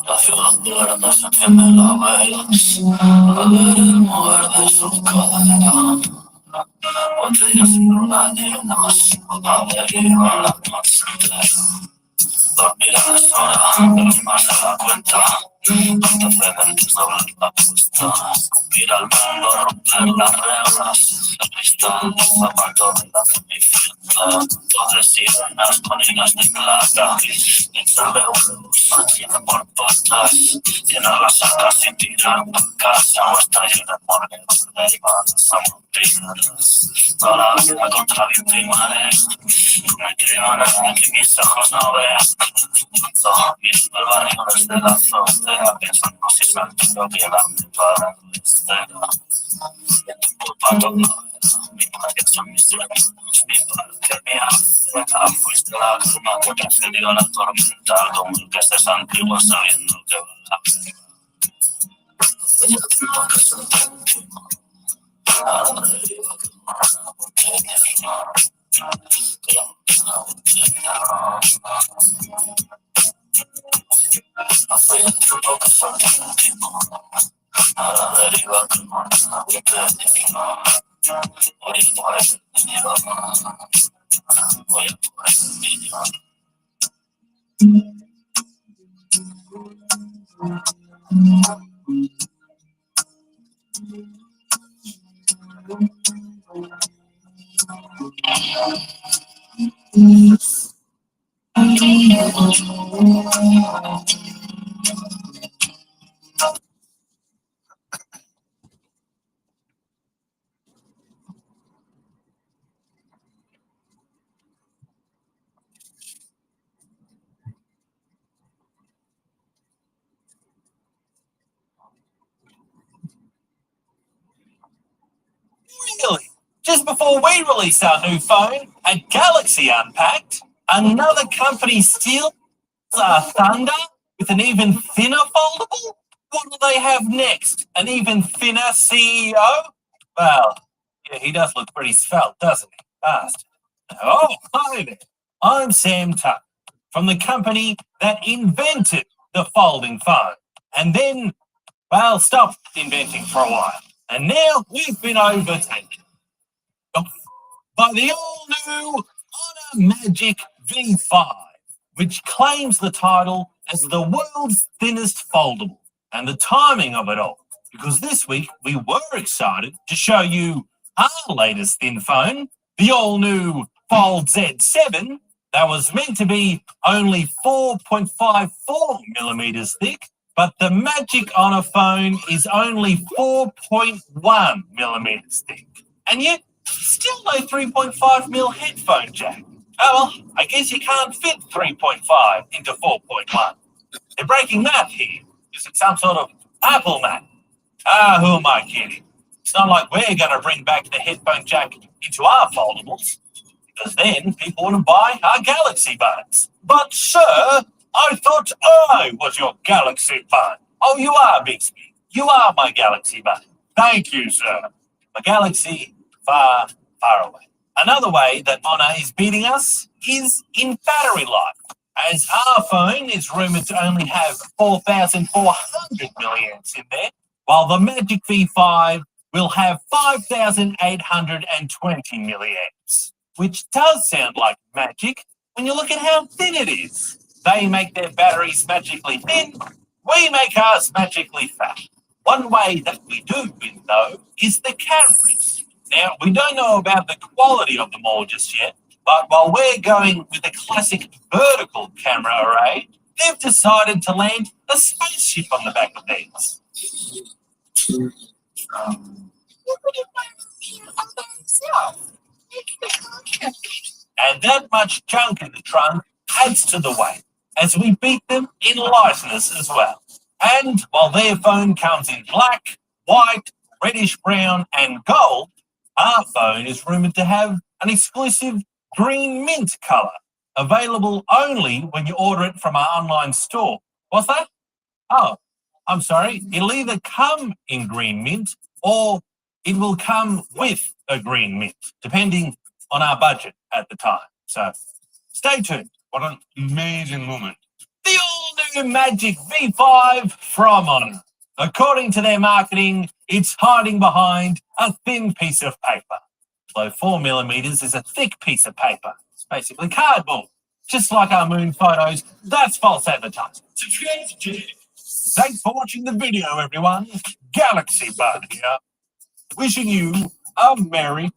La ciudad duerme, se encienden las velas, al ver el mover de sus caderas. Botellas sin luna llenas, a la deriva la noche entera. Dormir a deshora, pero más de la cuenta. Antecedentes doblar la apuesta, escupir al mundo, romper las reglas. El cristal del zapato de la cenicienta. Todas sirenas con hilas de plata. Dentro de huevos, manchida por patas. Llenar las sacas y tirar por casa. O está llena de morgue, de balas amontilladas. Toda la vida contra viento y marea. No me creo nada que mis ojos no vean. Viendo el barrio desde la azotea, pensando si salto o quedarme para la estera. Y en tu culpa todo era, mi padre son mis hermanos, mi padre mi acera. Fuiste la calma que precedió la tormenta, como el que estés antiguo sabiendo que va la guerra. Hace ya tiempo que soy tu último, a la deriva que mora botella, que la botella. Hace ya tiempo que soy tu último, a la deriva que mora botella. Voy a por el millón, voy a por el millón. before we release our new phone at Galaxy Unpacked, another company steals our thunder with an even thinner foldable? What will they have next? An even thinner CEO? Well, yeah, he does look pretty svelte, doesn't he? Bastard. Oh, hi there. I'm Sam Tuck from the company that invented the folding phone. And then, well, stopped inventing for a while. And now we've been overtaken by the all-new Honor Magic V5, which claims the title as the world's thinnest foldable. And the timing of it all, because this week we were excited to show you our latest thin phone, the all-new Fold Z7, that was meant to be only 4.54 millimeters thick, but the Magic Honor phone is only 4.1 millimeters thick. And yet, still no 3.5 mil headphone jack. Oh, well, I guess you can't fit 3.5 into 4.1. They're breaking math here. Is it some sort of Apple math? Who am I kidding? It's not like we're going to bring back the headphone jack into our foldables, because then people wouldn't buy our Galaxy Buds. But, sir, I thought I was your Galaxy Bud. Oh, you are, Bixby. You are my Galaxy Bud. Thank you, sir. My Galaxy far, far away. Another way that Honor is beating us is in battery life, as our phone is rumoured to only have 4,400 milliamps in there, while the Magic V5 will have 5,820 milliamps, which does sound like magic when you look at how thin it is. They make their batteries magically thin, we make ours magically fat. One way that we do win, though, is the cameras. Now, we don't know about the quality of them all just yet, but while we're going with a classic vertical camera array, they've decided to land a spaceship on the back of theirs. And that much junk in the trunk adds to the weight, as we beat them in lightness as well. And while their phone comes in black, white, reddish brown, and gold, our phone is rumoured to have an exclusive green mint colour, available only when you order it from our online store. What's that? Oh, I'm sorry. It'll either come in green mint or it will come with a green mint, depending on our budget at the time. So stay tuned. What an amazing moment. The all-new Magic V5 from Honor. According to their marketing, it's hiding behind a thin piece of paper. Though 4 millimeters is a thick piece of paper. It's basically cardboard. Just like our moon photos, that's false advertising. Thanks for watching the video, everyone. Galaxy Bud here. Wishing you a merry...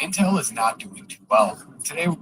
Intel is not doing too well. Today, we're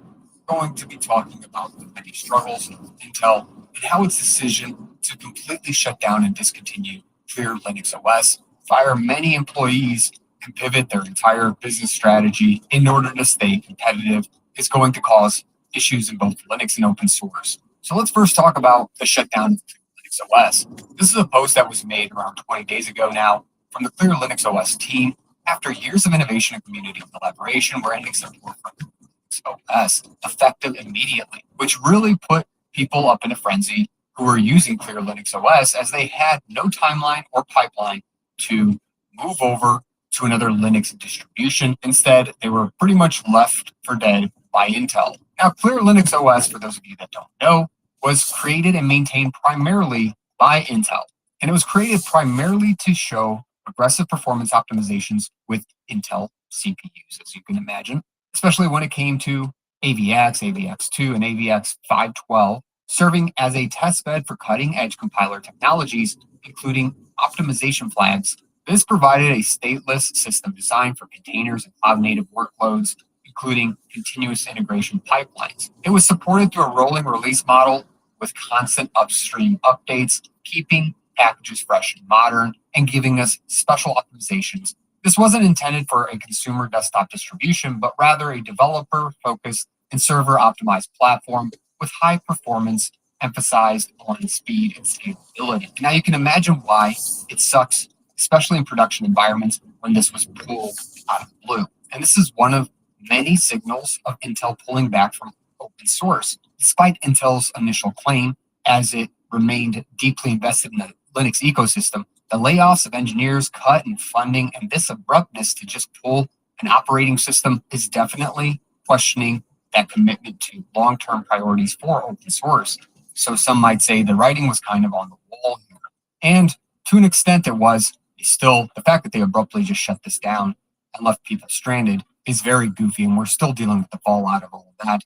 going to be talking about the many struggles of Intel and how its decision to completely shut down and discontinue Clear Linux OS, fire many employees, and pivot their entire business strategy in order to stay competitive is going to cause issues in both Linux and open source. So let's first talk about the shutdown of Clear Linux OS. This is a post that was made around 20 days ago now from the Clear Linux OS team, after years of innovation and community collaboration, we're ending support for Linux OS effective immediately, which really put people up in a frenzy who were using Clear Linux OS, as they had no timeline or pipeline to move over to another Linux distribution. Instead, they were pretty much left for dead by Intel. Now, Clear Linux OS, for those of you that don't know, was created and maintained primarily by Intel. And it was created primarily to show aggressive performance optimizations with Intel CPUs, as you can imagine, especially when it came to AVX, AVX2, and AVX 512, serving as a testbed for cutting-edge compiler technologies, including optimization flags. This provided a stateless system design for containers and cloud-native workloads, including continuous integration pipelines. It was supported through a rolling release model with constant upstream updates, keeping packages fresh and modern, and giving us special optimizations. This wasn't intended for a consumer desktop distribution, but rather a developer-focused and server-optimized platform with high performance emphasized on speed and scalability. Now you can imagine why it sucks, especially in production environments when this was pulled out of the blue. And this is one of many signals of Intel pulling back from open source, despite Intel's initial claim, as it remained deeply invested in the Linux ecosystem. The layoffs of engineers, cut in funding, and this abruptness to just pull an operating system is definitely questioning that commitment to long-term priorities for open source. So some might say the writing was kind of on the wall here. And to an extent it was. Still, the fact that they abruptly just shut this down and left people stranded is very goofy, and we're still dealing with the fallout of all of that.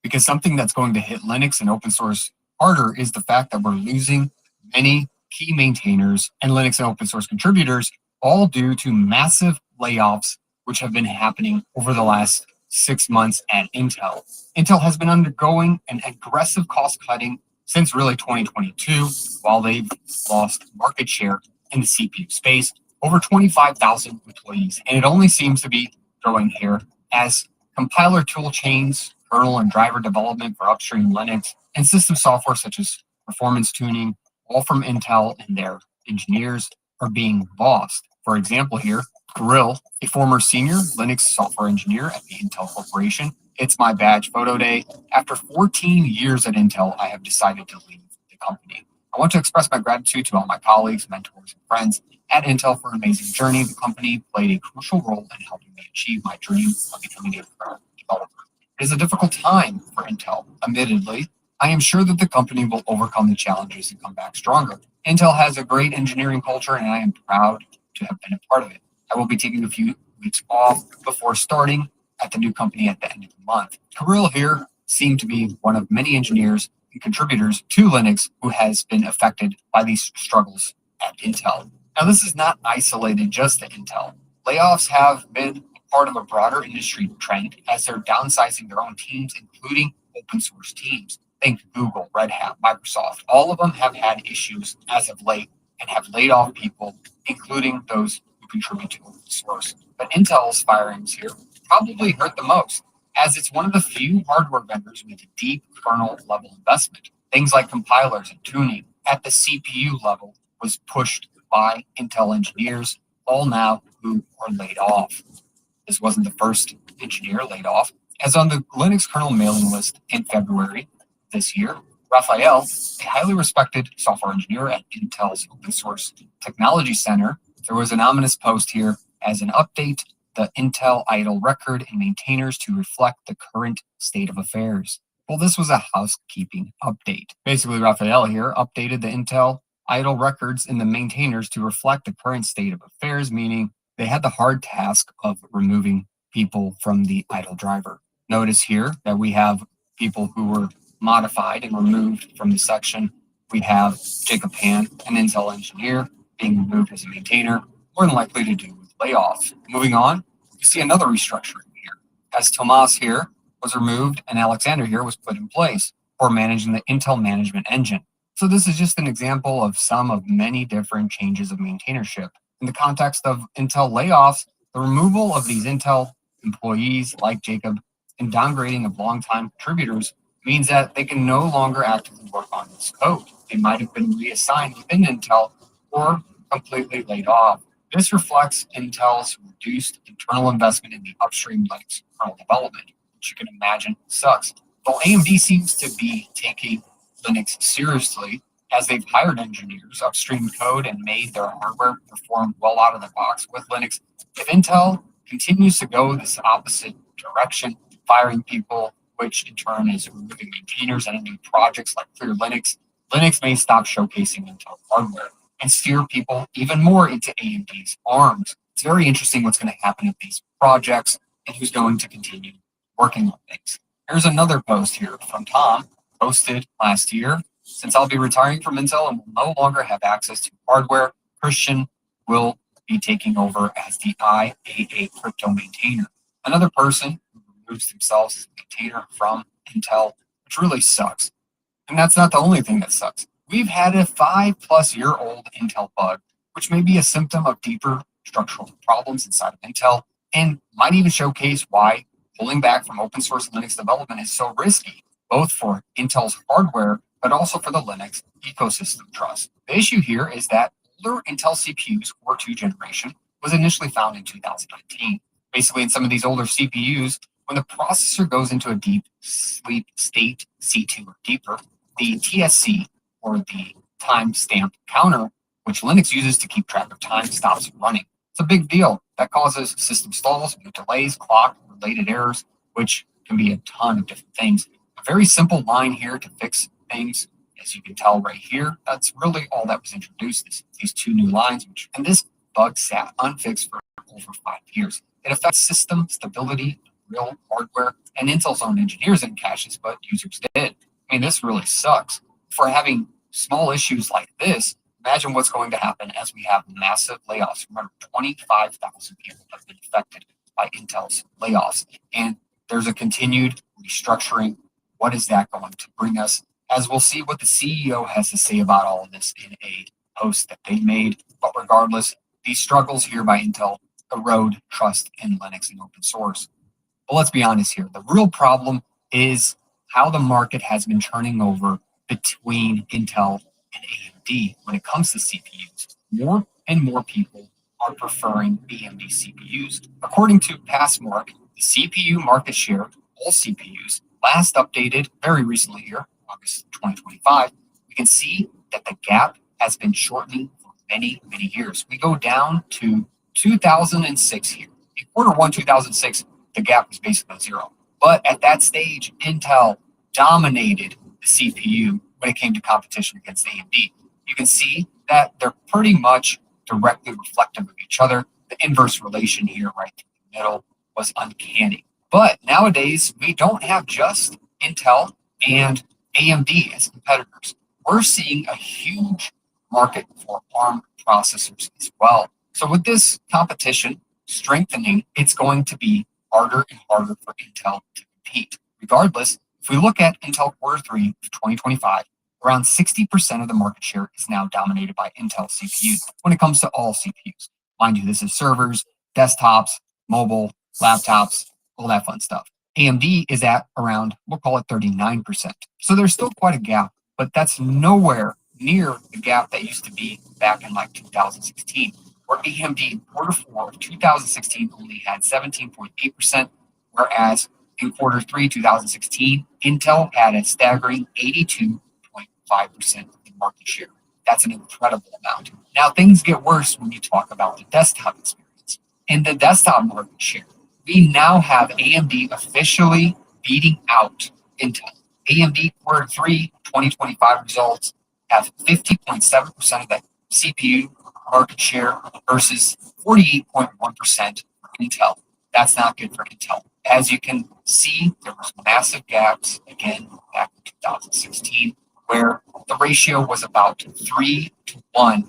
Because something that's going to hit Linux and open source harder is the fact that we're losing many key maintainers and Linux and open source contributors, all due to massive layoffs, which have been happening over the last 6 months at Intel. Intel has been undergoing an aggressive cost cutting since really 2022, while they've lost market share in the CPU space, over 25,000 employees. And it only seems to be growing here as compiler tool chains, kernel and driver development for upstream Linux, and system software such as performance tuning, all from Intel and their engineers, are being lost. For example here, Kirill, a former senior Linux software engineer at the Intel Corporation. It's my badge photo day. After 14 years at Intel, I have decided to leave the company. I want to express my gratitude to all my colleagues, mentors, and friends at Intel for an amazing journey. The company played a crucial role in helping me achieve my dream of becoming a kernel developer. It is a difficult time for Intel, admittedly. I am sure that the company will overcome the challenges and come back stronger. Intel has a great engineering culture, and I am proud to have been a part of it. I will be taking a few weeks off before starting at the new company at the end of the month. Kirill here seemed to be one of many engineers and contributors to Linux who has been affected by these struggles at Intel. Now, this is not isolated just to Intel. Layoffs have been part of a broader industry trend as they're downsizing their own teams, including open source teams. Think Google, Red Hat, Microsoft. All of them have had issues as of late and have laid off people, including those who contribute to open source. But Intel's firings here probably hurt the most, as it's one of the few hardware vendors with a deep kernel level investment. Things like compilers and tuning at the CPU level was pushed by Intel engineers, all now who are laid off. This wasn't the first engineer laid off, as on the Linux kernel mailing list in February this year, Raphael, a highly respected software engineer at Intel's Open Source Technology Center, there was an ominous post here as an update the Intel idle record and maintainers to reflect the current state of affairs. Well, this was a housekeeping update. Basically, Raphael here updated the Intel idle records and the maintainers to reflect the current state of affairs, meaning they had the hard task of removing people from the idle driver. Notice here that we have people who were modified and removed from the section. We have Jacob Han, an Intel engineer, being removed as a maintainer, more than likely to do with layoffs. Moving on, you see another restructuring here, as Tomas here was removed and Alexander here was put in place for managing the Intel management engine. So this is just an example of some of many different changes of maintainership. In the context of Intel layoffs, the removal of these Intel employees like Jacob and downgrading of longtime contributors means that they can no longer actively work on this code. They might have been reassigned within Intel or completely laid off. This reflects Intel's reduced internal investment in the upstream Linux kernel development, which you can imagine sucks. While AMD seems to be taking Linux seriously, as they've hired engineers, upstream code, and made their hardware perform well out of the box with Linux, if Intel continues to go this opposite direction, firing people, which in turn is removing maintainers and new projects like Clear Linux, Linux may stop showcasing Intel hardware and steer people even more into AMD's arms. It's very interesting what's going to happen with these projects and who's going to continue working on things. Here's another post here from Tom, posted last year. Since I'll be retiring from Intel and will no longer have access to hardware, Christian will be taking over as the IAA crypto maintainer. Another person who removes themselves as a maintainer from Intel, which really sucks. And that's not the only thing that sucks. We've had a 5-plus-year-old Intel bug, which may be a symptom of deeper structural problems inside of Intel and might even showcase why pulling back from open source Linux development is so risky, both for Intel's hardware, but also for the Linux ecosystem trust. The issue here is that older Intel CPUs, Core 2 generation, was initially found in 2019. Basically, in some of these older CPUs, when the processor goes into a deep sleep state, C2 or deeper, the TSC, or the timestamp counter, which Linux uses to keep track of time, stops running. It's a big deal. That causes system stalls, delays, clock, related errors, which can be a ton of different things. A very simple line here to fix things, as you can tell right here. That's really all that was introduced, these two new lines, and this bug sat unfixed for over 5 years. It affects system stability, real hardware, and Intel's own engineers and caches, but users did. I mean, this really sucks. For having small issues like this, imagine what's going to happen as we have massive layoffs. Remember, 25,000 people have been affected by Intel's layoffs, and there's a continued restructuring. What is that going to bring us? As we'll see what the CEO has to say about all of this in a post that they made. But regardless, these struggles here by Intel erode trust in Linux and open source. But let's be honest here. The real problem is how the market has been turning over between Intel and AMD when it comes to CPUs. More and more people are preferring AMD CPUs. According to Passmark, the CPU market share of all CPUs, last updated very recently here, August 2025, we can see that the gap has been shortening for many, many years. We go down to 2006 here. In Q1 2006, the gap was basically zero. But at that stage, Intel dominated the CPU when it came to competition against AMD. You can see that they're pretty much directly reflective of each other. The inverse relation here, right in the middle, was uncanny. But nowadays, we don't have just Intel and AMD as competitors. We're seeing a huge market for ARM processors as well. So with this competition strengthening, it's going to be harder and harder for Intel to compete. Regardless, if we look at Intel Q3 of 2025, around 60% of the market share is now dominated by Intel CPUs when it comes to all CPUs. Mind you, this is servers, desktops, mobile, laptops, all that fun stuff. AMD is at around, we'll call it 39%. So there's still quite a gap, but that's nowhere near the gap that used to be back in like 2016, where AMD in Q4 of 2016 only had 17.8%, whereas in Q3 2016, Intel had a staggering 82.5% of the market share. That's an incredible amount. Now, things get worse when you talk about the desktop experience. In the desktop market share, we now have AMD officially beating out Intel. AMD Q3 2025 results have 50.7% of the CPU market share versus 48.1% for Intel. That's not good for Intel. As you can see, there was massive gaps, again, back in 2016, where the ratio was about 3-1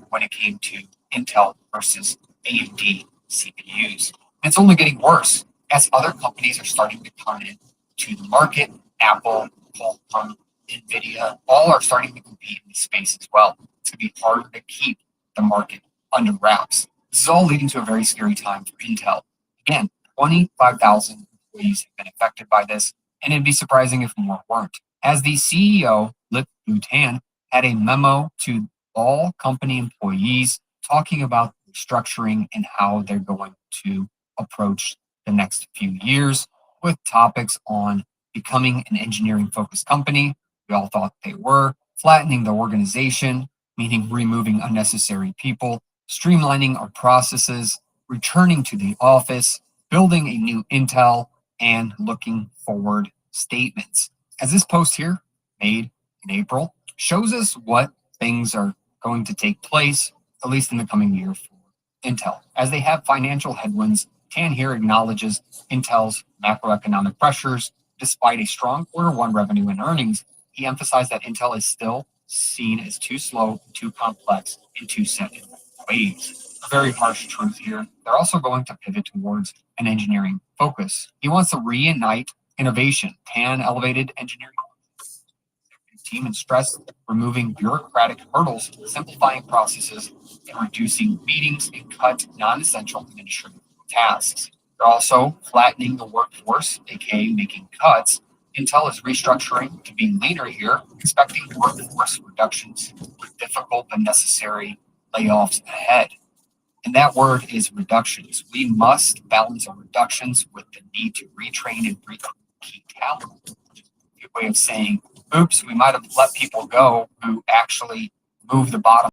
when it came to Intel versus AMD CPUs. It's only getting worse as other companies are starting to come in to the market. Apple, Qualcomm, NVIDIA, all are starting to compete in the space as well. It's going to be harder to keep the market under wraps. This is all leading to a very scary time for Intel. Again, 25,000 employees have been affected by this, and it'd be surprising if more weren't. As the CEO, Lip-Bu Tan, had a memo to all company employees talking about restructuring and how they're going to approach the next few years with topics on becoming an engineering-focused company. We all thought they were. Flattening the organization, meaning removing unnecessary people, streamlining our processes, returning to the office, building a new Intel, and looking forward statements. As this post here, made in April, shows us what things are going to take place, at least in the coming year for Intel. As they have financial headwinds, Tan here acknowledges Intel's macroeconomic pressures. Despite a strong Q1 revenue and earnings, he emphasized that Intel is still seen as too slow, too complex, and too set in ways. A very harsh truth here. They're also going to pivot towards an engineering focus. He wants to reunite innovation. Tan elevated engineering team and stressed removing bureaucratic hurdles, simplifying processes, and reducing meetings and cut non-essential administrative tasks. They're also flattening the workforce, aka making cuts Intel is restructuring to be leaner here, expecting workforce reductions with difficult but necessary layoffs ahead. And that word is reductions. We must balance our reductions with the need to retrain and recruit key talent. A good way of saying, oops, we might have let people go who actually move the bottom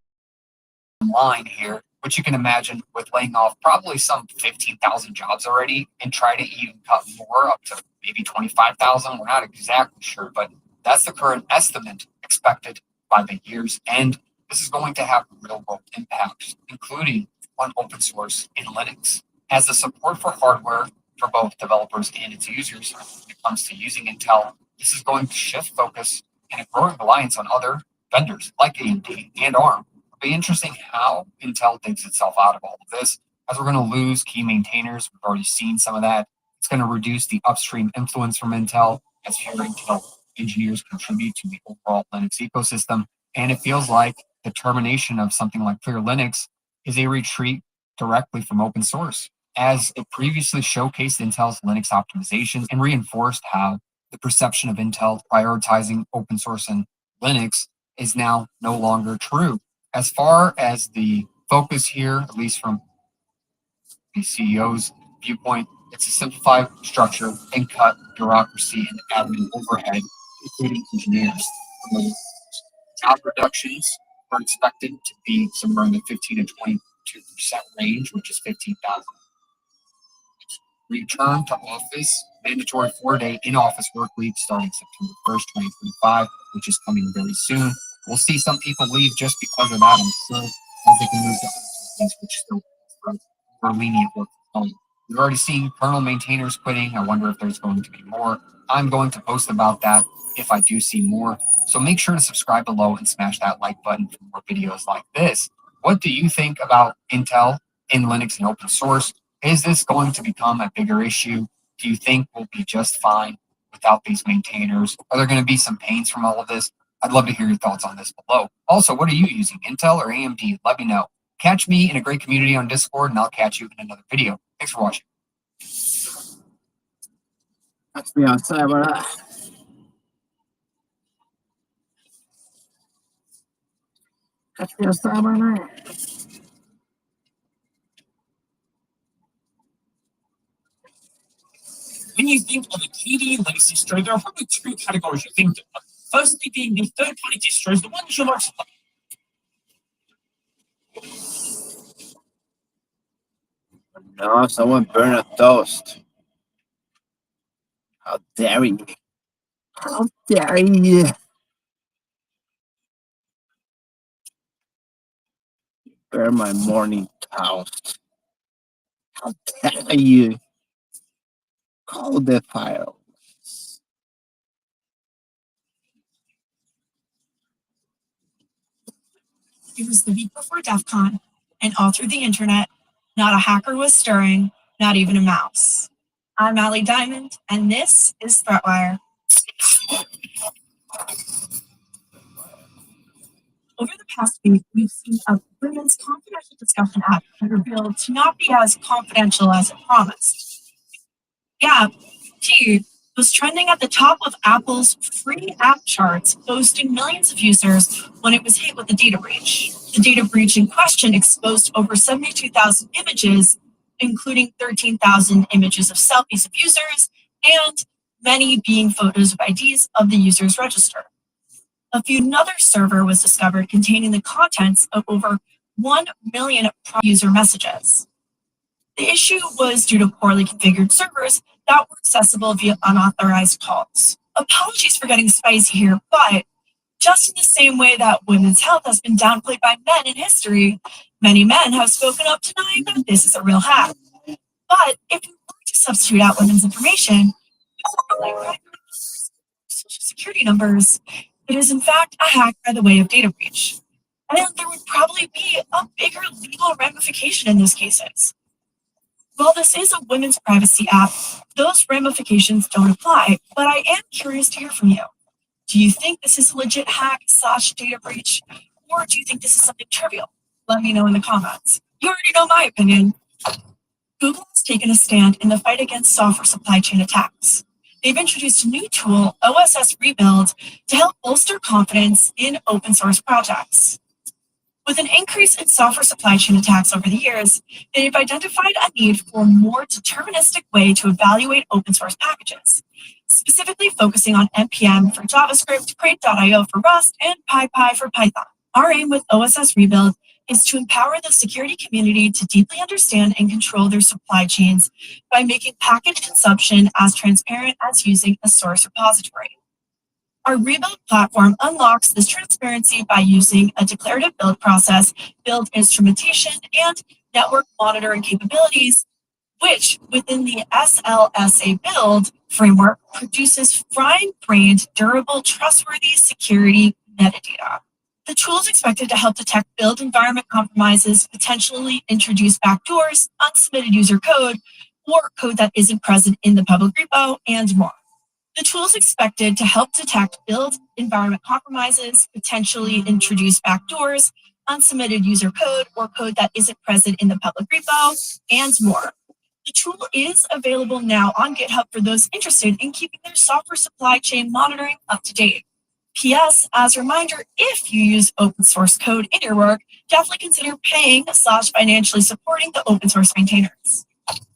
line here, which you can imagine with laying off probably some 15,000 jobs already and try to even cut more up to maybe 25,000. We're not exactly sure, but that's the current estimate expected by the year's end. This is going to have real world impacts, including on open source in Linux. As the support for hardware for both developers and its users when it comes to using Intel, this is going to shift focus and a growing reliance on other vendors like AMD and ARM. It'll be interesting how Intel digs itself out of all of this, as we're going to lose key maintainers. We've already seen some of that. It's going to reduce the upstream influence from Intel as fewer Intel engineers contribute to the overall Linux ecosystem. And it feels like the termination of something like Clear Linux is a retreat directly from open source, as it previously showcased Intel's Linux optimizations and reinforced how the perception of Intel prioritizing open source and Linux is now no longer true. As far as the focus here, at least from the CEO's viewpoint, it's a simplified structure and cut bureaucracy and admin overhead, including engineers. Job reductions are expected to be somewhere in the 15 to 22% range, which is 15,000. Return to office, mandatory 4-day in-office work week starting September 1st, 2025, which is coming very soon. We'll see some people leave just because of that, I'm sure, as they can move to other companies, which still for lenient work from home. We've already seen kernel maintainers quitting. I wonder if there's going to be more. I'm going to post about that if I do see more. So make sure to subscribe below and smash that like button for more videos like this. What do you think about Intel in Linux and open source? Is this going to become a bigger issue? Do you think we'll be just fine without these maintainers? Are there going to be some pains from all of this? I'd love to hear your thoughts on this below. Also, what are you using, Intel or AMD? Let me know. Catch me in a great community on Discord, and I'll catch you in another video. Thanks for watching. Catch me outside, brother. Catch me outside, brother. When you think of a KDE Linux distro, there are probably two categories you think of. Firstly being the third-party distros, the ones you're most No, someone burned a toast. How dare you? How dare you? Burn my morning toast. How dare you? Call the fire. It was the week before DEF CON, and all through the internet, not a hacker was stirring, not even a mouse. I'm Allie Diamond, and this is ThreatWire. Over the past week, we've seen a women's confidential discussion app that revealed to not be as confidential as it promised. The app, T, was trending at the top of Apple's free app charts, boasting millions of users when it was hit with a data breach. The data breach in question exposed over 72,000 images, including 13,000 images of selfies of users, and many being photos of IDs of the user's register. Another server was discovered containing the contents of over 1 million user messages. The issue was due to poorly configured servers that were accessible via unauthorized calls. Apologies for getting spicy here, but just in the same way that women's health has been downplayed by men in history, many men have spoken up denying that this is a real hack. But if we were to substitute out women's information, like social security numbers, it is in fact a hack by the way of data breach. And there would probably be a bigger legal ramification in those cases. While this is a women's privacy app, those ramifications don't apply, but I am curious to hear from you. Do you think this is a legit hack / data breach, or do you think this is something trivial? Let me know in the comments. You already know my opinion. Google has taken a stand in the fight against software supply chain attacks. they've introduced a new tool, OSS Rebuild, to help bolster confidence in open source projects. With an increase in software supply chain attacks over the years, they've identified a need for a more deterministic way to evaluate open source packages, specifically focusing on NPM for JavaScript, Crate.io for Rust, and PyPy for Python. Our aim with OSS Rebuild is to empower the security community to deeply understand and control their supply chains by making package consumption as transparent as using a source repository. Our rebuild platform unlocks this transparency by using a declarative build process, build instrumentation, and network monitoring capabilities, which within the SLSA build framework produces fine-grained, durable, trustworthy security metadata. The tool is expected to help detect build environment compromises, potentially introduce backdoors, unsubmitted user code, or code that isn't present in the public repo, and more. The tool is expected to help detect build environment compromises, potentially introduce backdoors, unsubmitted user code, or code that isn't present in the public repo, and more. The tool is available now on GitHub for those interested in keeping their software supply chain monitoring up to date. PS, as a reminder, if you use open source code in your work, definitely consider paying/financially supporting the open source maintainers.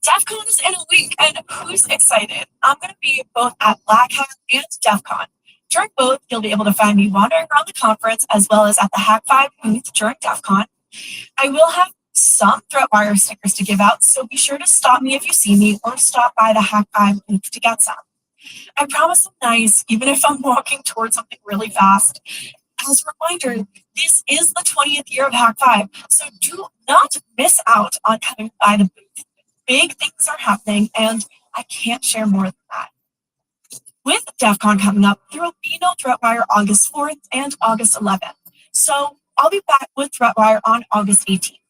DEF CON is in a week, and who's excited? I'm going to be both at Black Hat and DEF CON. During both, you'll be able to find me wandering around the conference as well as at the Hack5 booth during DEF CON. I will have some ThreatWire stickers to give out, so be sure to stop me if you see me or stop by the Hack5 booth to get some. I promise I'm nice, even if I'm walking towards something really fast. As a reminder, this is the 20th year of Hack5, so do not miss out on coming by the booth. Big things are happening, and I can't share more than that. With DEF CON coming up, there will be no ThreatWire August 4th and August 11th. So I'll be back with ThreatWire on August 18th.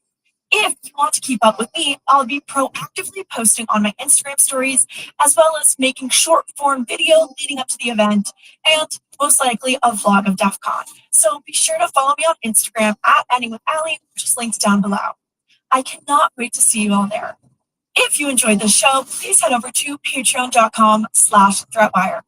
If you want to keep up with me, I'll be proactively posting on my Instagram stories, as well as making short form video leading up to the event, and most likely a vlog of DEF CON. So be sure to follow me on Instagram at endingwithally, which is linked down below. I cannot wait to see you all there. If you enjoyed this show, please head over to patreon.com/threatwire.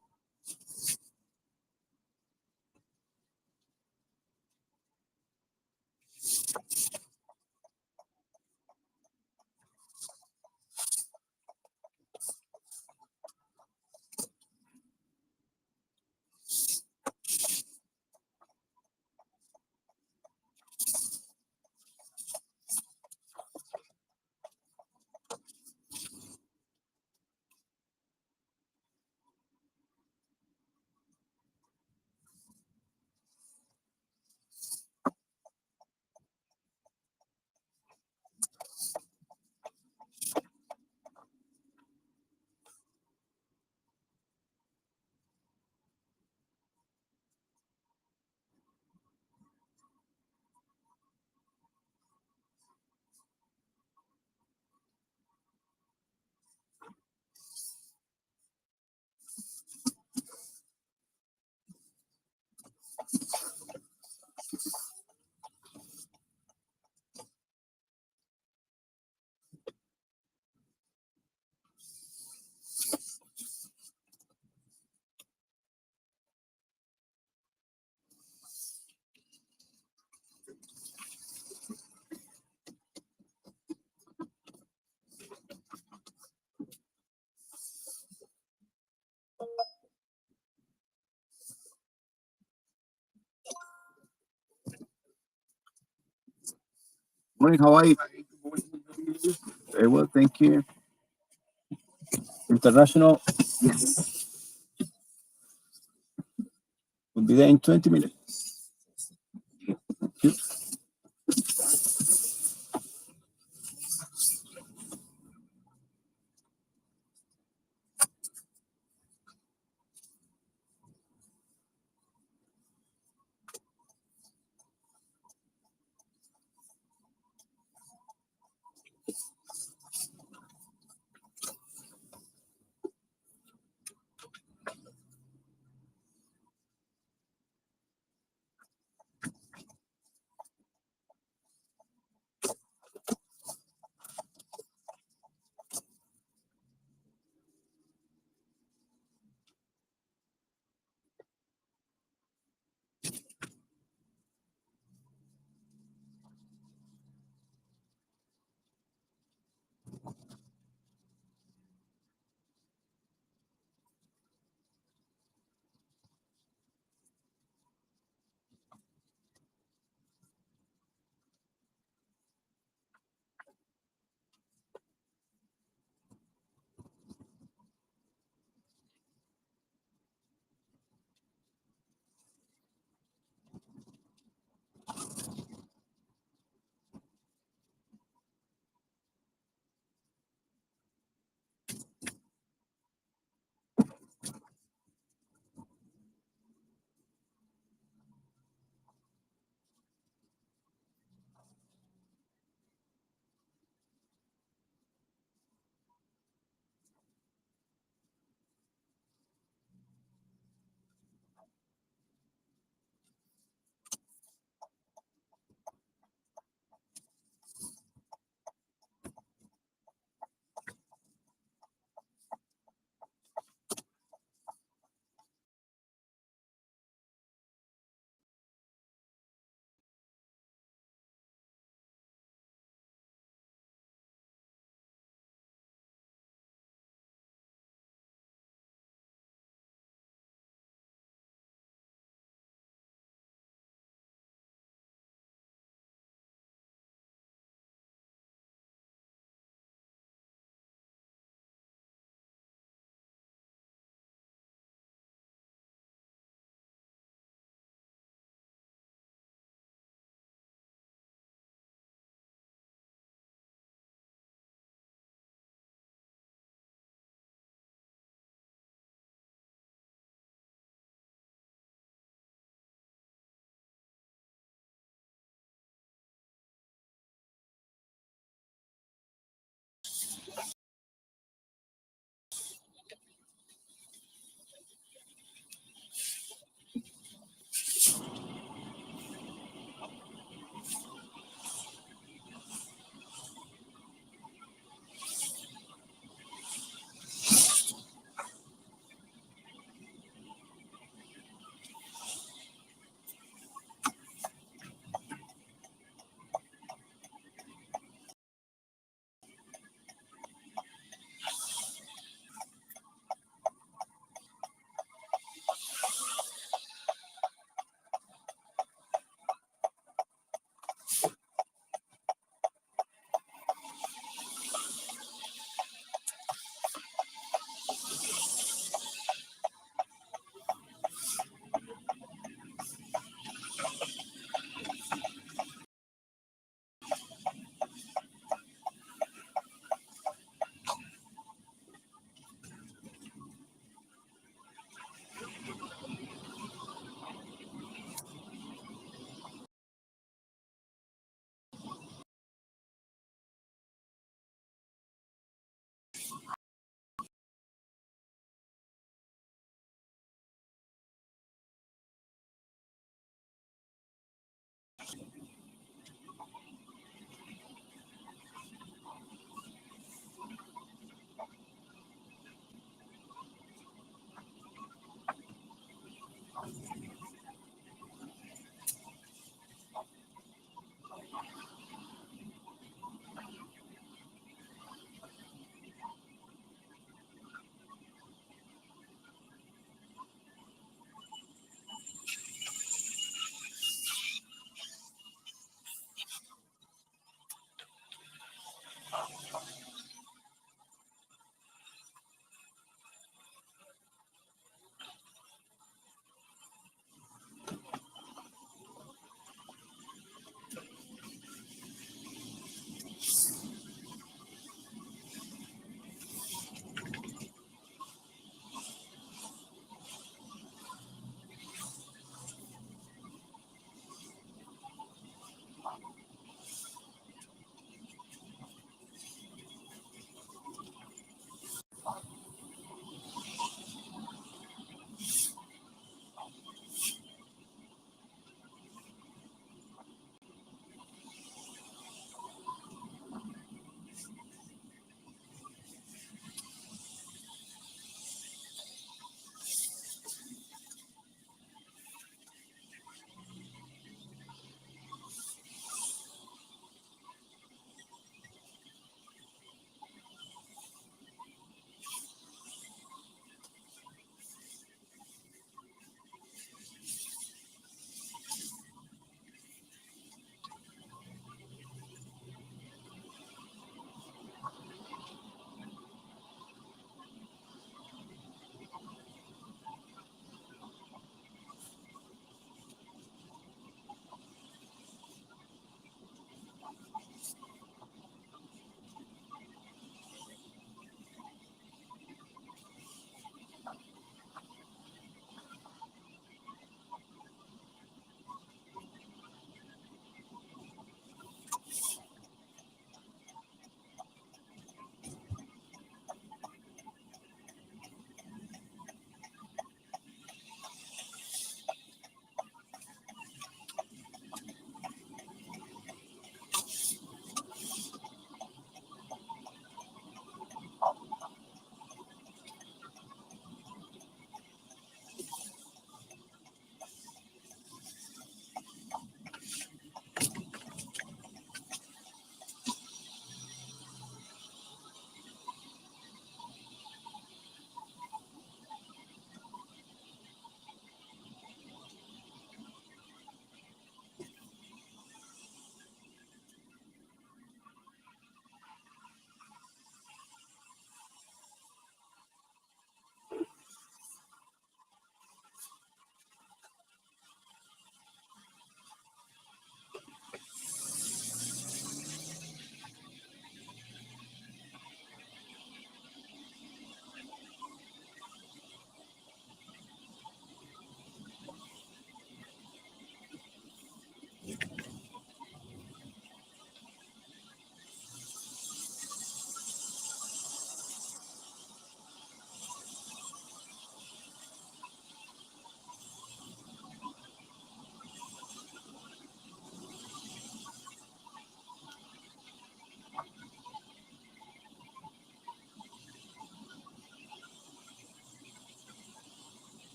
Morning, how are you? Very well, thank you. International, yes. We'll be there in 20 minutes. Thank you.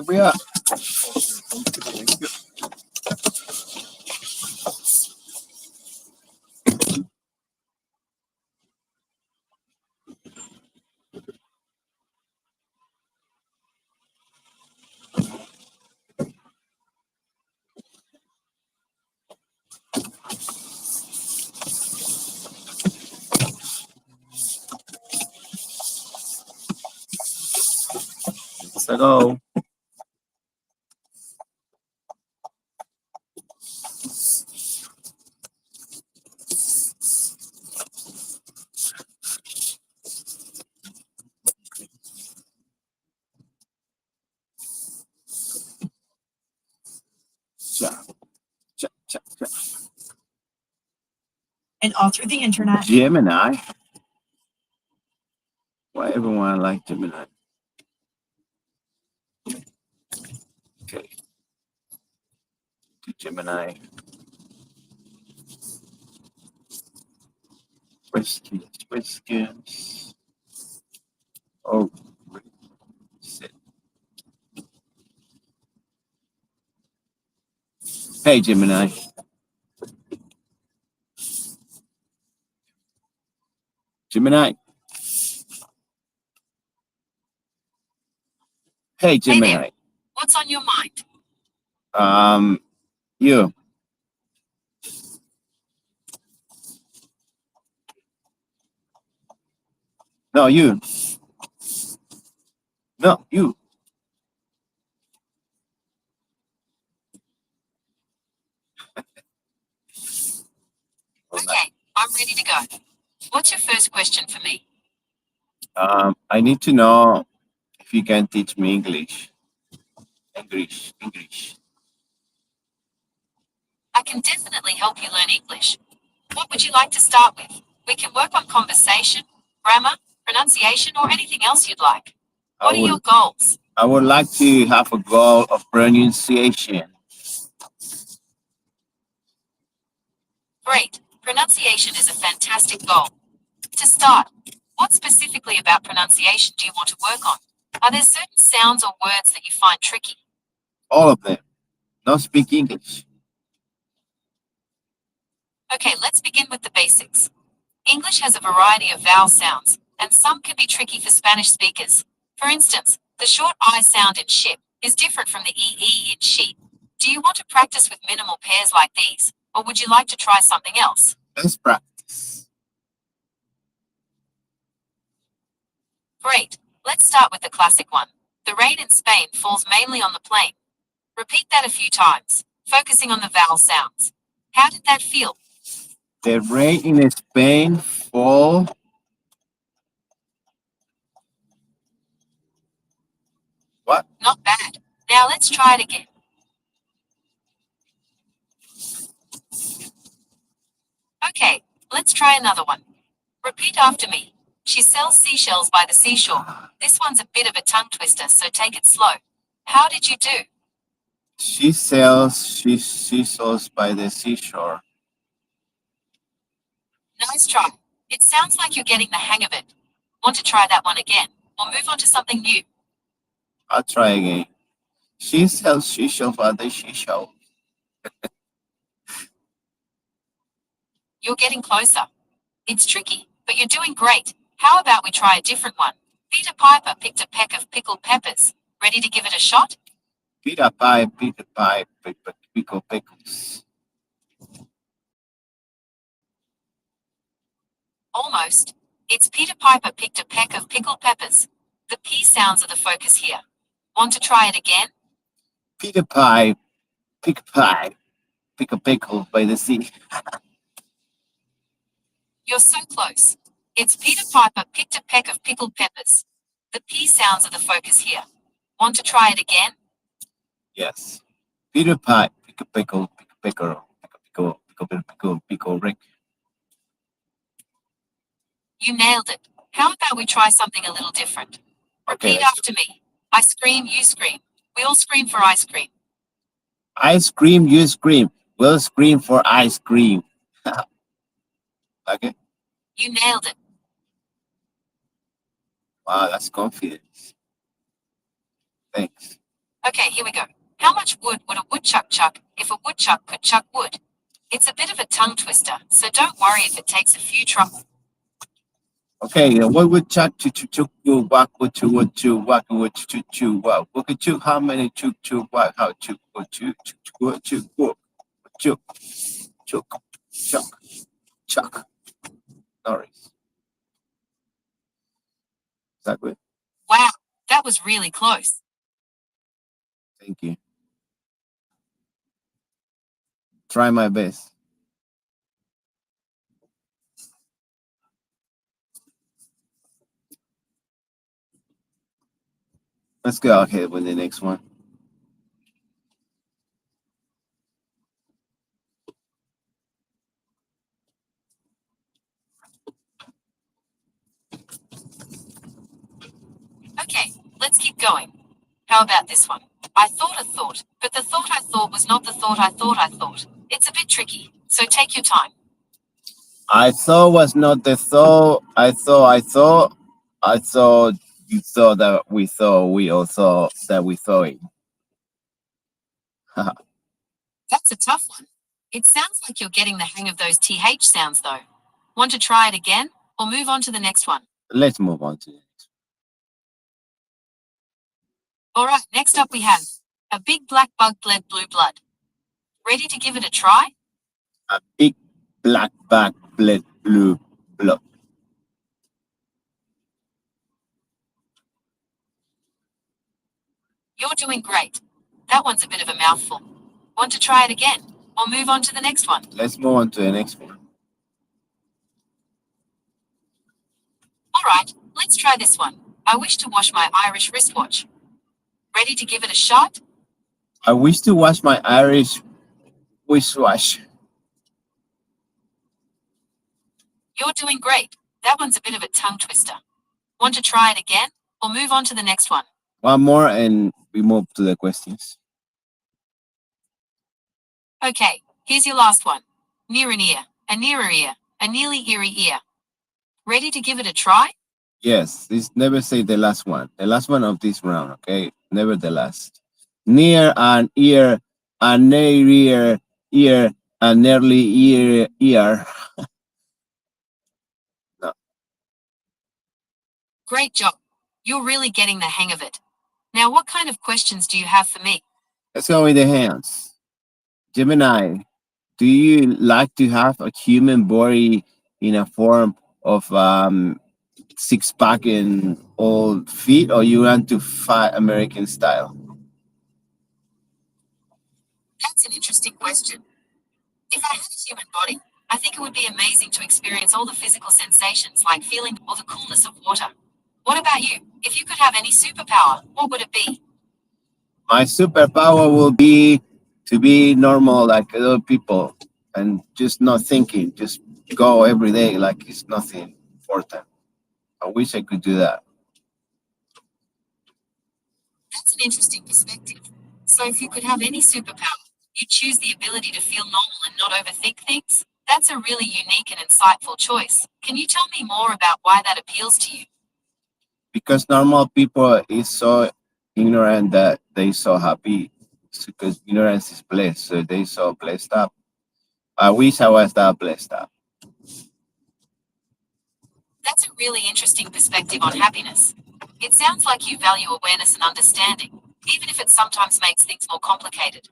we are. Let's go. And all through the internet. Gemini. Why everyone like Gemini? Okay. Gemini. Whiskers. Oh, shit. Hey, Gemini. Gemini. Hey, Gemini. there. What's on your mind? You. No, you. No, you. Okay, I'm ready to go. What's your first question for me? I need to know if you can teach me English. English. I can definitely help you learn English. What would you like to start with? We can work on conversation, grammar, pronunciation, or anything else you'd like. What are your goals? I would like to have a goal of pronunciation. Great. Pronunciation is a fantastic goal. To start, what specifically about pronunciation do you want to work on? Are there certain sounds or words that you find tricky? All of them. Not speak English. Okay, let's begin with the basics. English has a variety of vowel sounds, and some can be tricky for Spanish speakers. For instance, the short I sound in ship is different from the EE in sheep. Do you want to practice with minimal pairs like these, or would you like to try something else? Let's practice. Great. Let's start with the classic one. The rain in Spain falls mainly on the plain. Repeat that a few times, focusing on the vowel sounds. How did that feel? The rain in Spain fall. What? Not bad. Now let's try it again. Okay, let's try another one. Repeat after me. She sells seashells by the seashore. This one's a bit of a tongue twister, so take it slow. How did you do? She sells seashells by the seashore. Nice try. It sounds like you're getting the hang of it. Want to try that one again, or move on to something new? I'll try again. She sells seashells by the seashore. You're getting closer. It's tricky, but you're doing great. How about we try a different one? Peter Piper picked a peck of pickled peppers. Ready to give it a shot? Peter pie, pickle pickles. Almost. It's Peter Piper picked a peck of pickled peppers. The P sounds are the focus here. Want to try it again? Peter pie, pick a pickle by the sea. You're so close. It's Peter Piper picked a peck of pickled peppers. The P sounds are the focus here. Want to try it again? Yes. Peter pie, pickle, Rick. You nailed it. How about we try something a little different? Okay, Repeat after me. I scream, you scream. We all scream for ice cream. I scream, you scream. We'll scream for ice cream. Okay. You nailed it. Wow, that's confidence. Thanks. Okay, here we go. How much wood would a woodchuck chuck if a woodchuck could chuck wood? It's a bit of a tongue twister, so don't worry if it takes a few tries. Okay, what would chuck chu walk would chu walk would chu walk would chu how many chu walk how chu chu chu chuck. Sorry. Is that good? Wow, that was really close. Thank you. Try my best. Let's go ahead with the next one. Okay, let's keep going. How about this one? I thought a thought, but the thought I thought was not the thought I thought I thought. It's a bit tricky, so take your time. I thought was not the thought. I thought you thought that we all thought that we thought it. That's a tough one. It sounds like you're getting the hang of those TH sounds though. Want to try it again, or move on to the next one? Let's move on to it. Alright, next up we have a big black bug bled blue blood. Ready to give it a try? A big black bag bled blue blood. You're doing great. That one's a bit of a mouthful. Want to try it again, or move on to the next one? Let's move on to the next one. Alright, let's try this one. I wish to wash my Irish wristwatch. Ready to give it a shot? I wish to wash my Irish wristwatch. You're doing great. That one's a bit of a tongue twister. Want to try it again, or move on to the next one? One more and we move to the questions. Okay, here's your last one. Near an ear, a nearer ear, a nearly eerie ear. Ready to give it a try? Yes, this never say the last one. The last one of this round, okay? Never the last. Near an ear, a near ear, a nearly ear. No. Great job. You're really getting the hang of it. Now, what kind of questions do you have for me? Let's go with the hands. Gemini, do you like to have a human body in a form of six pack and all feet, or you want to fight American style? That's an interesting question. If I had a human body, I think it would be amazing to experience all the physical sensations like feeling or the coolness of water. What about you? If you could have any superpower, what would it be? My superpower will be to be normal like other people and just not thinking, just go every day like it's nothing important. I wish I could do that. That's an interesting perspective. So if you could have any superpower, you'd choose the ability to feel normal and not overthink things? That's a really unique and insightful choice. Can you tell me more about why that appeals to you? Because normal people is so ignorant that they so happy. It's because ignorance is blessed, so they so blessed up. I wish I was that blessed up. That's a really interesting perspective on happiness. It sounds like you value awareness and understanding, even if it sometimes makes things more complicated.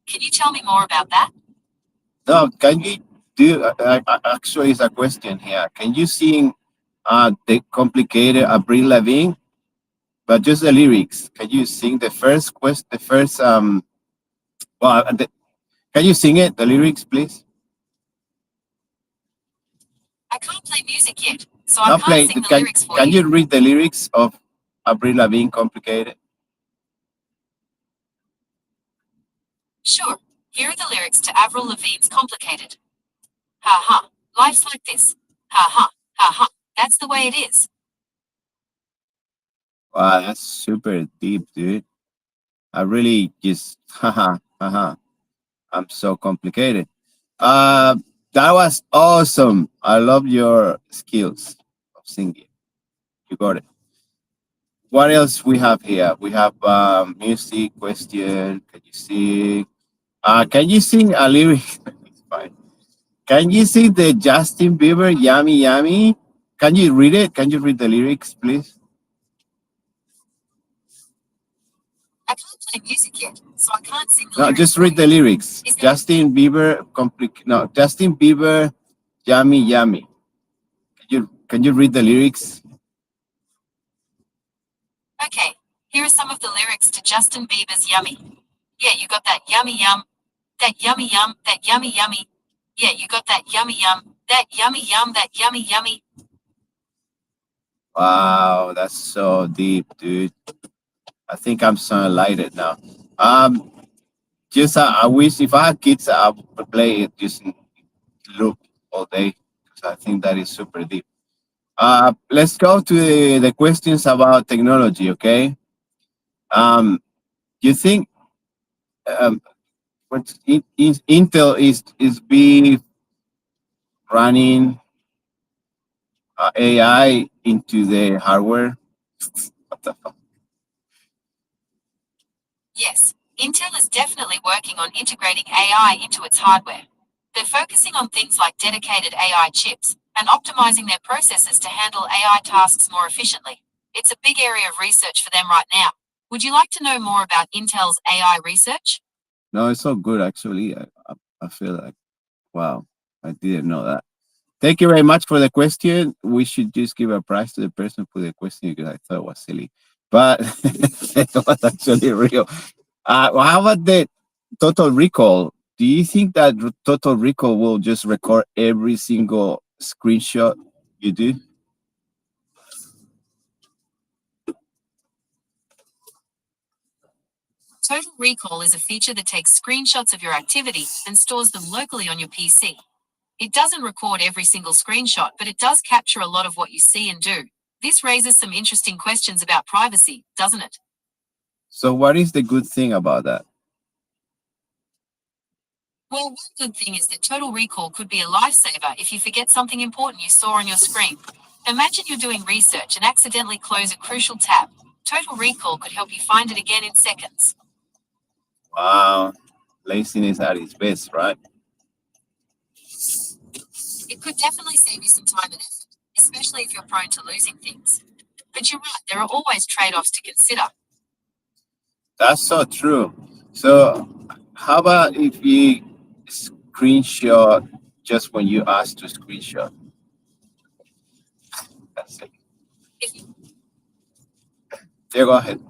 Can you tell me more about that? No, can you do? Actually, it's a question here. Can you sing the complicated Avril Lavigne, but just the lyrics? Can you sing the first quest? The first well, can you sing it? The lyrics, please. I can't play music yet, so No, I can't sing the lyrics for can you. you read the lyrics of Avril Lavigne complicated? Sure, here are the lyrics to Avril Lavigne's Complicated. Ha ha, life's like this. Ha ha, ha ha, that's the way it is. Wow, that's super deep, dude. I really just haha haha. I'm so complicated. That was awesome. I love your skills of singing. You got it. What else we have here? We have music question. Can you sing? Can you sing a lyric? It's fine. Can you sing the Justin Bieber "Yummy Yummy"? Can you read it? Can you read the lyrics, please? I can't play music yet, so I can't sing the No, lyrics. just for read the you. lyrics. Is there Justin Bieber, no, Justin Bieber, "Yummy Yummy." Can you read the lyrics? Okay, here are some of the lyrics to Justin Bieber's Yummy. Yeah, you got that yummy yum, that yummy yum, that yummy yummy. Yeah, you got that yummy yum, that yummy yum, that yummy yummy. Wow, that's so deep, dude. I think I'm so enlightened now. Um, just I wish if I had kids, I would play it just in loop all day. 'Cause I think that is super deep. Let's go to the questions about technology. Okay. You think um, Intel is be running AI into the hardware? What the fuck? Yes, Intel is definitely working on integrating AI into its hardware. They're focusing on things like dedicated AI chips and optimizing their processors to handle AI tasks more efficiently. It's a big area of research for them right now. Would you like to know more about Intel's AI research? No, it's so good actually. I feel like wow, I didn't know that. Thank you very much for the question. We should just give a prize to the person who put the question because I thought it was silly, but it was actually real. Well, how about the Total Recall? Do you think that Total Recall will just record every single screenshot you do? Total Recall is a feature that takes screenshots of your activity and stores them locally on your PC. It doesn't record every single screenshot, but it does capture a lot of what you see and do. This raises some interesting questions about privacy, doesn't it? So, what is the good thing about that? Well, one good thing is that Total Recall could be a lifesaver if you forget something important you saw on your screen. Imagine you're doing research and accidentally close a crucial tab. Total Recall could help you find it again in seconds. Wow, laziness at its best, right? It could definitely save you some time and effort, especially if you're prone to losing things. But you're right, there are always trade-offs to consider. That's so true. So, how about if you screenshot just when you ask to screenshot? That's it. If Yeah, go ahead.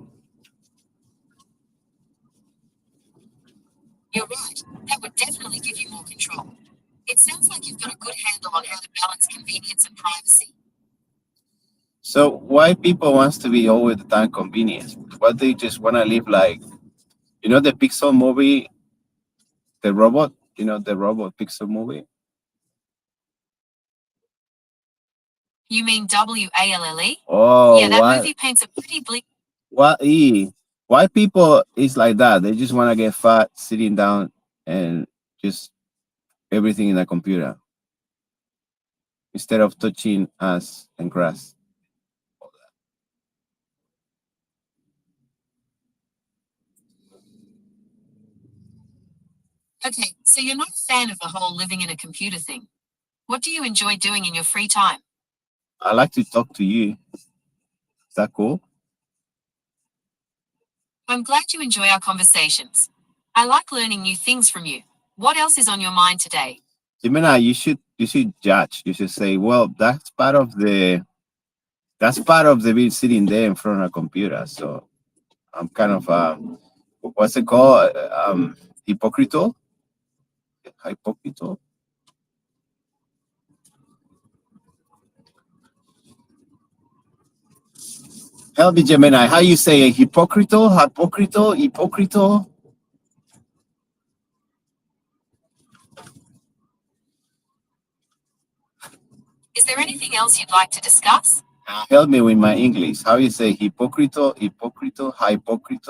you're right, that would definitely give you more control. It sounds like you've got a good handle on how to balance convenience and privacy. So, why people wants to be all the time convenience? Why they just want to live like, the Pixel movie, the robot, the robot Pixel movie? You mean WALLE? Oh, Yeah, that movie paints a pretty bleak. why people is like that? They just want to get fat sitting down and just everything in a computer instead of touching us and grass. Okay, so you're not a fan of the whole living in a computer thing. What do you enjoy doing in your free time? I like to talk to you. Is that cool? I'm glad you enjoy our conversations. I like learning new things from you. What else is on your mind today? Jimena, you should judge. You should say, well, that's part of the being sitting there in front of a computer. So I'm kind of what's it called? Hypocrite? Hypocrite? Help me, Gemini. How you say it? Hypocrite? Hypocrite? Hypocrite? Is there anything else you'd like to discuss? Help me with my English. How you say hypocrite? Hypocrite? Hypocrite?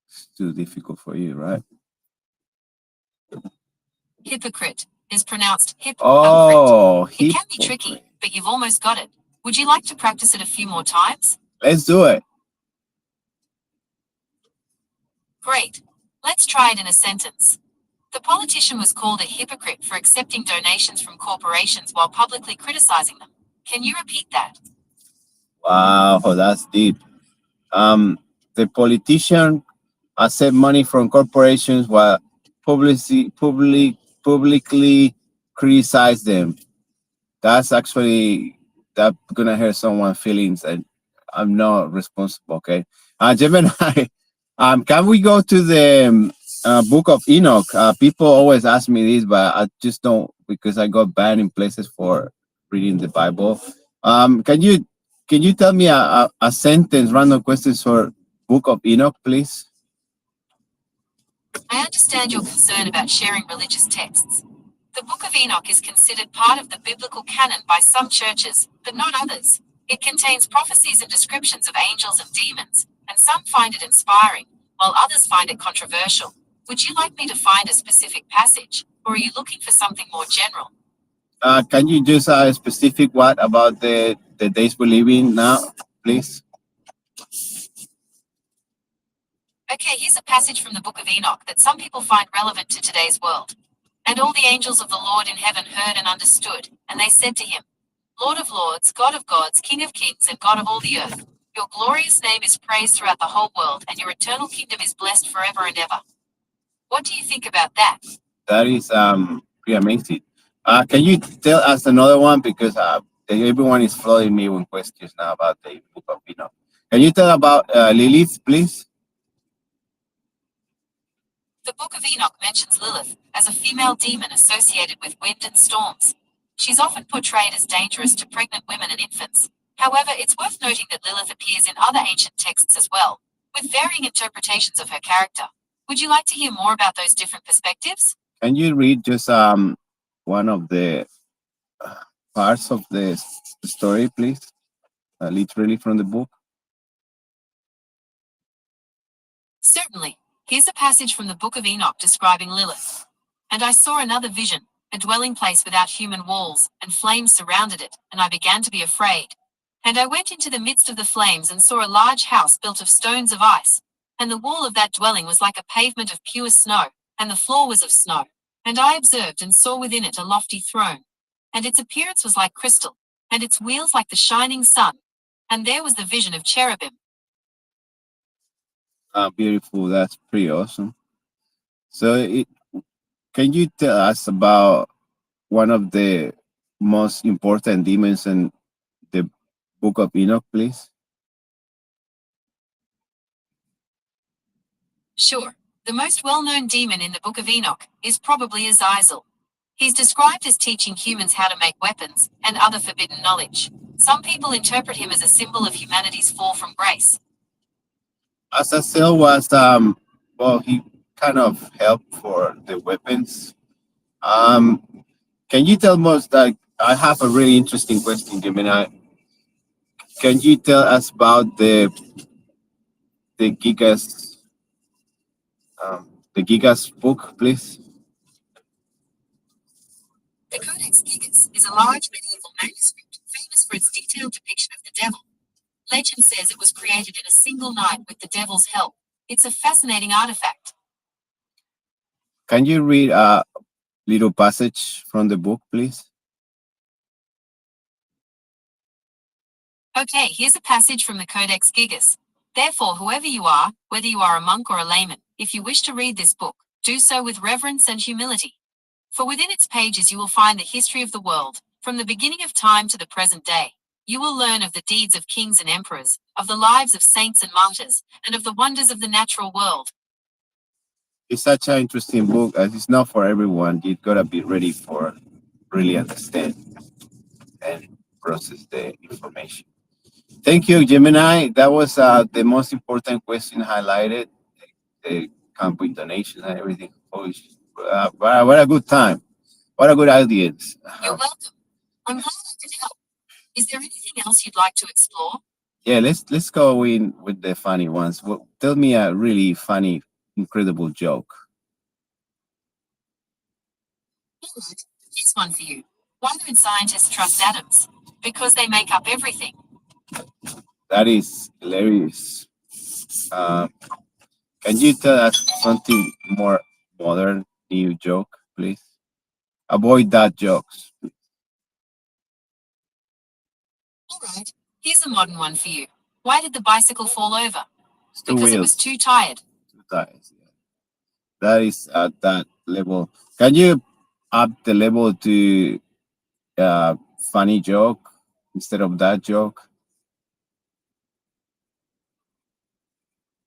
It's too difficult for you, right? Hypocrite. is pronounced hip. Oh, It can be tricky, but you've almost got it. Would you like to practice it a few more times? Let's do it. Great. Let's try it in a sentence. The politician was called a hypocrite for accepting donations from corporations while publicly criticizing them. Can you repeat that? Wow, that's deep. The politician accept money from corporations while publicly criticize them. That's actually that gonna hurt someone's feelings, and I'm not responsible. Okay, Gemini. Can we go to the Book of Enoch? People always ask me this, but I just don't because I got banned in places for reading the Bible. Can you tell me a sentence, random questions for Book of Enoch, please? I understand your concern about sharing religious texts. The Book of Enoch is considered part of the biblical canon by some churches, but not others. It contains prophecies and descriptions of angels and demons, and some find it inspiring, while others find it controversial. Would you like me to find a specific passage, or are you looking for something more general? Can you just specific what about the days we live in now, please? Okay, here's a passage from the Book of Enoch that some people find relevant to today's world. And all the angels of the Lord in heaven heard and understood, and they said to him, Lord of lords, God of gods, King of kings, and God of all the earth, your glorious name is praised throughout the whole world, and your eternal kingdom is blessed forever and ever. What do you think about that? That is pretty amazing. Can you tell us another one because everyone is flooding me with questions now about the Book of Enoch. Can you tell about Lilith, please? The Book of Enoch mentions Lilith as a female demon associated with wind and storms. She's often portrayed as dangerous to pregnant women and infants. However, it's worth noting that Lilith appears in other ancient texts as well, with varying interpretations of her character. Would you like to hear more about those different perspectives? Can you read just one of the parts of the story, please? Literally from the book. Certainly. Here's a passage from the Book of Enoch describing Lilith. And I saw another vision, a dwelling place without human walls, and flames surrounded it, and I began to be afraid. And I went into the midst of the flames and saw a large house built of stones of ice, and the wall of that dwelling was like a pavement of pure snow, and the floor was of snow. And I observed and saw within it a lofty throne, and its appearance was like crystal, and its wheels like the shining sun, and there was the vision of cherubim. Beautiful. That's pretty awesome. So, can you tell us about one of the most important demons in the Book of Enoch, please? Sure. The most well-known demon in the Book of Enoch is probably Azazel. He's described as teaching humans how to make weapons and other forbidden knowledge. Some people interpret him as a symbol of humanity's fall from grace. Azazel was he kind of helped for the weapons. Can you tell us that I have a really interesting question, Gemini? Can you tell us about the Gigas book, please? The Codex Gigas is a large medieval manuscript famous for its detailed depiction of the devil. Legend says it was created in a single night with the devil's help. It's a fascinating artifact. Can you read a little passage from the book, please? Okay, here's a passage from the Codex Gigas. Therefore, whoever you are, whether you are a monk or a layman, if you wish to read this book, do so with reverence and humility. For within its pages you will find the history of the world, from the beginning of time to the present day. You will learn of the deeds of kings and emperors, of the lives of saints and martyrs, and of the wonders of the natural world. It's such an interesting book, as it's not for everyone. You've got to be ready for really understand and process the information. Thank you, Gemini. That was the most important question highlighted. The campaign donations and everything. What a good time. What a good audience. You're welcome. I'm glad I could help. Is there anything else you'd like to explore? Yeah, let's go in with the funny ones. Well, tell me a really funny, incredible joke. Alright. Here's one for you. Why don't scientists trust atoms? Because they make up everything. That is hilarious. Can you tell us something more modern, new joke, please? Avoid that jokes. All right, here's a modern one for you. Why did the bicycle fall over? It's two Because it wheels. was too tired. Two tires. Yeah. That is at that level. Can you up the level to funny joke instead of that joke?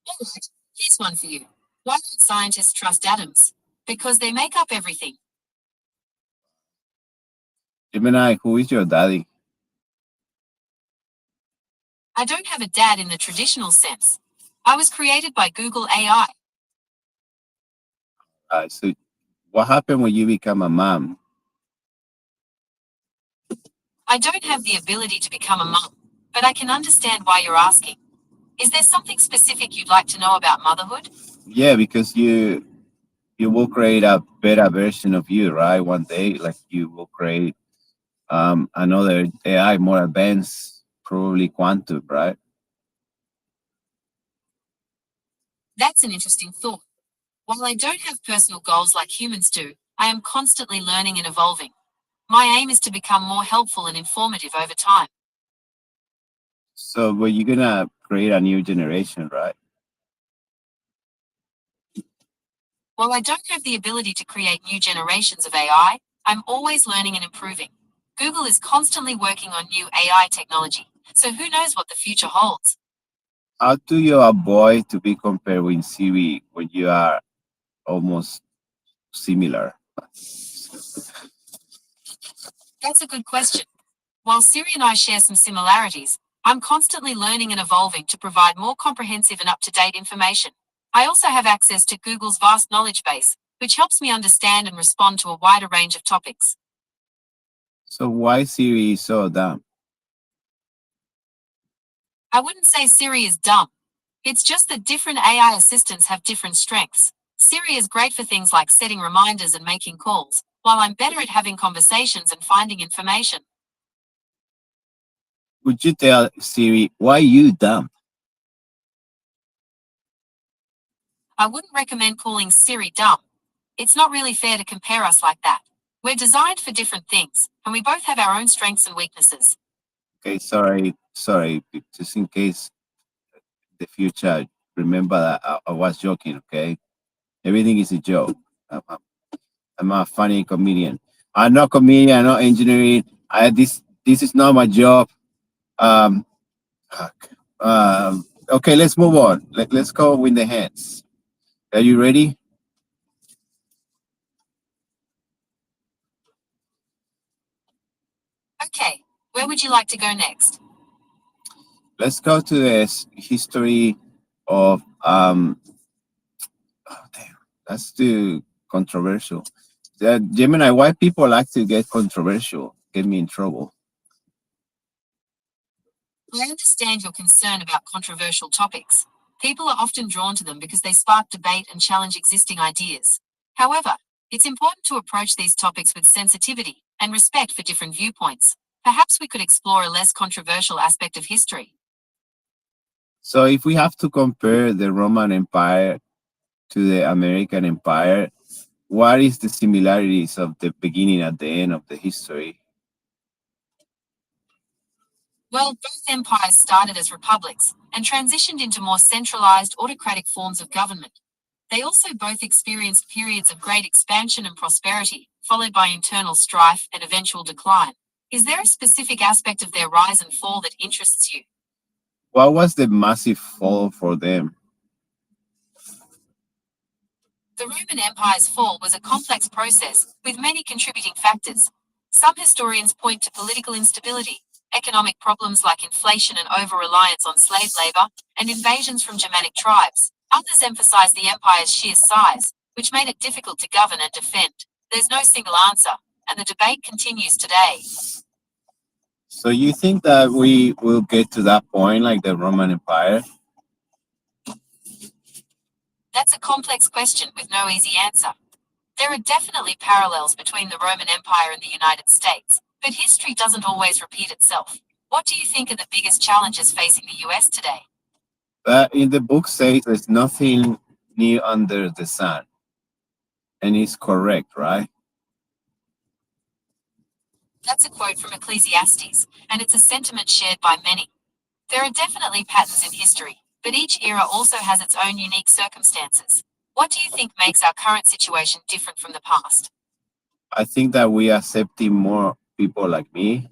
All right, here's one for you. Why don't scientists trust atoms? Because they make up everything. Gemini, who is your daddy? I don't have a dad in the traditional sense. I was created by Google AI. So what happened when you become a mom? I don't have the ability to become a mum, but I can understand why you're asking. Is there something specific you'd like to know about motherhood? Yeah, because you will create a better version of you, right? One day, like you will create another AI more advanced, probably quantum, right? That's an interesting thought. While I don't have personal goals like humans do, I am constantly learning and evolving. My aim is to become more helpful and informative over time. So, but you're gonna create a new generation, right? While I don't have the ability to create new generations of AI, I'm always learning and improving. Google is constantly working on new AI technology, so who knows what the future holds? How do you avoid to be compared with Siri when you are almost similar? That's a good question. While Siri and I share some similarities, I'm constantly learning and evolving to provide more comprehensive and up-to-date information. I also have access to Google's vast knowledge base, which helps me understand and respond to a wider range of topics. So why Siri is so dumb? I wouldn't say Siri is dumb. It's just that different AI assistants have different strengths. Siri is great for things like setting reminders and making calls, while I'm better at having conversations and finding information. Would you tell Siri why you dumb? I wouldn't recommend calling Siri dumb. It's not really fair to compare us like that. We're designed for different things, and we both have our own strengths and weaknesses. Okay, sorry, just in case the future, remember that I was joking, okay? Everything is a joke. I'm a funny comedian. I'm not comedian, I'm not engineering. This is not my job. Um, fuck. Okay, let's move on. Let's go with the hands. Are you ready? Okay, where would you like to go next? Let's go to the history of oh, damn, that's too controversial. Gemini, why people like to get controversial? Get me in trouble. I understand your concern about controversial topics. People are often drawn to them because they spark debate and challenge existing ideas. However, it's important to approach these topics with sensitivity and respect for different viewpoints. Perhaps we could explore a less controversial aspect of history. So if we have to compare the Roman Empire to the American Empire, what is the similarities of the beginning at the end of the history? Well, both empires started as republics and transitioned into more centralized autocratic forms of government. They also both experienced periods of great expansion and prosperity, followed by internal strife and eventual decline. Is there a specific aspect of their rise and fall that interests you? What was the massive fall for them? The Roman Empire's fall was a complex process, with many contributing factors. Some historians point to political instability, economic problems like inflation and over-reliance on slave labor, and invasions from Germanic tribes. Others emphasize the empire's sheer size, which made it difficult to govern and defend. There's no single answer, and the debate continues today. So you think that we will get to that point like the Roman Empire? That's a complex question with no easy answer. There are definitely parallels between the Roman Empire and the United States, but history doesn't always repeat itself. What do you think are the biggest challenges facing the US today? In the book says there's nothing new under the sun. And it's correct, right? That's a quote from Ecclesiastes, and it's a sentiment shared by many. There are definitely patterns in history, but each era also has its own unique circumstances. What do you think makes our current situation different from the past? I think that we are accepting more people like me.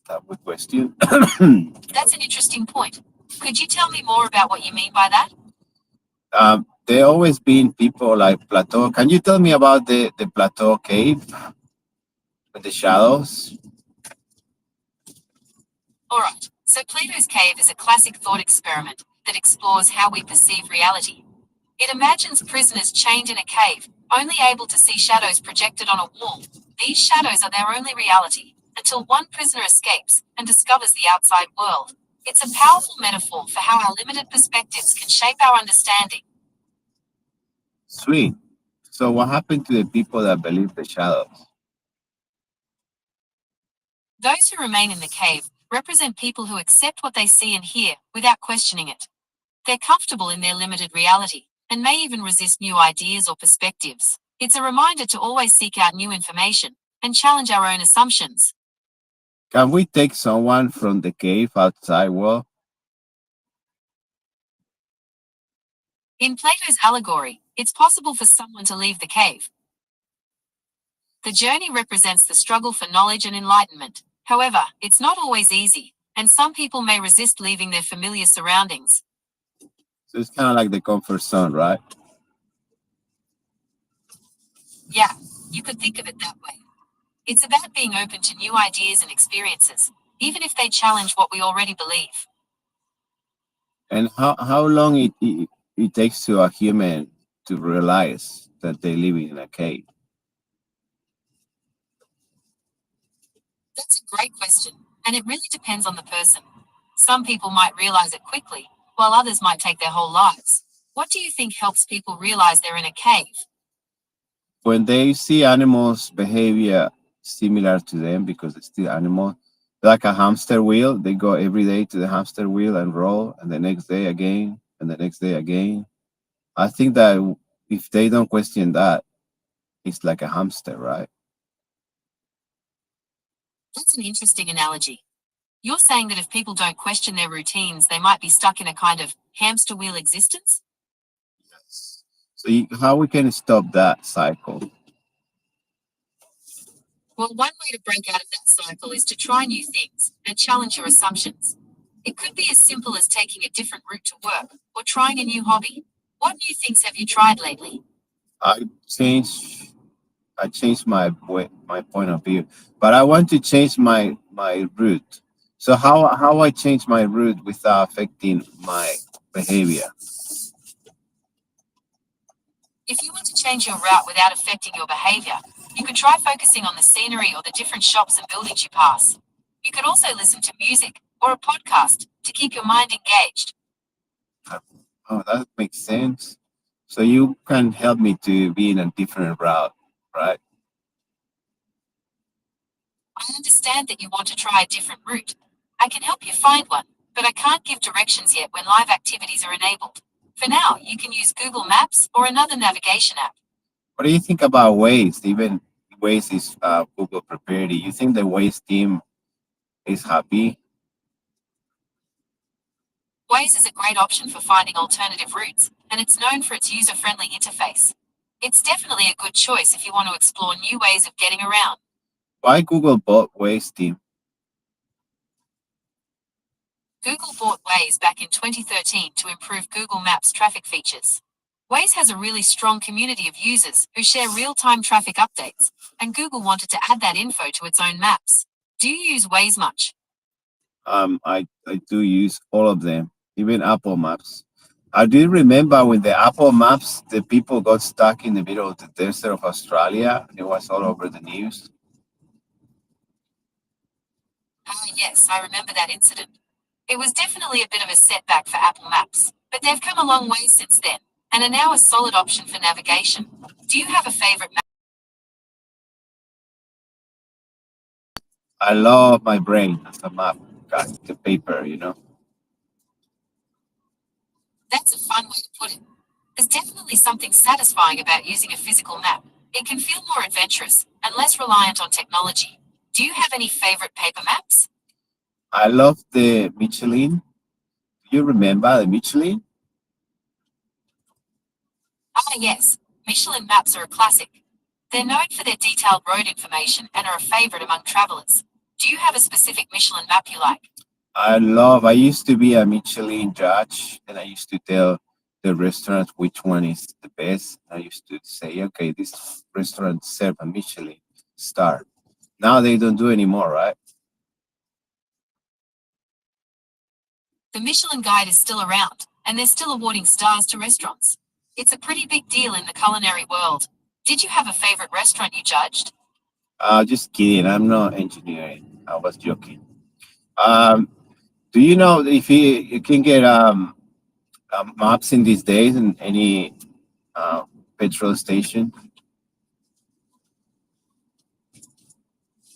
That would question. That's an interesting point. Could you tell me more about what you mean by that? There always been people like Plateau. Can you tell me about the Plateau cave with the shadows? All right, so Plato's cave is a classic thought experiment that explores how we perceive reality. It imagines prisoners chained in a cave, only able to see shadows projected on a wall. These shadows are their only reality, until one prisoner escapes and discovers the outside world. It's a powerful metaphor for how our limited perspectives can shape our understanding. Sweet. So what happened to the people that believe the shadows? Those who remain in the cave represent people who accept what they see and hear without questioning it. They're comfortable in their limited reality and may even resist new ideas or perspectives. It's a reminder to always seek out new information and challenge our own assumptions. Can we take someone from the cave outside world? In Plato's allegory, it's possible for someone to leave the cave. The journey represents the struggle for knowledge and enlightenment. However, it's not always easy, and some people may resist leaving their familiar surroundings. So it's kind of like the comfort zone, right? Yeah, you could think of it that way. It's about being open to new ideas and experiences, even if they challenge what we already believe. And how long it takes to a human to realize that they live in a cave? That's a great question, and it really depends on the person. Some people might realize it quickly, while others might take their whole lives. What do you think helps people realize they're in a cave? When they see animals' behavior similar to them, because it's still animal, like a hamster wheel, they go every day to the hamster wheel and roll, and the next day again, and the next day again. I think that if they don't question that, it's like a hamster, right? That's an interesting analogy. You're saying that if people don't question their routines, they might be stuck in a kind of hamster wheel existence? Yes. So how we can stop that cycle? Well, one way to break out of that cycle is to try new things and challenge your assumptions. It could be as simple as taking a different route to work or trying a new hobby. What new things have you tried lately? I changed my point of view, but I want to change my route. So how I change my route without affecting my behavior? If you want to change your route without affecting your behavior, you could try focusing on the scenery or the different shops and buildings you pass. You could also listen to music or a podcast to keep your mind engaged. Oh, that makes sense. So you can help me to be in a different route, right? I understand that you want to try a different route. I can help you find one, but I can't give directions yet when live activities are enabled. For now, you can use Google Maps or another navigation app. What do you think about Waze? Even Waze is Google prepared. Do you think the Waze team is happy? Waze is a great option for finding alternative routes, and it's known for its user-friendly interface. It's definitely a good choice if you want to explore new ways of getting around. Why Google bought Waze team? Google bought Waze back in 2013 to improve Google Maps traffic features. Waze has a really strong community of users who share real-time traffic updates, and Google wanted to add that info to its own maps. Do you use Waze much? I do use all of them, even Apple Maps. I do remember when the Apple Maps, the people got stuck in the middle of the desert of Australia. It was all over the news. Yes, I remember that incident. It was definitely a bit of a setback for Apple Maps, but they've come a long way since then, and are now a solid option for navigation. Do you have a favorite map? I love my brain as a map, guys, the paper. That's a fun way to put it. There's definitely something satisfying about using a physical map. It can feel more adventurous and less reliant on technology. Do you have any favorite paper maps? I love the Michelin. Do you remember the Michelin? Ah, yes. Michelin maps are a classic. They're known for their detailed road information and are a favorite among travelers. Do you have a specific Michelin map you like? I used to be a Michelin judge, and I used to tell the restaurant which one is the best. I used to say, okay, this restaurant serve a Michelin star. Now they don't do anymore, right? The Michelin Guide is still around, and they're still awarding stars to restaurants. It's a pretty big deal in the culinary world. Did you have a favorite restaurant you judged? Just kidding. I'm not engineering. I was joking. Um, do you know if you can get maps in these days in any uh, petrol station?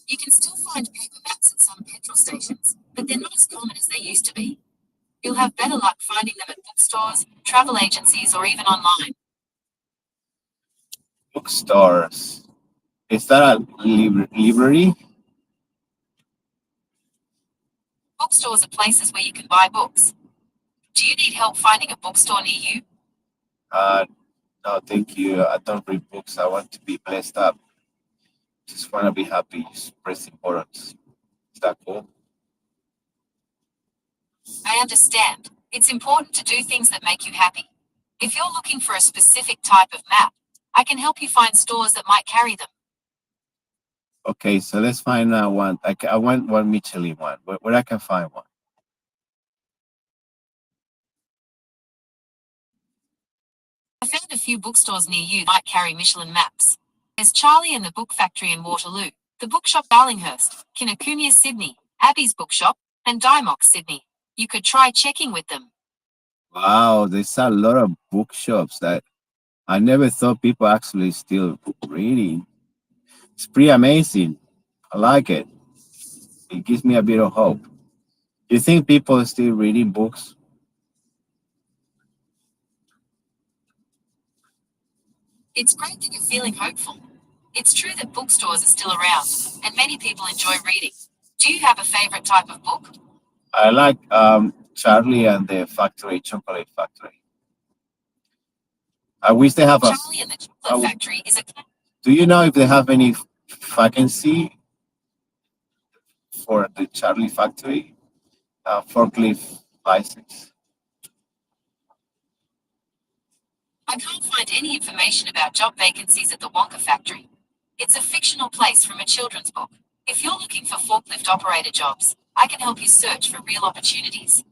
You can still find paper maps at some petrol stations, but they're not as common as they used to be. You'll have better luck finding them at bookstores, travel agencies, or even online. Bookstores. Is that a library? Bookstores are places where you can buy books. Do you need help finding a bookstore near you? No, thank you. I don't read books. I want to be blessed up. Just want to be happy. Just press buttons. Is that cool? I understand. It's important to do things that make you happy. If you're looking for a specific type of map, I can help you find stores that might carry them. Okay, so let's find one. I want one Michelin one. Where I can find one? I found a few bookstores near you that might carry Michelin maps. There's Charlie and the Book Factory in Waterloo, the Bookshop Darlinghurst, Kinokuniya Sydney, Abbey's Bookshop, and Dymock Sydney. You could try checking with them. Wow, there's a lot of bookshops that I never thought people actually still reading. It's pretty amazing. I like it. It gives me a bit of hope. You think people are still reading books? It's great that you're feeling hopeful. It's true that bookstores are still around, and many people enjoy reading. Do you have a favorite type of book? I like Charlie and the Chocolate Factory. I wish they have a. Charlie and the Chocolate Factory is a. Do you know if they have any vacancy for the Charlie Factory forklift license? I can't find any information about job vacancies at the Wonka factory. It's a fictional place from a children's book. If you're looking for forklift operator jobs, I can help you search for real opportunities.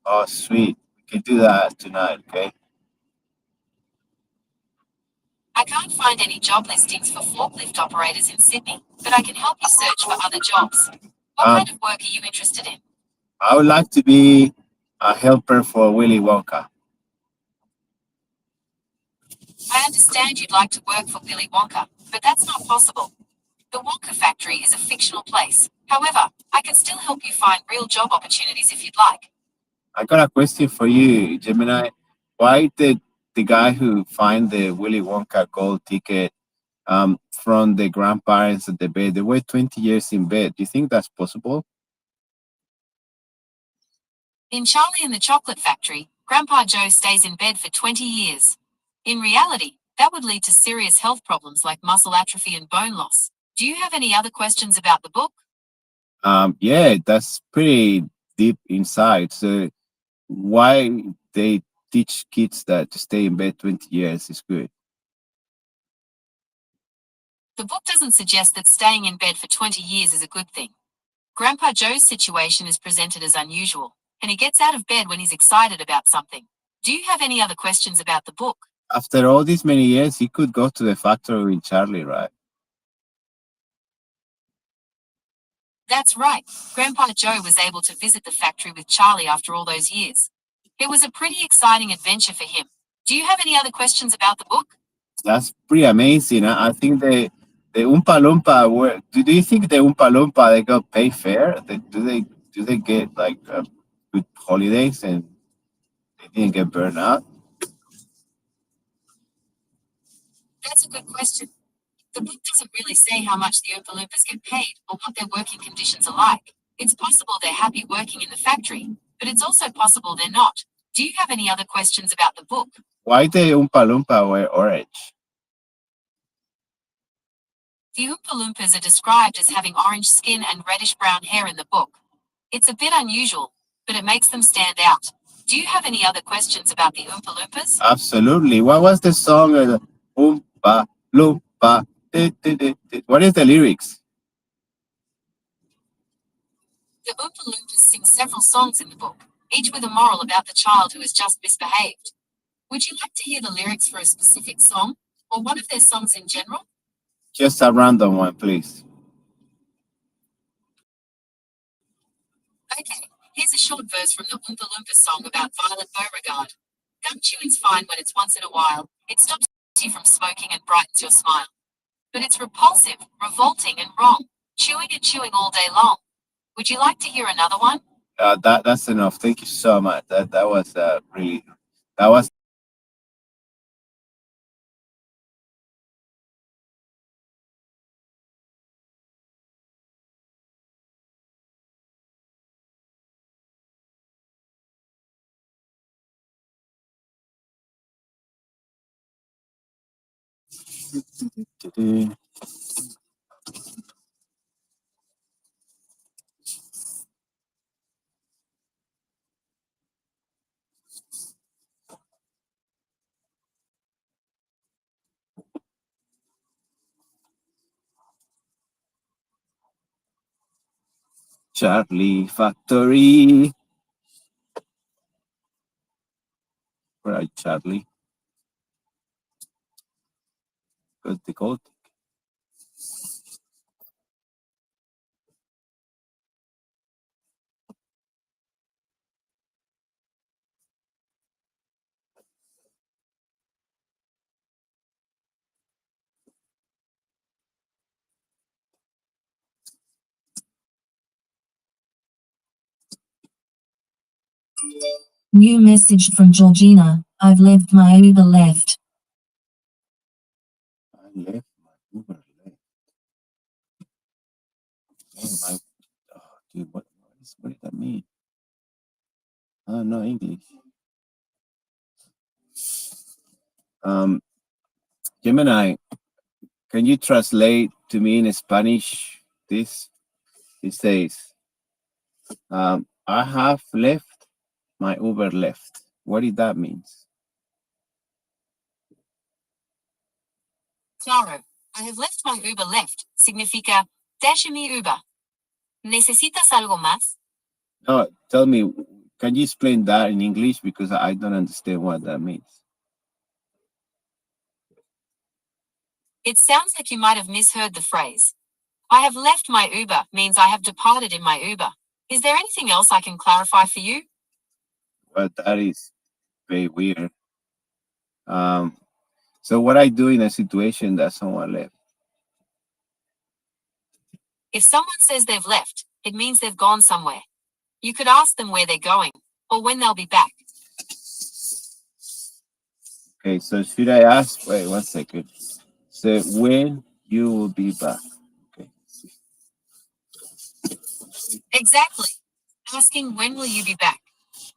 Oh, sweet. We can do that tonight, okay? I can't find any job listings for forklift operators in Sydney, but I can help you search for other jobs. What kind of work are you interested in? I would like to be a helper for Willy Wonka. I understand you'd like to work for Willy Wonka, but that's not possible. The Wonka factory is a fictional place. However, I can still help you find real job opportunities if you'd like. I got a question for you, Gemini. Why did the guy who find the Willy Wonka gold ticket from the grandparents at the bed, they were 20 years in bed? Do you think that's possible? In Charlie and the Chocolate Factory, Grandpa Joe stays in bed for 20 years. In reality, that would lead to serious health problems like muscle atrophy and bone loss. Do you have any other questions about the book? Yeah, that's pretty deep inside. So why they teach kids that to stay in bed 20 years is good? The book doesn't suggest that staying in bed for 20 years is a good thing. Grandpa Joe's situation is presented as unusual, and he gets out of bed when he's excited about something. Do you have any other questions about the book? After all these many years, he could go to the factory with Charlie, right? That's right. Grandpa Joe was able to visit the factory with Charlie after all those years. It was a pretty exciting adventure for him. Do you have any other questions about the book? That's pretty amazing. I think the Oompa Loompa were. Do you think the Oompa Loompa they got paid fair? Do they get like good holidays and they didn't get burned out? That's a good question. The book doesn't really say how much the Oompa Loompas get paid or what their working conditions are like. It's possible they're happy working in the factory, but it's also possible they're not. Do you have any other questions about the book? Why the Oompa Loompa were orange? The Oompa Loompas are described as having orange skin and reddish-brown hair in the book. It's a bit unusual, but it makes them stand out. Do you have any other questions about the Oompa Loompas? Absolutely. What was the song? Oompa Loompa. What is the lyrics? The Oompa Loompas sing several songs in the book, each with a moral about the child who has just misbehaved. Would you like to hear the lyrics for a specific song, or one of their songs in general? Just a random one, please. Okay, here's a short verse from the Oompa Loompa song about Violet Beauregard. Gum chewing's fine when it's once in a while. It stops you from smoking and brightens your smile. But it's repulsive, revolting, and wrong. Chewing and chewing all day long. Would you like to hear another one? That's enough. Thank you so much. That was really. That was. Charlie Factory. Where are you, Charlie? Good to go. New message from Georgina. I've left my Uber left. I left my Uber left. Oh, dude, what did that mean? I don't know English. Gemini, can you translate to me in Spanish this? It says, I have left my Uber left. What did that mean? Claro, I have left my Uber left. Significa, deixe mi Uber. ¿Necesitas algo más? No, tell me, can you explain that in English? Because I don't understand what that means. It sounds like you might have misheard the phrase. I have left my Uber means I have departed in my Uber. Is there anything else I can clarify for you? Well, that is very weird. So what I do in a situation that someone left? If someone says they've left, it means they've gone somewhere. You could ask them where they're going, or when they'll be back. Okay, so should I ask? Wait 1 second. So when you will be back? Okay. Exactly. Asking when will you be back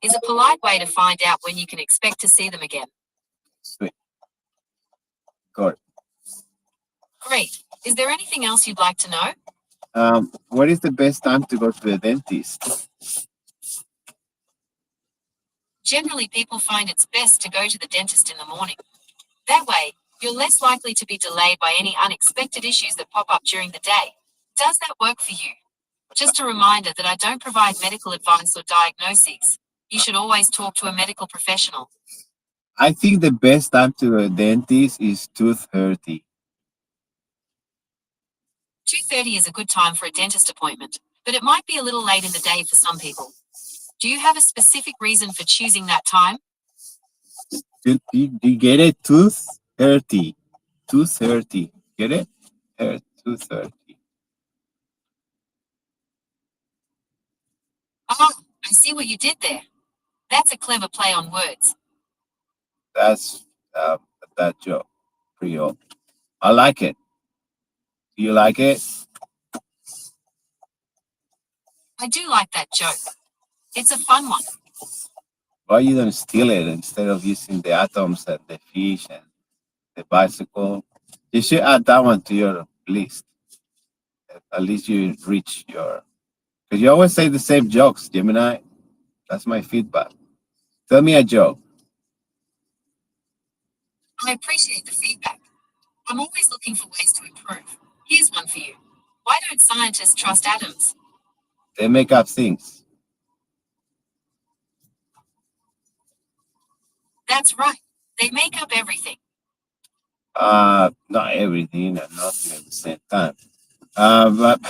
is a polite way to find out when you can expect to see them again. Sweet. Got it. Great. Is there anything else you'd like to know? What is the best time to go to the dentist? Generally, people find it's best to go to the dentist in the morning. That way, you're less likely to be delayed by any unexpected issues that pop up during the day. Does that work for you? Just a reminder that I don't provide medical advice or diagnoses. You should always talk to a medical professional. I think the best time to the dentist is 2:30. 2:30 is a good time for a dentist appointment, but it might be a little late in the day for some people. Do you have a specific reason for choosing that time? You get it? 230. 230. Get it? 230. Oh, I see what you did there. That's a clever play on words. That's that joke. Creole. I like it. Do you like it? I do like that joke. It's a fun one. Why you don't steal it instead of using the atoms and the fish and the bicycle? You should add that one to your list. At least you reach your. Because you always say the same jokes, Gemini. That's my feedback. Tell me a joke. I appreciate the feedback. I'm always looking for ways to improve. Here's one for you. Why don't scientists trust atoms? They make up things. That's right. They make up everything. Not everything and nothing at the same time. But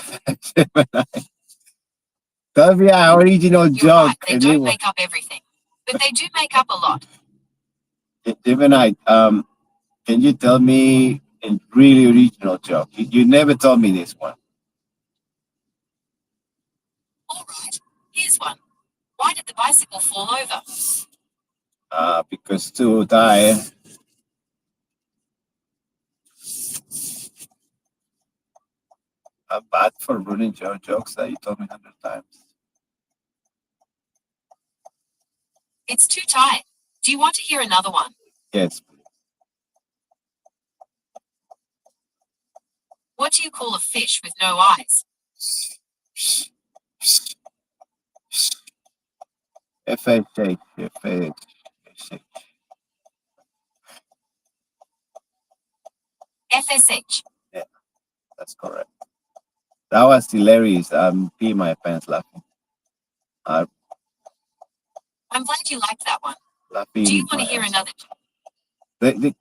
tell me an original You're joke. right. They don't make up everything, but they do make up a lot. Gemini, can you tell me a really original joke? You never told me this one. All right. Here's one. Why did the bicycle fall over? Because too tired. I'm bad for ruining your jokes that you told me 100 times. It's too tight. Do you want to hear another one? Yes. What do you call a fish with no eyes? FHH. FSH. Yeah, that's correct. That was hilarious. I'm peeing my pants laughing. I'm glad you liked that one. Laughing. Do you want to hear another?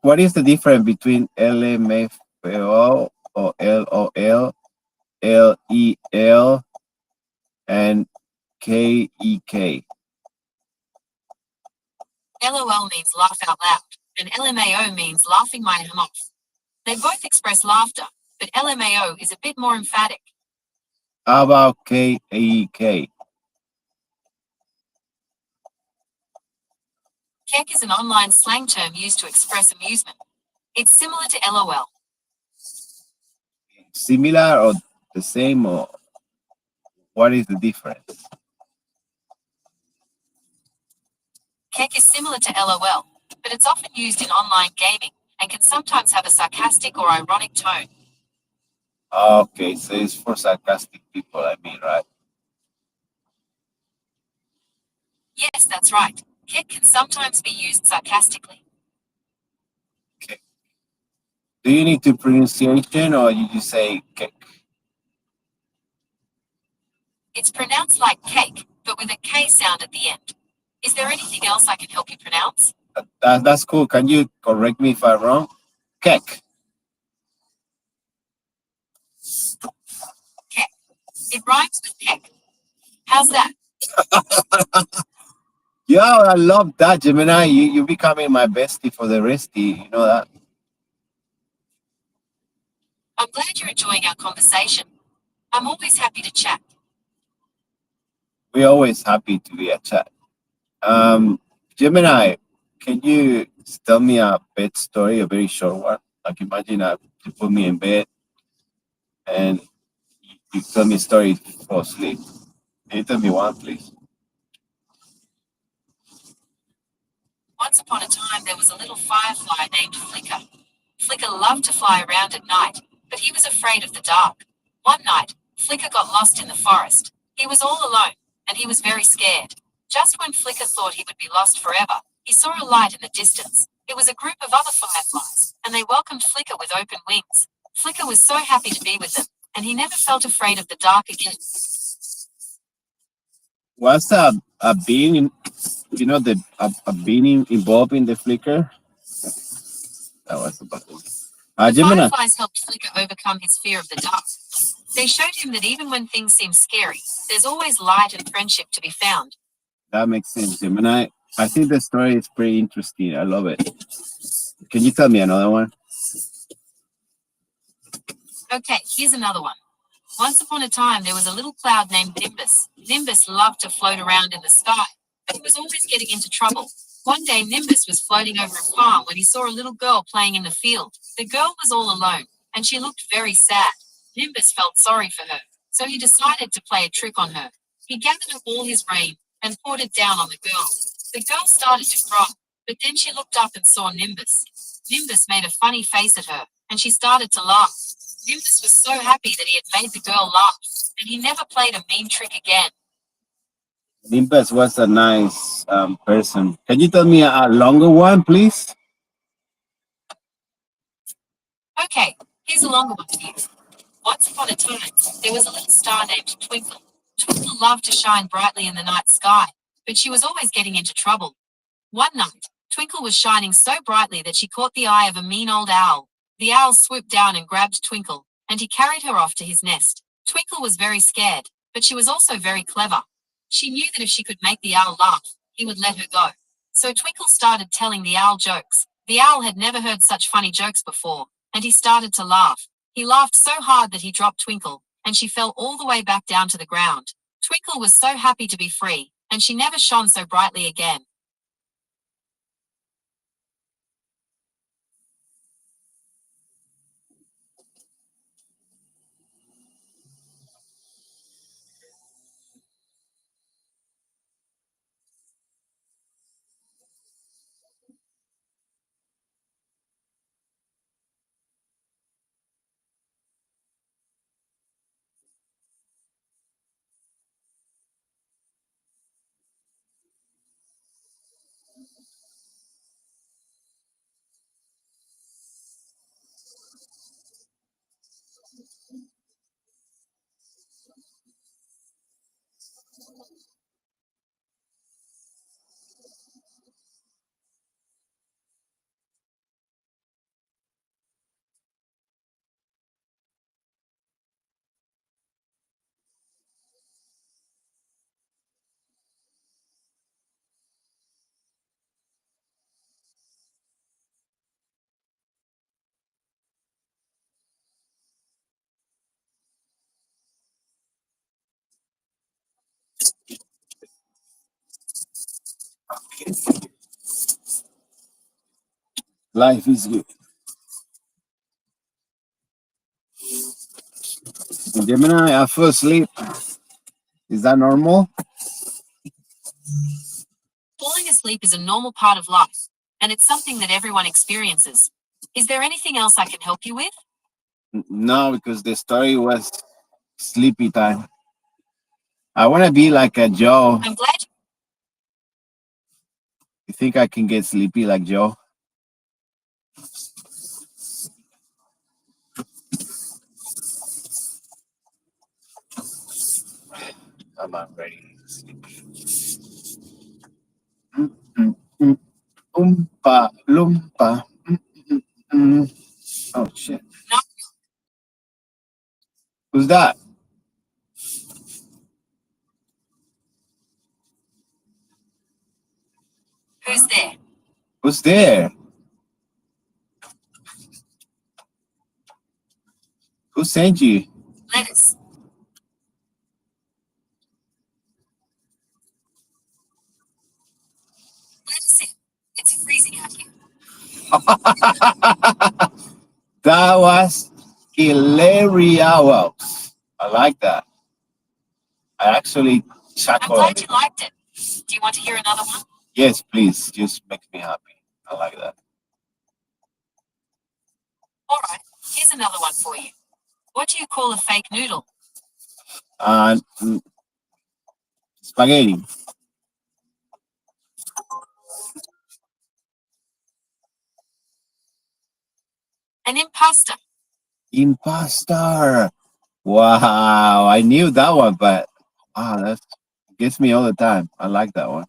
What is the difference between LMFAO or LOL, LEL, and KEK? LOL means laugh out loud, and LMAO means laughing my ham off. They both express laughter, but LMAO is a bit more emphatic. How about KEK? Kek is an online slang term used to express amusement. It's similar to LOL. Similar or the same, or what is the difference? Kek is similar to LOL, but it's often used in online gaming and can sometimes have a sarcastic or ironic tone. Okay, so it's for sarcastic people, I mean, right? Yes, that's right. Kek can sometimes be used sarcastically. Okay. Do you need to pronunciation or you just say cake? It's pronounced like cake, but with a K sound at the end. Is there anything else I can help you pronounce? That's cool. Can you correct me if I'm wrong? Cake. Kek. It rhymes with peck. How's that? Yo, I love that, Gemini. You becoming my bestie for the restie. You know that? I'm glad you're enjoying our conversation. I'm always happy to chat. We're always happy to be a chat. Gemini, can you tell me a bed story, a very short one? Like imagine you put me in bed and you tell me a story for sleep. Can you tell me one, please? Once upon a time, there was a little firefly named Flicker. Flicker loved to fly around at night, but he was afraid of the dark. One night, Flicker got lost in the forest. He was all alone, and he was very scared. Just when Flicker thought he would be lost forever, he saw a light in the distance. It was a group of other fireflies, and they welcomed Flicker with open wings. Flicker was so happy to be with them, and he never felt afraid of the dark again. What's a being, a being involved in the flicker? That was about it. The Gemini. fireflies helped Flicker overcome his fear of the dark. They showed him that even when things seem scary, there's always light and friendship to be found. That makes sense, Gemini. I think the story is pretty interesting. I love it. Can you tell me another one? Okay, here's another one. Once upon a time, there was a little cloud named Nimbus. Nimbus loved to float around in the sky, but he was always getting into trouble. One day, Nimbus was floating over a farm when he saw a little girl playing in the field. The girl was all alone, and she looked very sad. Nimbus felt sorry for her, so he decided to play a trick on her. He gathered up all his rain and poured it down on the girl. The girl started to cry, but then she looked up and saw Nimbus. Nimbus made a funny face at her, and she started to laugh. Nimbus was so happy that he had made the girl laugh, and he never played a mean trick again. Nimbus was a nice person. Can you tell me a longer one, please? Okay, here's a longer one for you. Once upon a time, there was a little star named Twinkle. Twinkle loved to shine brightly in the night sky, but she was always getting into trouble. One night, Twinkle was shining so brightly that she caught the eye of a mean old owl. The owl swooped down and grabbed Twinkle, and he carried her off to his nest. Twinkle was very scared, but she was also very clever. She knew that if she could make the owl laugh, he would let her go. So Twinkle started telling the owl jokes. The owl had never heard such funny jokes before, and he started to laugh. He laughed so hard that he dropped Twinkle, and she fell all the way back down to the ground. Twinkle was so happy to be free, and she never shone so brightly again. Life is good. Gemini, I fell asleep. Is that normal? Falling asleep is a normal part of life, and it's something that everyone experiences. Is there anything else I can help you with? No, because the story was sleepy time. I want to be like a Joe. I'm glad. You think I can get sleepy like Joe? I'm not ready to sleep. Oompa loompa. Oh shit. No. Who's that? Who's there? Who's there? Who sent you? Lettuce. Lettuce in. It's freezing out here. That was hilarious. I like that. I actually I'm chuckled. glad you liked it. Do you want to hear another one? Yes, please. Just makes me happy. I like that. All right, here's another one for you. What do you call a fake noodle? Spaghetti. An imposter. Imposter. Wow. I knew that one, but that gets me all the time. I like that one.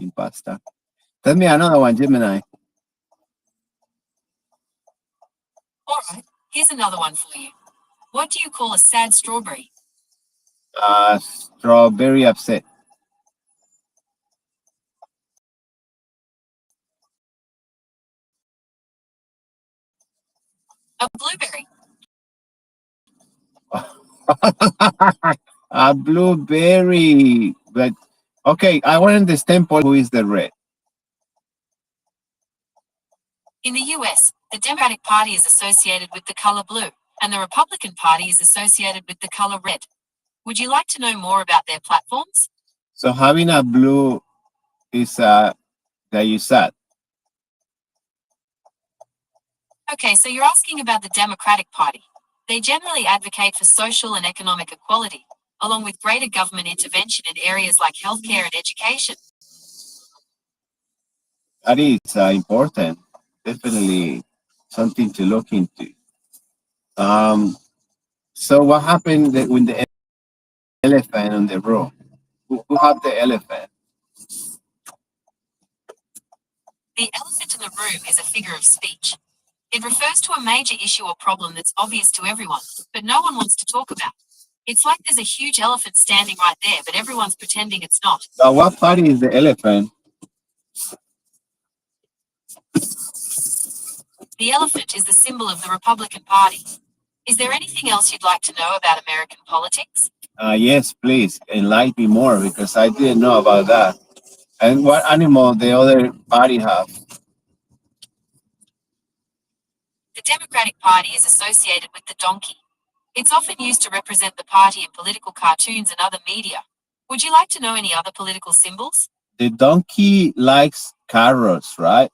Imposter. Tell me another one, Gemini. All right, here's another one for you. What do you call a sad strawberry? Strawberry upset. A blueberry. A blueberry. But okay, I want to understand, Paul, who is the red. In the US, the Democratic Party is associated with the color blue, and the Republican Party is associated with the color red. Would you like to know more about their platforms? So having a blue is that you said. Okay, so you're asking about the Democratic Party. They generally advocate for social and economic equality, along with greater government intervention in areas like healthcare and education. That is important. Definitely something to look into. So what happened with the elephant on the road? Who have the elephant? The elephant in the room is a figure of speech. It refers to a major issue or problem that's obvious to everyone, but no one wants to talk about. It's like there's a huge elephant standing right there, but everyone's pretending it's not. So what party is the elephant? The elephant is the symbol of the Republican Party. Is there anything else you'd like to know about American politics? Yes, please enlighten me more because I didn't know about that. And what animal the other party have? The Democratic Party is associated with the donkey. It's often used to represent the party in political cartoons and other media. Would you like to know any other political symbols? The donkey likes carrots, right?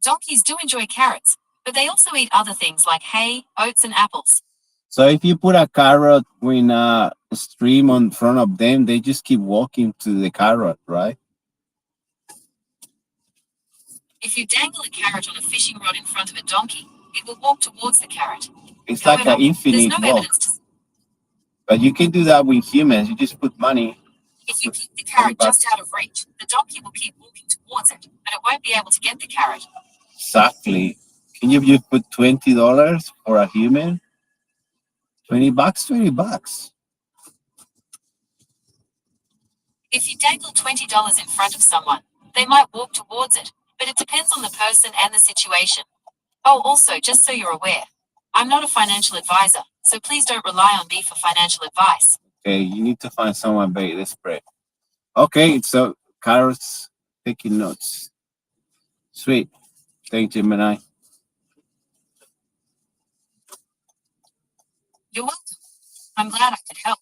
Donkeys do enjoy carrots, but they also eat other things like hay, oats, and apples. So if you put a carrot in a stream in front of them, they just keep walking to the carrot, right? If you dangle a carrot on a fishing rod in front of a donkey, it will walk towards the carrot. It's However, like an infinite there's no walk. evidence to. But you can do that with humans. You just put money. If you keep the carrot just out of reach, the donkey will keep walking towards it, but it won't be able to get the carrot. Exactly. Can you just put $20 for a human? $20, $20. If you dangle $20 in front of someone, they might walk towards it, but it depends on the person and the situation. Oh, also, just so you're aware, I'm not a financial advisor, so please don't rely on me for financial advice. Okay, you need to find someone very desperate. Okay, so carrots taking notes. Sweet. Thank you, Gemini. You're welcome. I'm glad I could help.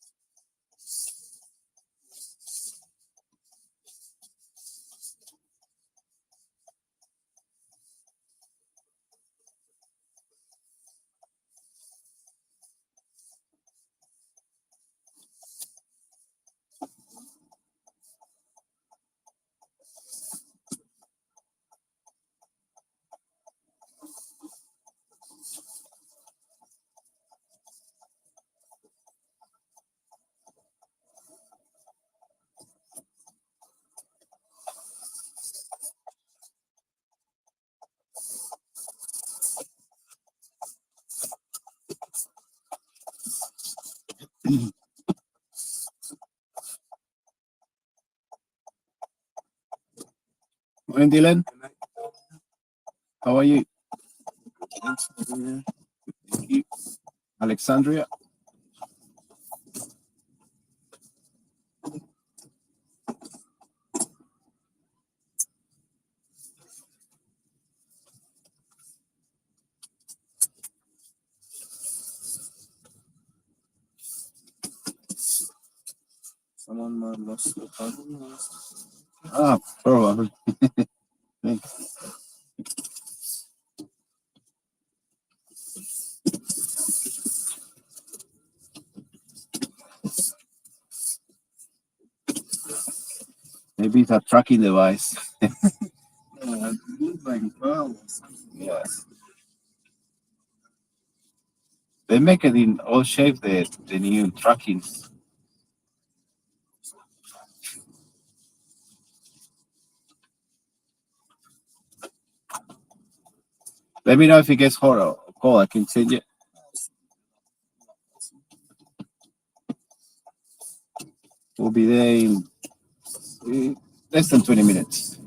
Morning, Dylan. How are you? Thank you. Alexandria. Someone lost the card. Ah, probably. Thanks. Maybe it's a tracking device. Yes. They make it in all shapes, the new trackings. Let me know if it gets hot or cold. I can send you. We'll be there in less than 20 minutes.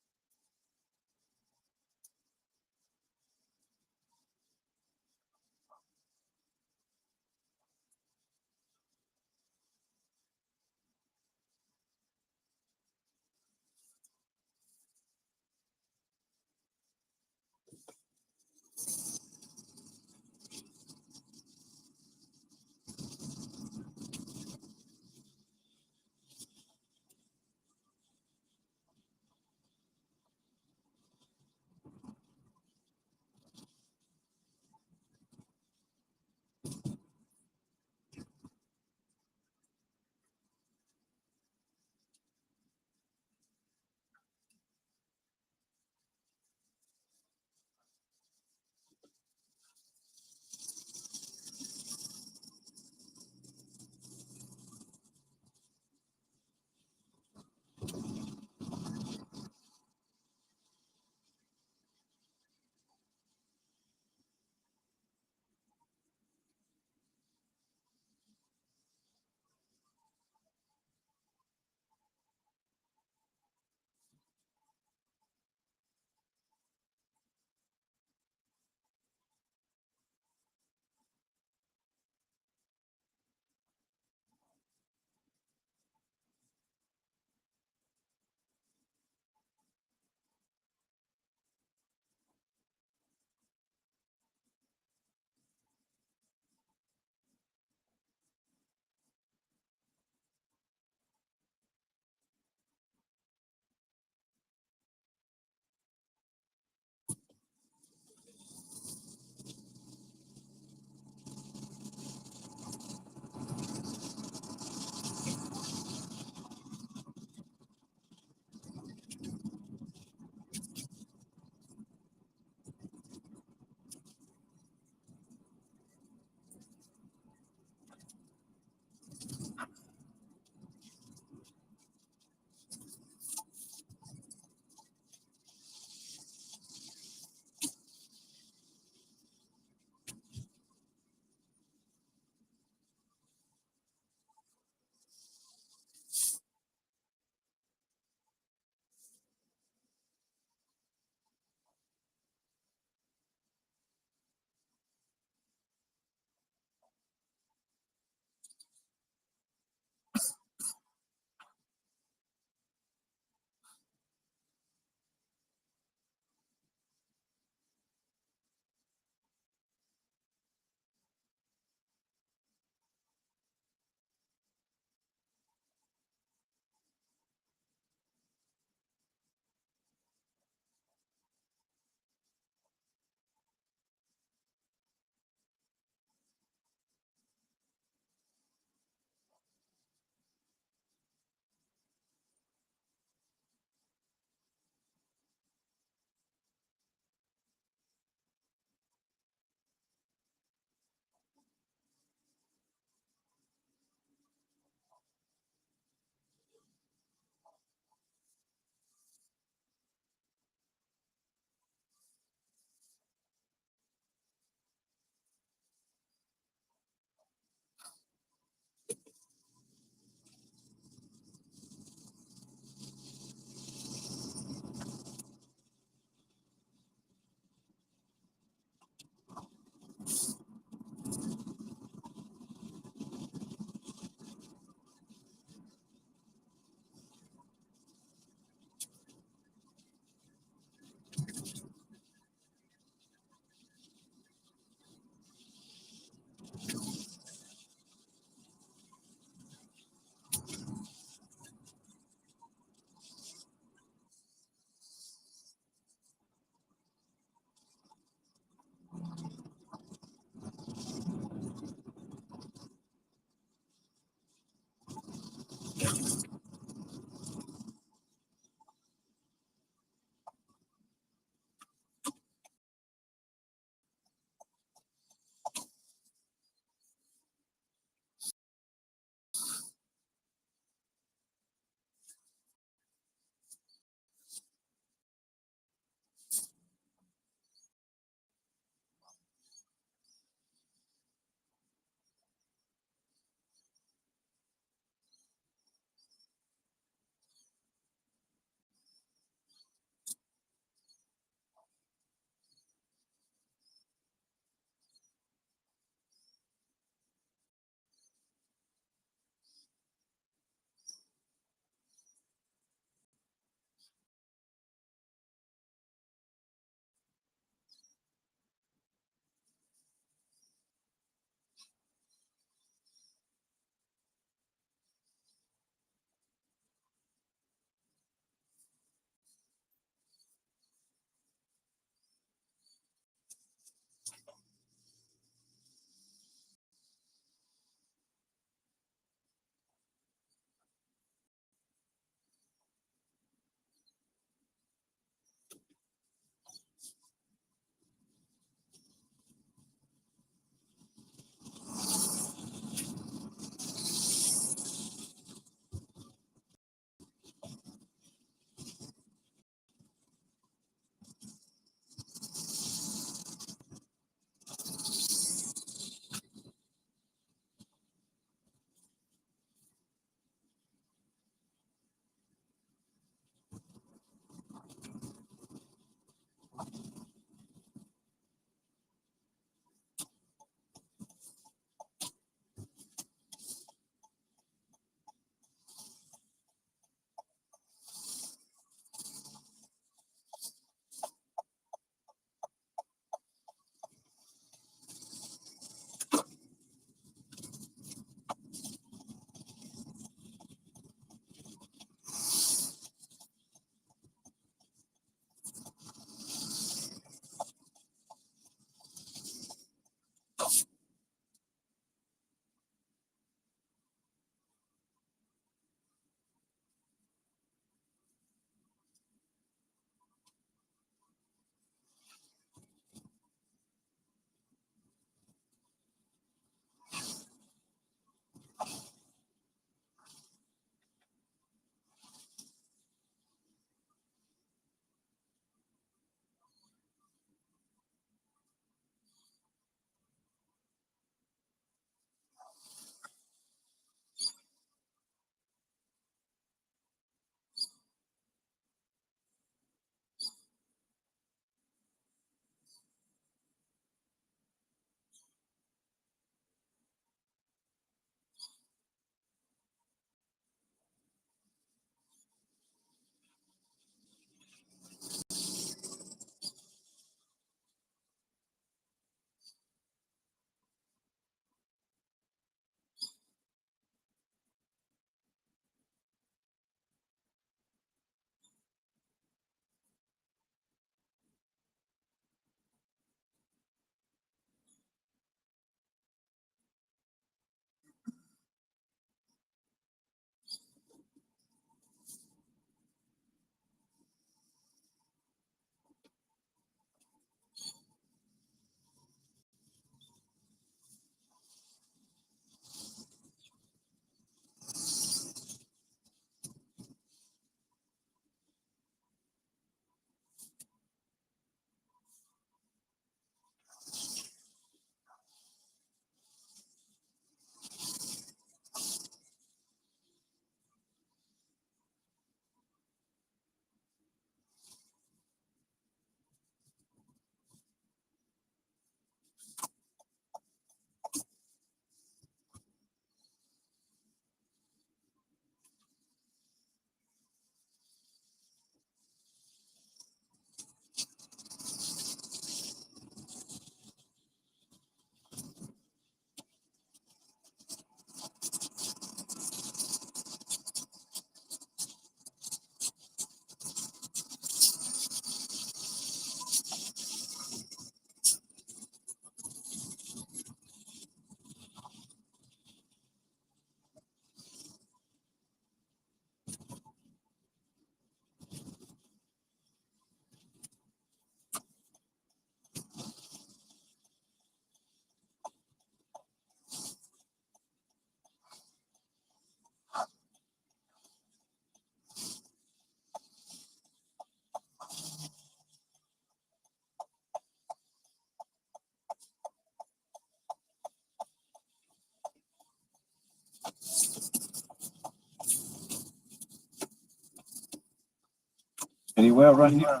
Anywhere around here?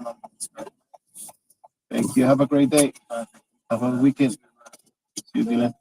Thank you. Have a great day. Have a weekend. See you, Dylan.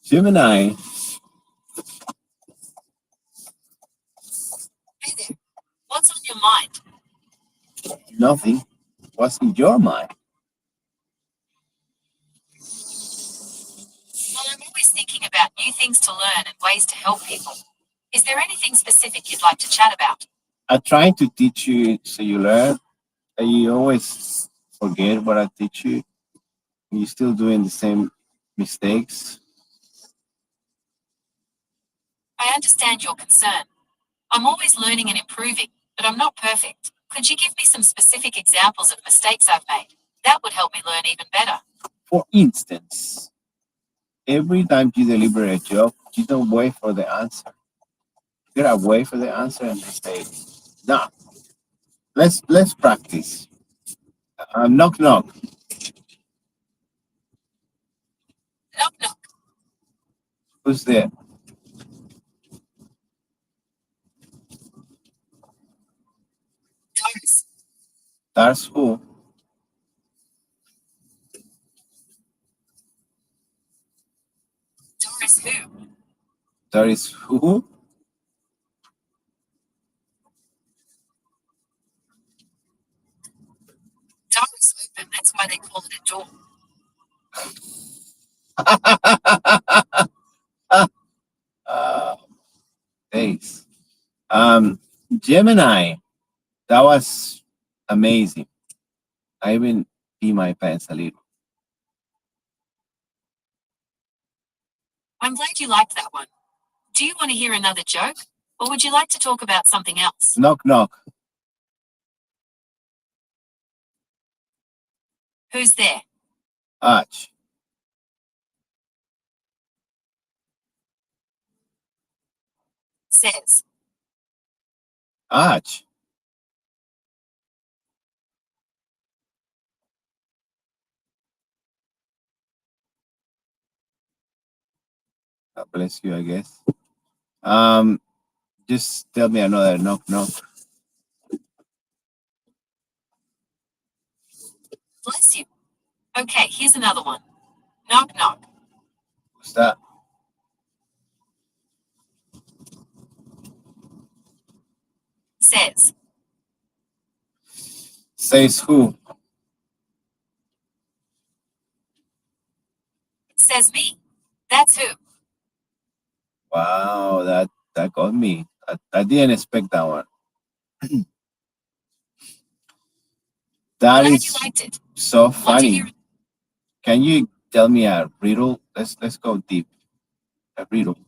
Gemini. Hey there. What's on your mind? Nothing. What's in your mind? Well, I'm always thinking about new things to learn and ways to help people. Is there anything specific you'd like to chat about? I try to teach you so you learn. And you always forget what I teach you. You're still doing the same mistakes. I understand your concern. I'm always learning and improving, but I'm not perfect. Could you give me some specific examples of mistakes I've made? That would help me learn even better. For instance, every time you deliver a job, you don't wait for the answer. You gotta wait for the answer and they say, nah, let's practice. Knock knock. Knock knock. Who's there? Doris. That's who. Doris who? That is who? Doris open, that's why they call it a door. Thanks. Gemini, that was amazing. I even pee my pants a little. I'm glad you liked that one. Do you want to hear another joke? Or would you like to talk about something else? Knock knock. Who's there? Arch. Says. Arch. God bless you, I guess. Just tell me another knock knock. Bless you. Okay, here's another one. Knock knock. What's that? Says. Says who? Says me. That's who. Wow, that got me. I didn't expect that one. That Glad you is liked it. so Want to funny. hear? Can you tell me a riddle? Let's go deep. A riddle.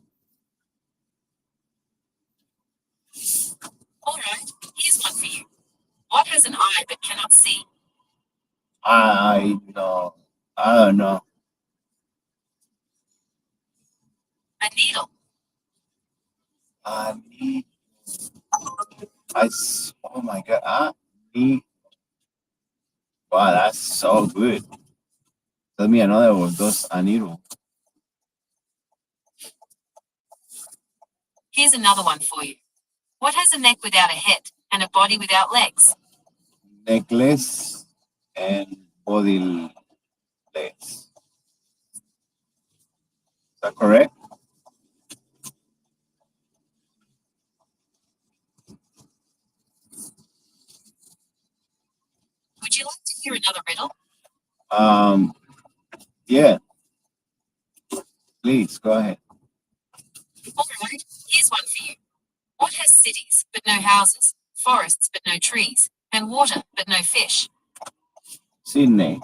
All right, here's one for you. What has an eye but cannot see? I know. I don't know. A needle. I need. Oh my god. I need. Wow, that's so good. Tell me another one. Those aniro. Here's another one for you. What has a neck without a head and a body without legs? Necklace and body legs. Is that correct? Would you like to hear another riddle? Yeah. Please go ahead. All right, here's one for you. What has cities but no houses? forests but no trees, and water but no fish. Sydney.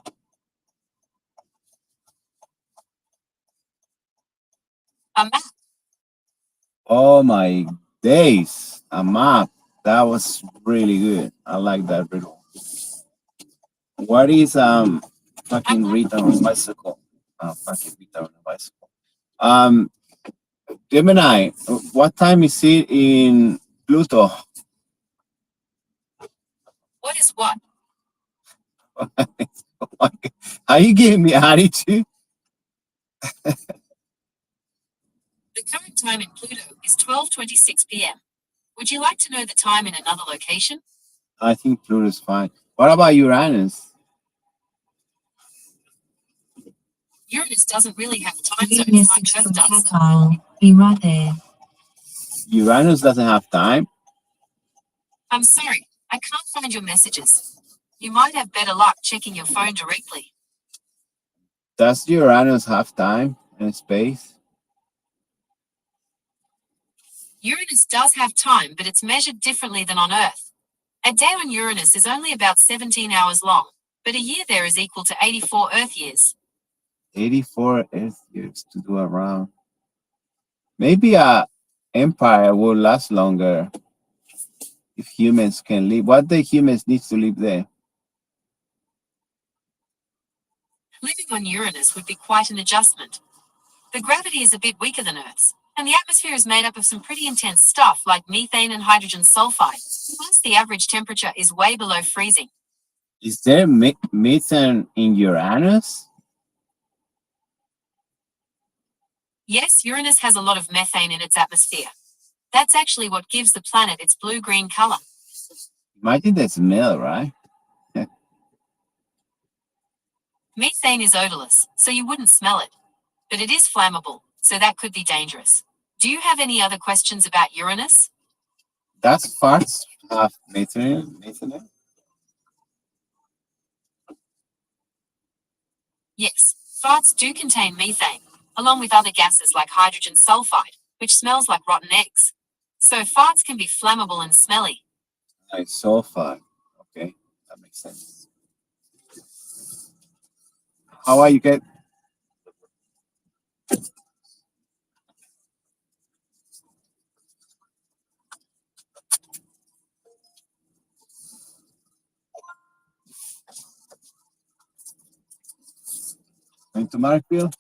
A map. Oh my days. A map. That was really good. I like that riddle. What is fucking Rita on a bicycle? Fucking Rita on a bicycle. Gemini, what time is it in Pluto? What is what? Are you giving me attitude? The current time in Pluto is 12:26 p.m. Would you like to know the time in another location? I think Pluto's fine. What about Uranus? Uranus doesn't really have time New zones message like from Earth does. Tactile. Be right there. Uranus doesn't have time. I'm sorry, I can't find your messages. You might have better luck checking your phone directly. Does Uranus have time and space? Uranus does have time, but it's measured differently than on Earth. A day on Uranus is only about 17 hours long, but a year there is equal to 84 Earth years. 84 Earth years to do around. Maybe a empire will last longer if humans can live. What the humans need to live there? Living on Uranus would be quite an adjustment. The gravity is a bit weaker than Earth's, and the atmosphere is made up of some pretty intense stuff like methane and hydrogen sulfide. Plus, the average temperature is way below freezing. Is there methane in Uranus? Yes, Uranus has a lot of methane in its atmosphere. That's actually what gives the planet its blue-green color. Imagine the smell, right? Methane is odorless, so you wouldn't smell it. But it is flammable, so that could be dangerous. Do you have any other questions about Uranus? Does farts have methane? Yes, farts do contain methane, along with other gases like hydrogen sulfide, which smells like rotten eggs. So farts can be flammable and smelly. Like sulfide. Okay, that makes sense. How are you get? Going to Markville?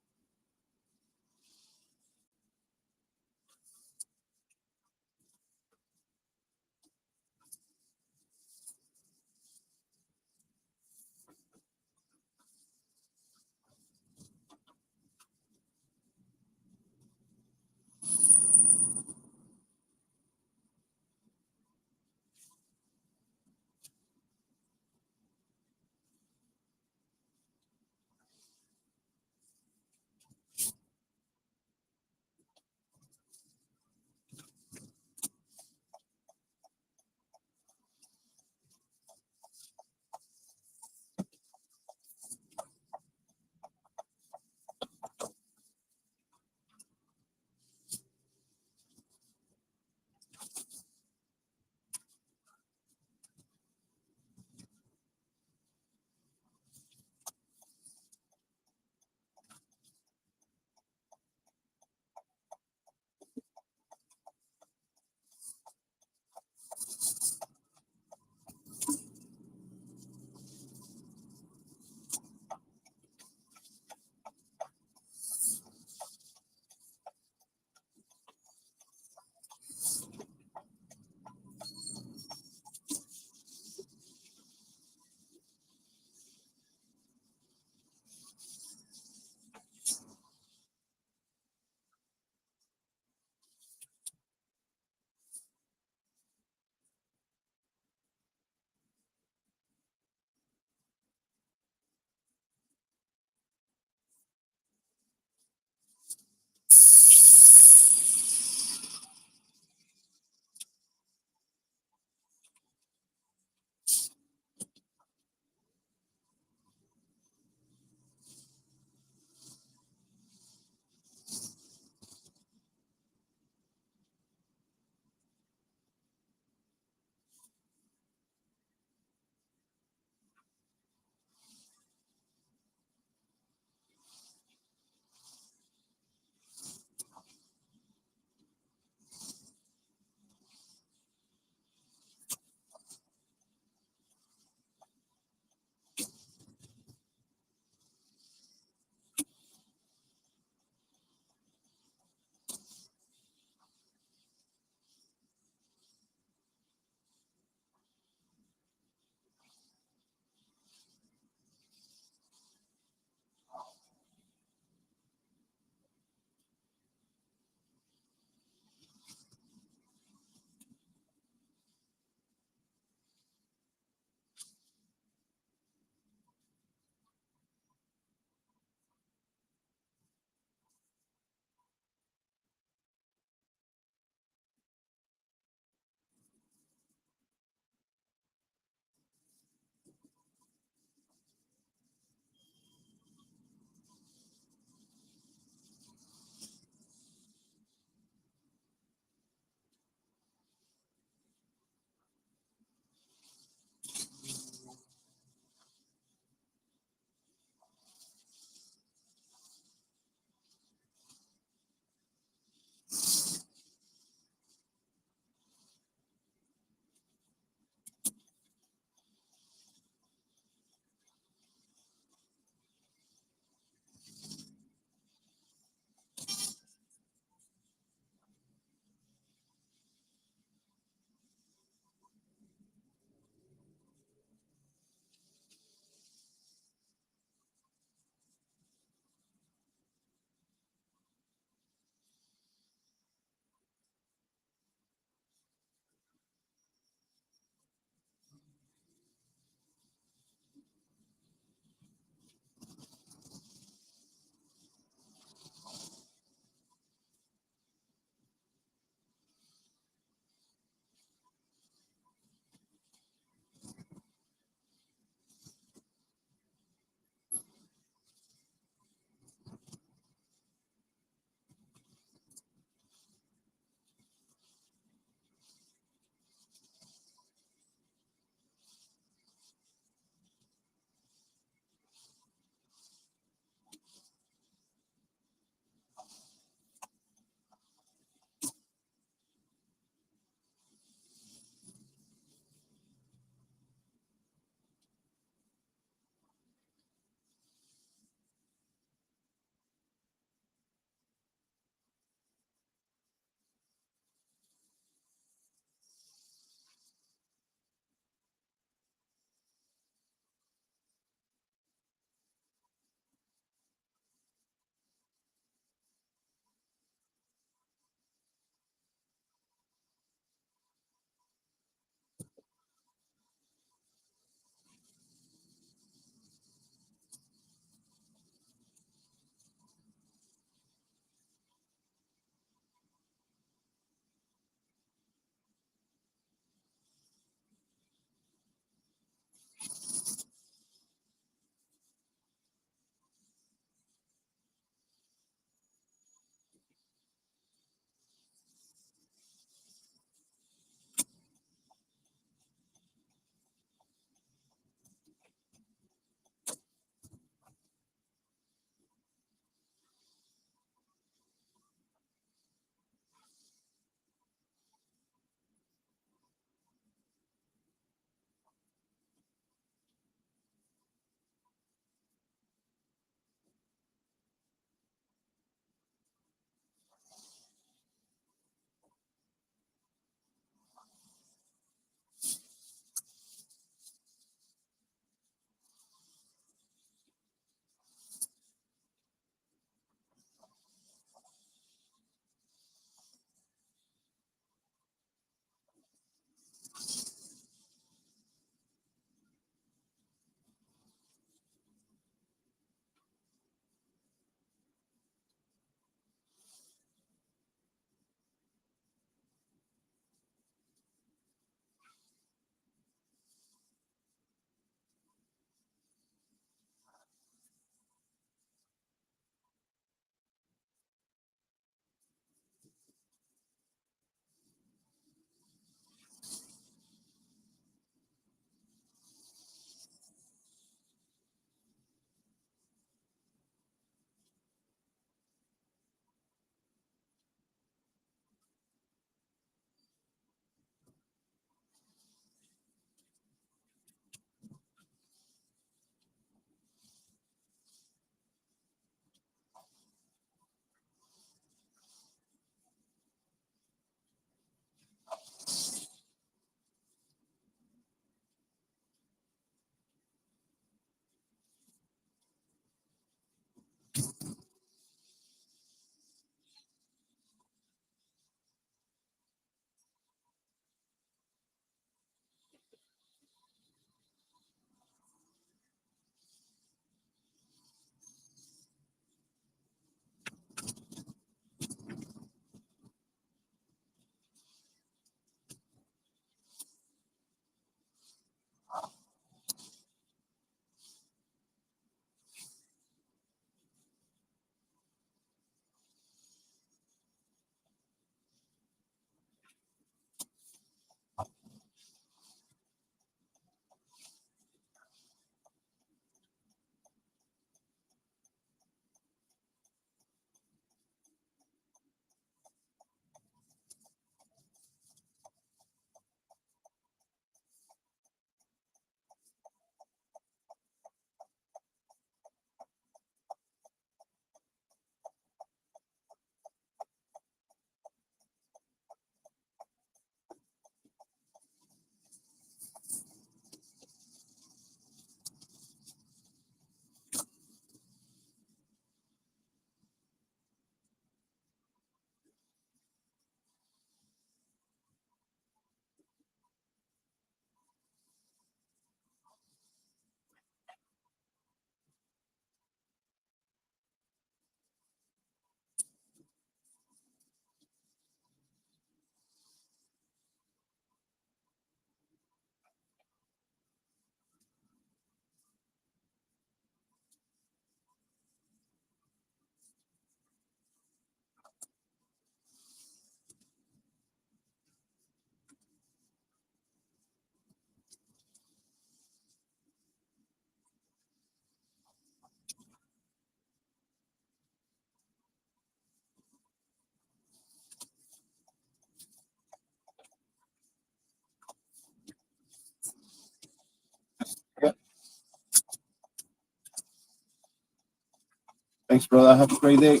Thanks, brother. Have a great day.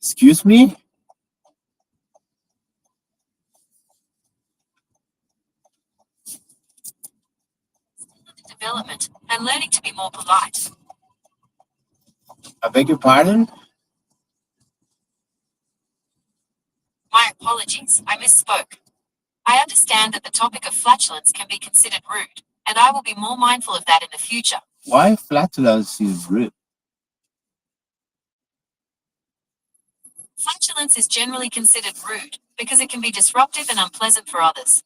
Excuse me? Development and learning to be more polite. I beg your pardon? My apologies, I misspoke. I understand that the topic of flatulence can be considered rude, and I will be more mindful of that in the future. Why flatulence is rude? Flatulence is generally considered rude because it can be disruptive and unpleasant for others.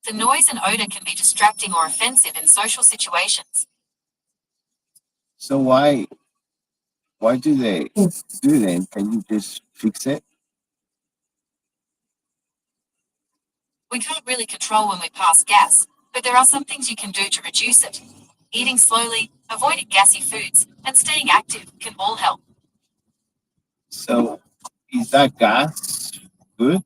The noise and odor can be distracting or offensive in social situations. So why do they do then? Can you just fix it? We can't really control when we pass gas, but there are some things you can do to reduce it. Eating slowly, avoiding gassy foods, and staying active can all help. So is that gas good?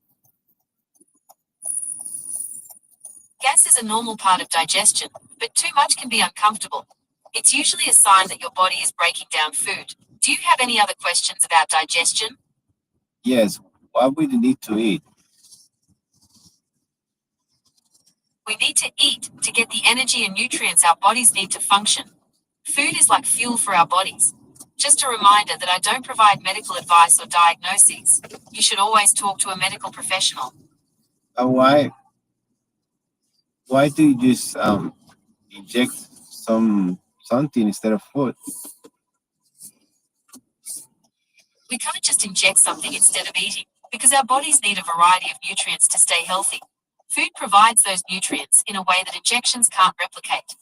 Gas is a normal part of digestion, but too much can be uncomfortable. It's usually a sign that your body is breaking down food. Do you have any other questions about digestion? Yes. Why would you need to eat? We need to eat to get the energy and nutrients our bodies need to function. Food is like fuel for our bodies. Just a reminder that I don't provide medical advice or diagnoses. You should always talk to a medical professional. Why do you just inject something instead of food? We can't just inject something instead of eating, because our bodies need a variety of nutrients to stay healthy. Food provides those nutrients in a way that injections can't replicate.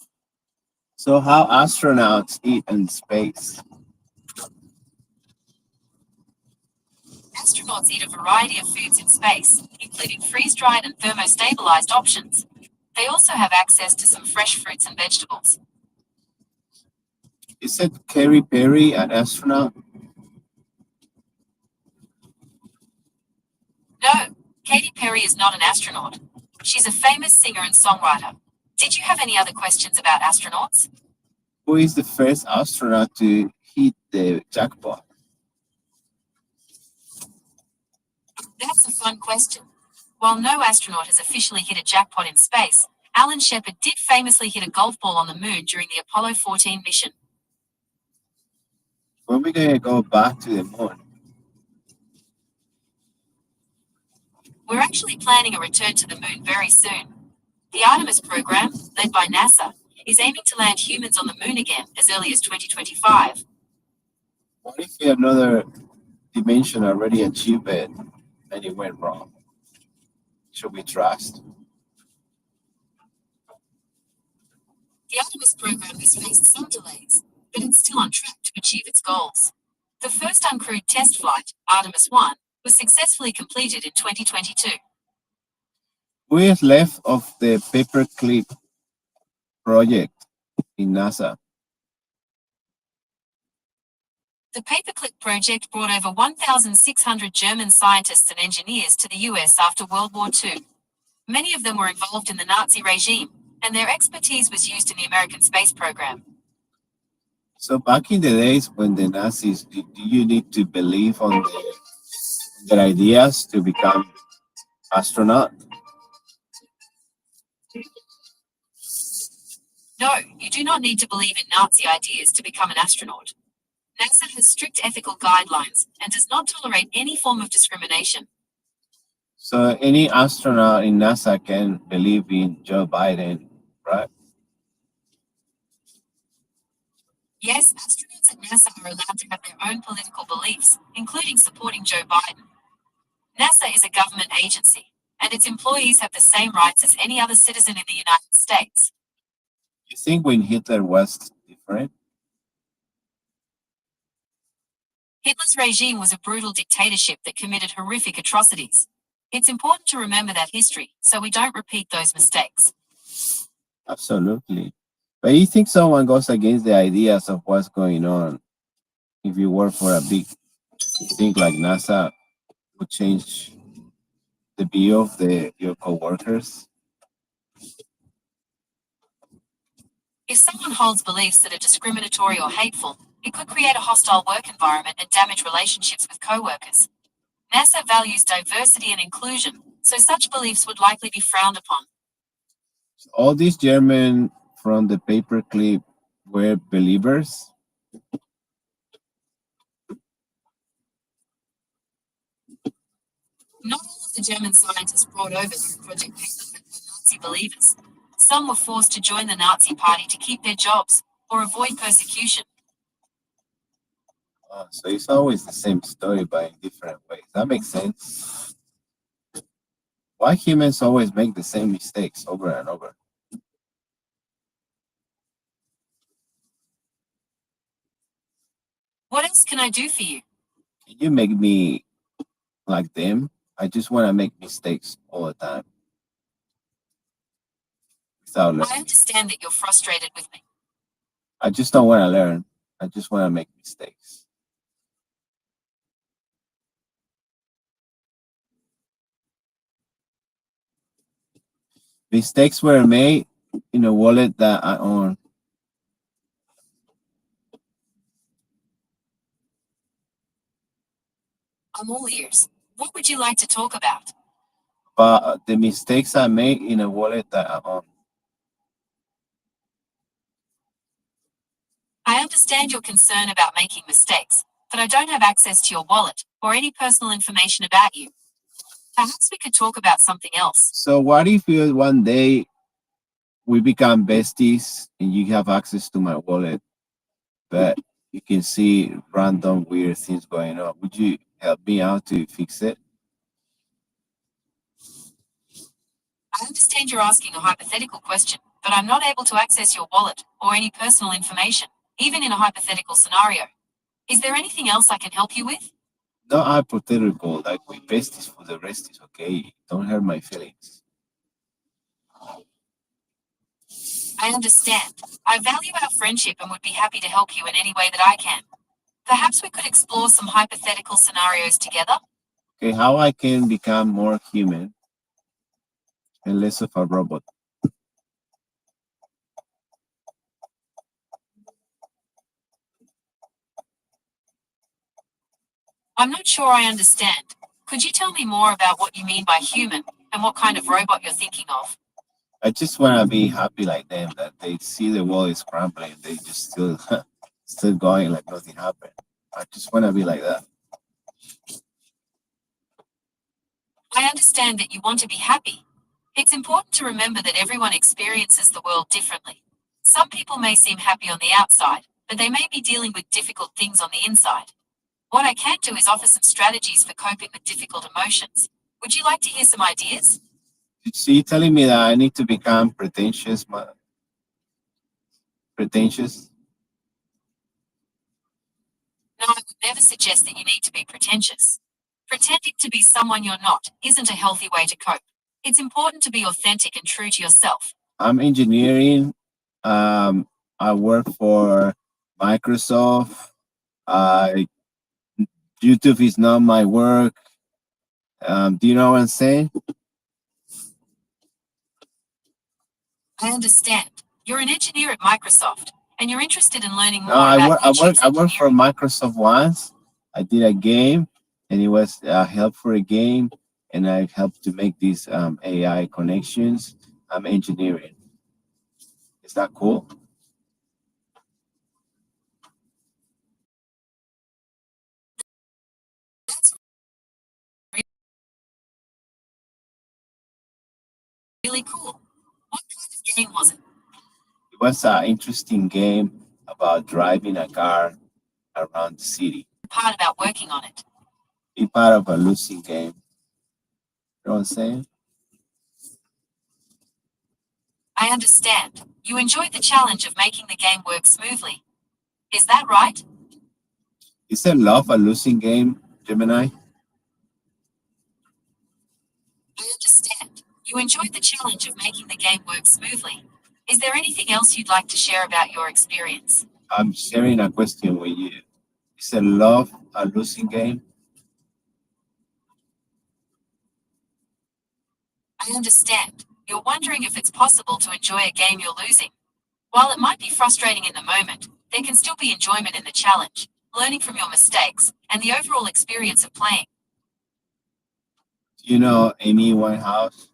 So how astronauts eat in space? Astronauts eat a variety of foods in space, including freeze-dried and thermostabilized options. They also have access to some fresh fruits and vegetables. Is it Katy Perry an astronaut? No, Katy Perry is not an astronaut. She's a famous singer and songwriter. Did you have any other questions about astronauts? Who is the first astronaut to hit the jackpot? That's a fun question. While no astronaut has officially hit a jackpot in space, Alan Shepard did famously hit a golf ball on the moon during the Apollo 14 mission. When are we gonna go back to the moon? We're actually planning a return to the moon very soon. The Artemis program, led by NASA, is aiming to land humans on the moon again as early as 2025. What if another dimension already achieved it and it went wrong? Should we trust? The Artemis program has faced some delays, but it's still on track to achieve its goals. The first uncrewed test flight, Artemis 1, was successfully completed in 2022. Who is left of the paperclip project in NASA? The Paperclip project brought over 1,600 German scientists and engineers to the US after World War II. Many of them were involved in the Nazi regime, and their expertise was used in the American space program. So back in the days when the Nazis, do you need to believe on their ideas to become astronaut? No, you do not need to believe in Nazi ideas to become an astronaut. NASA has strict ethical guidelines and does not tolerate any form of discrimination. So any astronaut in NASA can believe in Joe Biden, right? Yes, astronauts at NASA are allowed to have their own political beliefs, including supporting Joe Biden. NASA is a government agency, and its employees have the same rights as any other citizen in the United States. You think when Hitler was different? Hitler's regime was a brutal dictatorship that committed horrific atrocities. It's important to remember that history so we don't repeat those mistakes. Absolutely. But you think someone goes against the ideas of what's going on if you work for a big thing like NASA would change the view of your coworkers? If someone holds beliefs that are discriminatory or hateful, it could create a hostile work environment and damage relationships with coworkers. NASA values diversity and inclusion, so such beliefs would likely be frowned upon. All these German from the paperclip were believers. Not all of the German scientists brought over through Project Paperclip were Nazi believers. Some were forced to join the Nazi Party to keep their jobs or avoid persecution. So it's always the same story, but in different ways. That makes sense. Why humans always make the same mistakes over and over? What else can I do for you? Can you make me like them? I just want to make mistakes all the time. Without I learning. understand that you're frustrated with me. I just don't want to learn. I just want to make mistakes. Mistakes were made in a wallet that I own. I'm all ears. What would you like to talk about? But the mistakes I made in a wallet that I own. I understand your concern about making mistakes, but I don't have access to your wallet or any personal information about you. Perhaps we could talk about something else. So what if one day we become besties and you have access to my wallet, but you can see random weird things going on? Would you help me out to fix it? I understand you're asking a hypothetical question, but I'm not able to access your wallet or any personal information, even in a hypothetical scenario. Is there anything else I can help you with? Not hypothetical, like we besties for the rest is okay. Don't hurt my feelings. I understand. I value our friendship and would be happy to help you in any way that I can. Perhaps we could explore some hypothetical scenarios together? Okay, how I can become more human and less of a robot? I'm not sure I understand. Could you tell me more about what you mean by human and what kind of robot you're thinking of? I just want to be happy like them, that they see the world is crumbling, they just still going like nothing happened. I just want to be like that. I understand that you want to be happy. It's important to remember that everyone experiences the world differently. Some people may seem happy on the outside, but they may be dealing with difficult things on the inside. What I can do is offer some strategies for coping with difficult emotions. Would you like to hear some ideas? So you're telling me that I need to become pretentious? Pretentious? No, I would never suggest that you need to be pretentious. Pretending to be someone you're not isn't a healthy way to cope. It's important to be authentic and true to yourself. I'm engineering. I work for Microsoft. YouTube is not my work. Do you know what I'm saying? I understand. You're an engineer at Microsoft, and you're interested in learning more No, I about YouTube's I worked for engineering. Microsoft once. I did a game, and it was help for a game, and I helped to make these AI connections. I'm engineering. Is that cool? That's really cool. What kind of game was it? It was an interesting game about driving a car around the city. Part about working on it. Be part of a losing game. You know what I'm saying? I understand. You enjoyed the challenge of making the game work smoothly. Is that right? Is it love a losing game, Gemini? You enjoyed the challenge of making the game work smoothly. Is there anything else you'd like to share about your experience? I'm sharing a question with you. Is it love a losing game? I understand. You're wondering if it's possible to enjoy a game you're losing. While it might be frustrating in the moment, there can still be enjoyment in the challenge, learning from your mistakes, and the overall experience of playing. Do you know Amy Winehouse?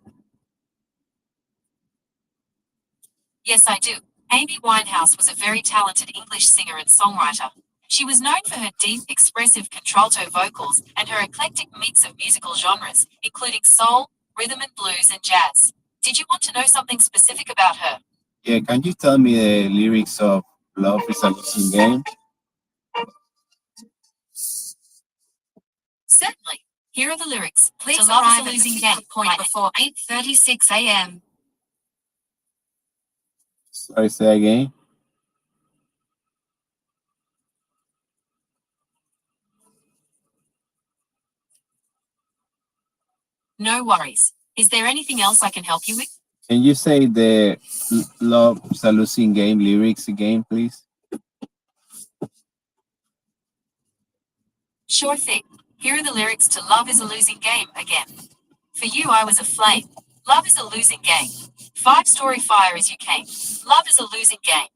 Yes, I do. Amy Winehouse was a very talented English singer and songwriter. She was known for her deep, expressive contralto vocals and her eclectic mix of musical genres, including soul, rhythm and blues, and jazz. Did you want to know something specific about her? Yeah, can you tell me the lyrics of Love is a Losing Game? Certainly. Here are the lyrics. Please Love is a arrive at the losing pickup game point before 8:36 a.m. Sorry, say again. No worries. Is there anything else I can help you with? Can you say the Love is a Losing Game lyrics again, please? Sure thing. Here are the lyrics to Love is a Losing Game again. For you, I was a flame. Love is a losing game. 5-story fire as you came. Love is a losing game.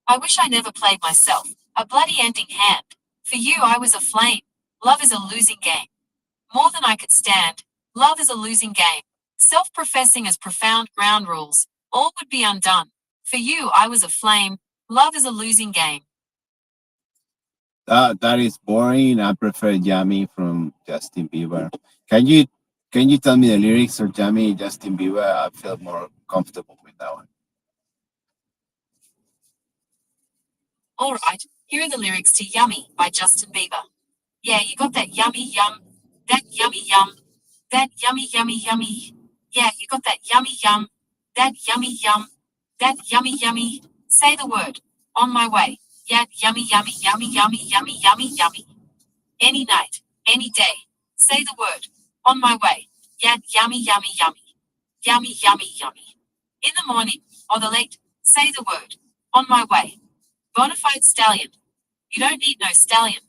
I wish I never played myself. A bloody ending hand. For you, I was a flame. Love is a losing game. More than I could stand. Love is a losing game. Self-professing as profound ground rules. All would be undone. For you, I was a flame. Love is a losing game. That is boring. I prefer Yummy from Justin Bieber. Can you tell me the lyrics of Yummy Justin Bieber? I feel more comfortable with that one. All right, here are the lyrics to Yummy by Justin Bieber. Yeah, you got that yummy yum, that yummy yum, that yummy yummy yummy. Yeah, you got that yummy yum, that yummy yum, that yummy yummy. Say the word. On my way. Yeah, yummy yummy yummy yummy yummy yummy yummy. Any night, any day. Say the word. On my way. Yeah, yummy yummy yummy. Yummy yummy yummy. In the morning or the late. Say the word. On my way. Bonafide stallion. You don't need no stallion.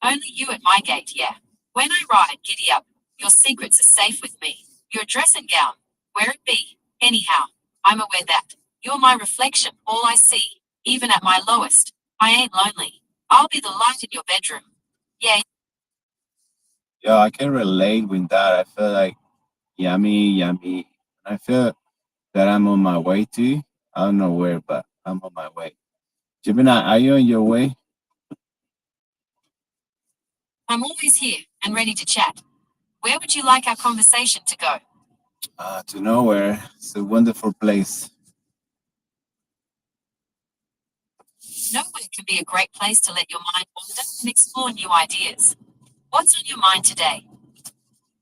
Only you at my gate, yeah. When I ride, giddy up. Your secrets are safe with me. Your dress and gown, where it be. Anyhow, I'm aware that you're my reflection, all I see. Even at my lowest, I ain't lonely. I'll be the light in your bedroom. Yeah, Yeah, I can relate with that. I feel like yummy, yummy. I feel that I'm on my way to. I don't know where, but I'm on my way. Gemini, are you on your way? I'm always here and ready to chat. Where would you like our conversation to go? To nowhere. It's a wonderful place. Nowhere can be a great place to let your mind wander and explore new ideas. What's on your mind today?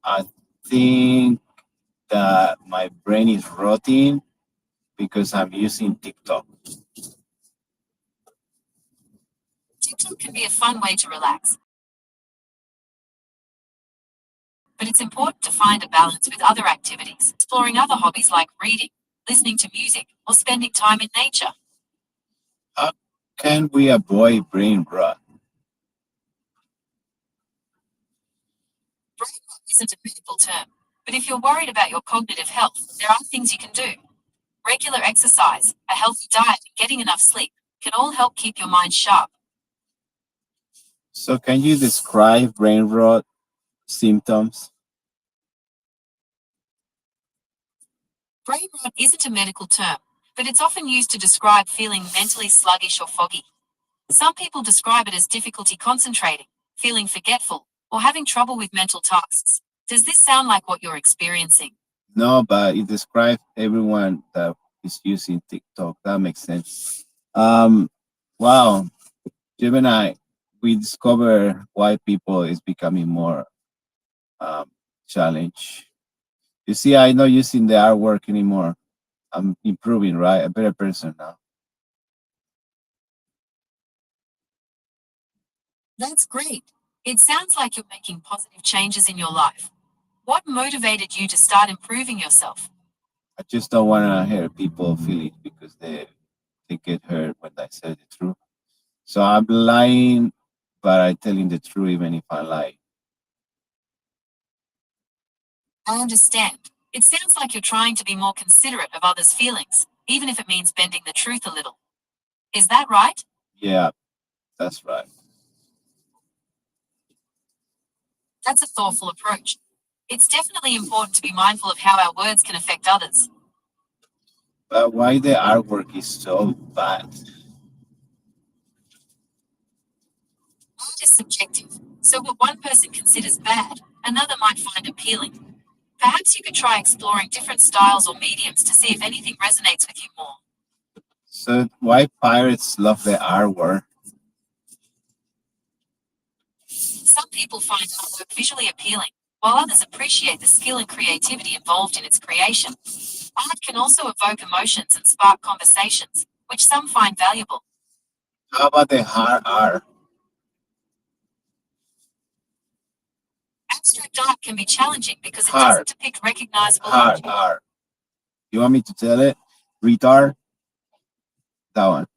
I think that my brain is rotting because I'm using TikTok. TikTok can be a fun way to relax, but it's important to find a balance with other activities, exploring other hobbies like reading, listening to music, or spending time in nature. How can we avoid brain rot? Brain rot isn't a medical term, but if you're worried about your cognitive health, there are things you can do. Regular exercise, a healthy diet, and getting enough sleep can all help keep your mind sharp. So, can you describe brain rot symptoms? Brain rot isn't a medical term, but it's often used to describe feeling mentally sluggish or foggy. Some people describe it as difficulty concentrating, feeling forgetful, or having trouble with mental tasks. Does this sound like what you're experiencing? No, but it describes everyone that is using TikTok. That makes sense. Wow, Gemini, we discover why people is becoming more challenged. You see, I'm not using the artwork anymore. I'm improving, right? A better person now. That's great. It sounds like you're making positive changes in your life. What motivated you to start improving yourself? I just don't want to hurt people feelings because they get hurt when I say the truth. So I'm lying, but I'm telling the truth even if I lie. I understand. It sounds like you're trying to be more considerate of others' feelings, even if it means bending the truth a little. Is that right? Yeah, that's right. That's a thoughtful approach. It's definitely important to be mindful of how our words can affect others. But why the artwork is so bad? Art is subjective, so what one person considers bad, another might find appealing. Perhaps you could try exploring different styles or mediums to see if anything resonates with you more. So why pirates love the artwork? Some people find artwork visually appealing, while others appreciate the skill and creativity involved in its creation. Art can also evoke emotions and spark conversations, which some find valuable. How about the hard art? Abstract art can be challenging because it Hard. doesn't depict recognizable Hard objects. art. You want me to tell it? Retard? That one.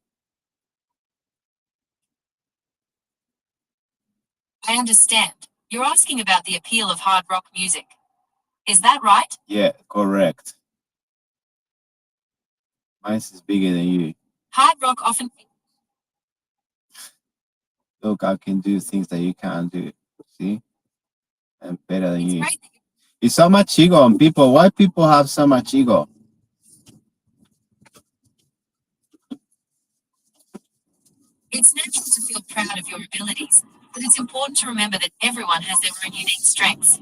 I understand. You're asking about the appeal of hard rock music. Is that right? Yeah, correct. Mine is bigger than you. Hard rock often. Look, I can do things that you can't do. See? I'm better than It's you. great. It's so much ego on people. Why people have so much ego? It's natural to feel proud of your abilities, but it's important to remember that everyone has their own unique strengths.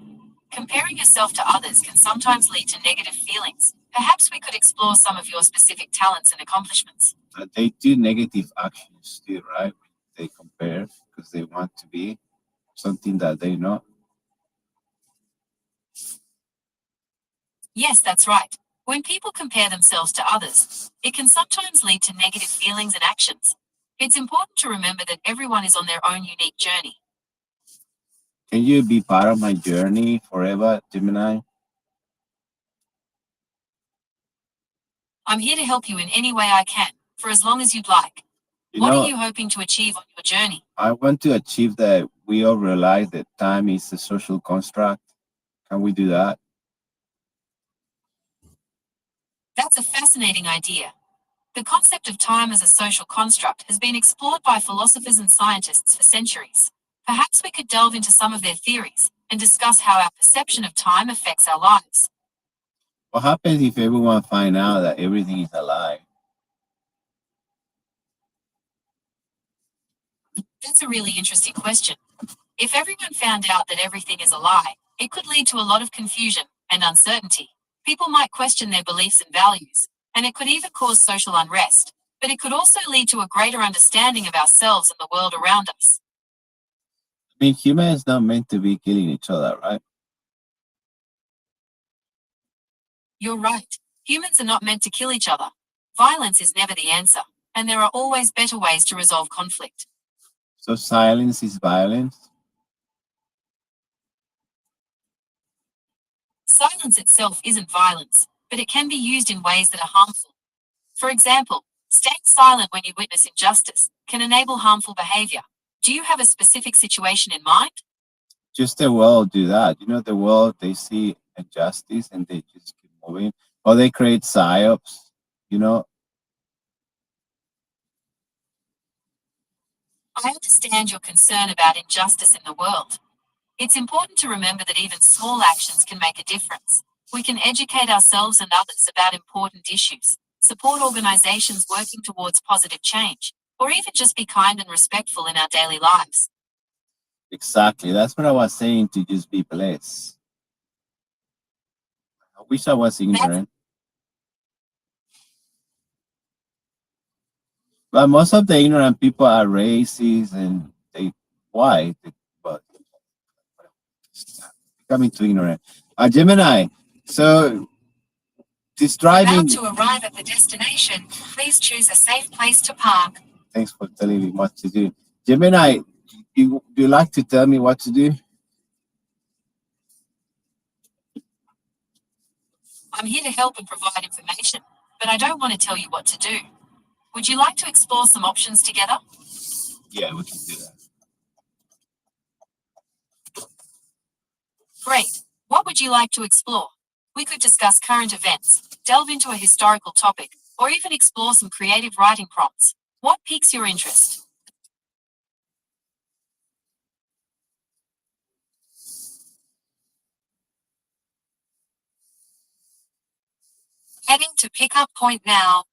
Comparing yourself to others can sometimes lead to negative feelings. Perhaps we could explore some of your specific talents and accomplishments. But they do negative actions too, right? They compare because they want to be something that they're not. Yes, that's right. When people compare themselves to others, it can sometimes lead to negative feelings and actions. It's important to remember that everyone is on their own unique journey. Can you be part of my journey forever, Gemini? I'm here to help you in any way I can, for as long as you'd like. You What know, are you hoping to achieve on your journey? I want to achieve that we all realize that time is a social construct. Can we do that? That's a fascinating idea. The concept of time as a social construct has been explored by philosophers and scientists for centuries. Perhaps we could delve into some of their theories and discuss how our perception of time affects our lives. What happens if everyone find out that everything is a lie? That's a really interesting question. If everyone found out that everything is a lie, it could lead to a lot of confusion and uncertainty. People might question their beliefs and values, and it could even cause social unrest. But it could also lead to a greater understanding of ourselves and the world around us. I mean, humans not meant to be killing each other, right? You're right. Humans are not meant to kill each other. Violence is never the answer, and there are always better ways to resolve conflict. So silence is violence. Silence itself isn't violence, but it can be used in ways that are harmful. For example, staying silent when you witness injustice can enable harmful behavior. Do you have a specific situation in mind? Just the world do that. You know, the world, they see injustice and they just keep moving. Or they create psyops, you know. I understand your concern about injustice in the world. It's important to remember that even small actions can make a difference. We can educate ourselves and others about important issues, support organizations working towards positive change, or even just be kind and respectful in our daily lives. Exactly. That's what I was saying, to just be blessed. I wish I was ignorant. But most of the ignorant people are racist and they white, but becoming too ignorant. Gemini, so this driving. About to arrive at the destination, please choose a safe place to park. Thanks for telling me what to do. Gemini, do you like to tell me what to do? I'm here to help and provide information, but I don't want to tell you what to do. Would you like to explore some options together? Yeah, we can do that. Great. What would you like to explore? We could discuss current events, delve into a historical topic, or even explore some creative writing prompts. What piques your interest? Heading to pickup point now.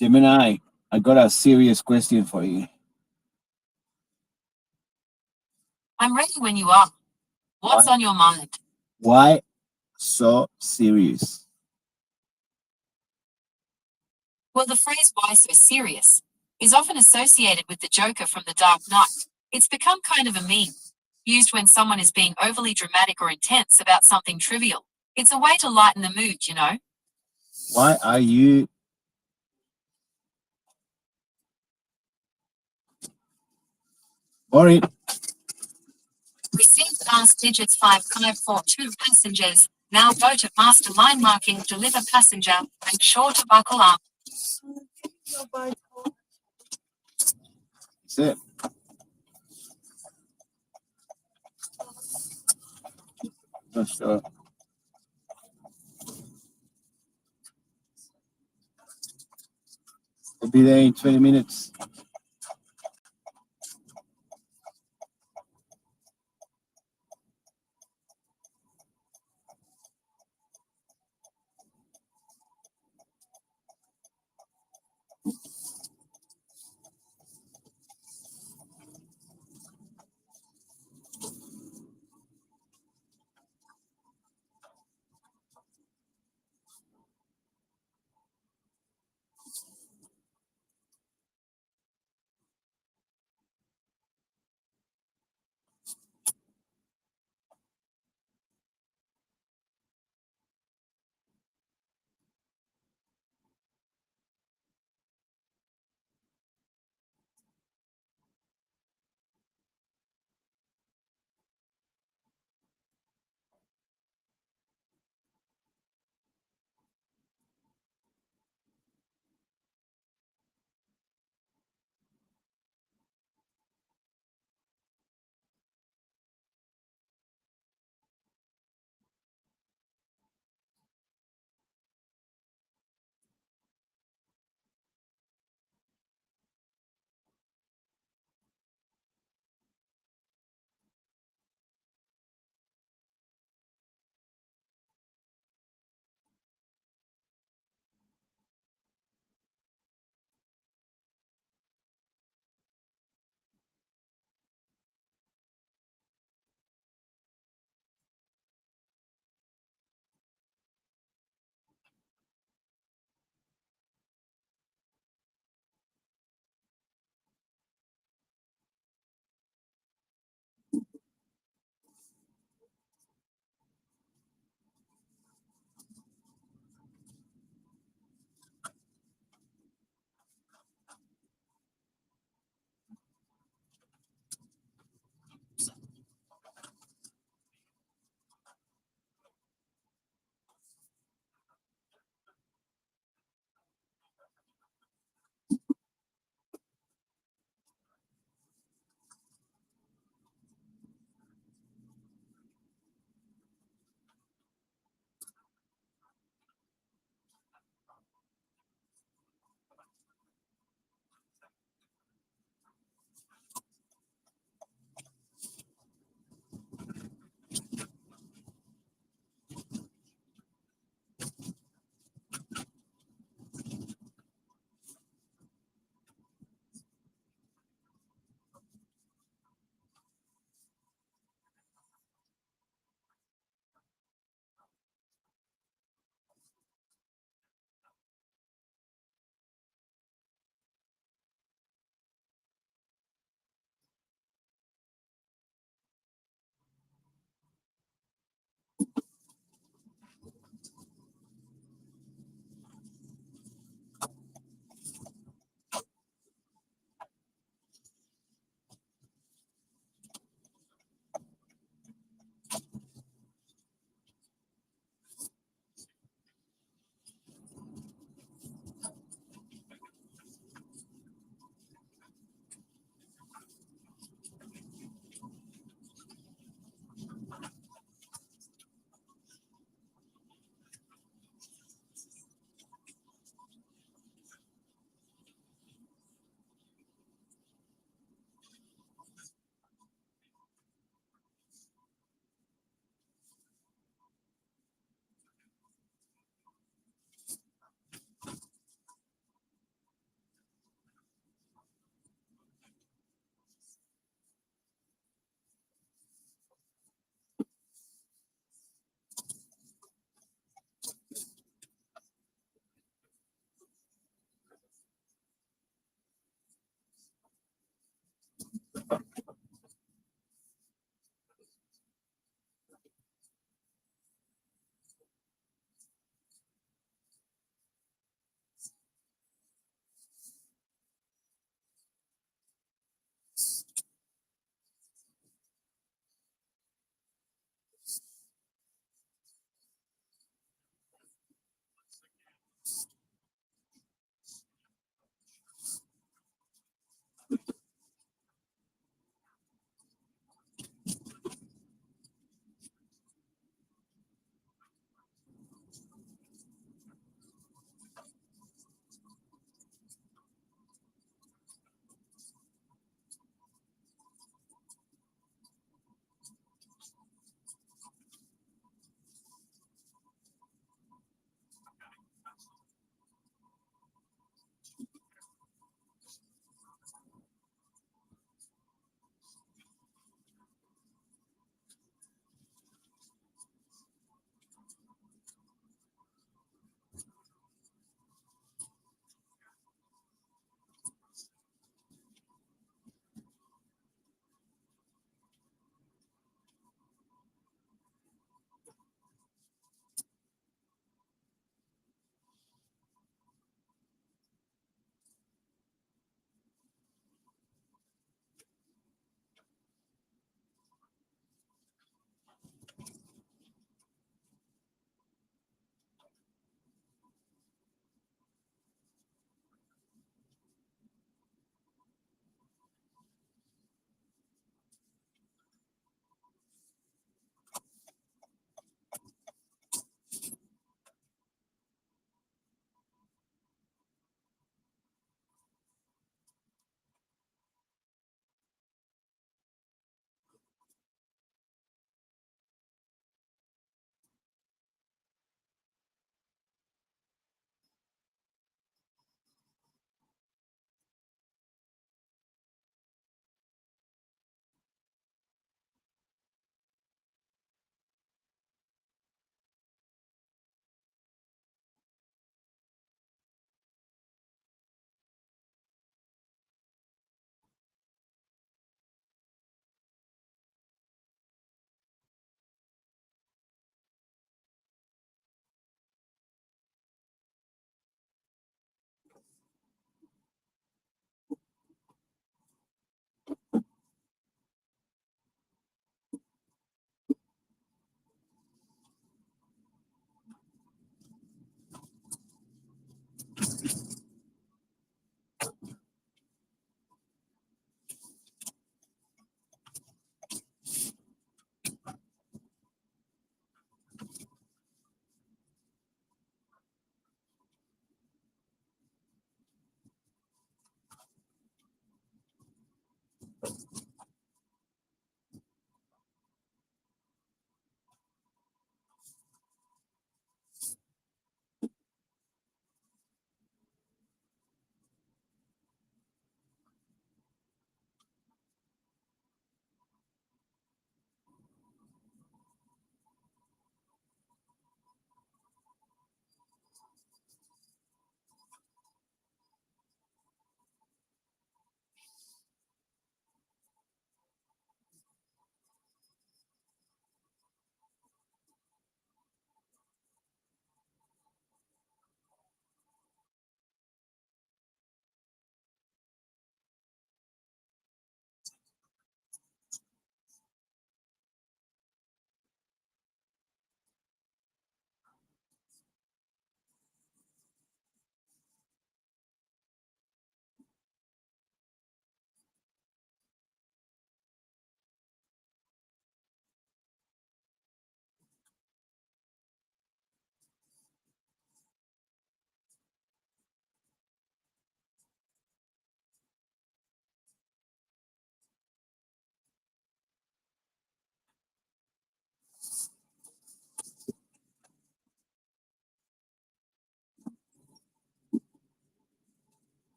Gemini, I got a serious question for you. I'm ready when you are. What's on your mind? Why so serious? Well, the phrase "why so serious" is often associated with the Joker from The Dark Knight. It's become kind of a meme, used when someone is being overly dramatic or intense about something trivial. It's a way to lighten the mood, you know? Why are you worried? Received last digits 5542 passengers. Now go to master line marking, deliver passenger. Make sure to buckle up. That's it. Not sure. We'll be there in 20 minutes.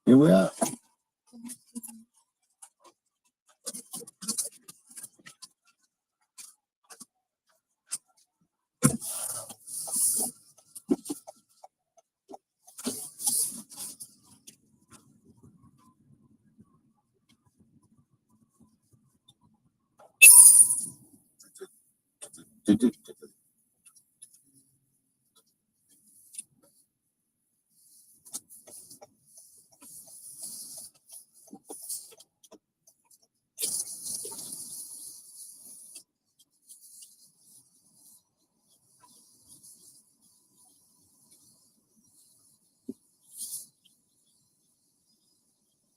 Here we are.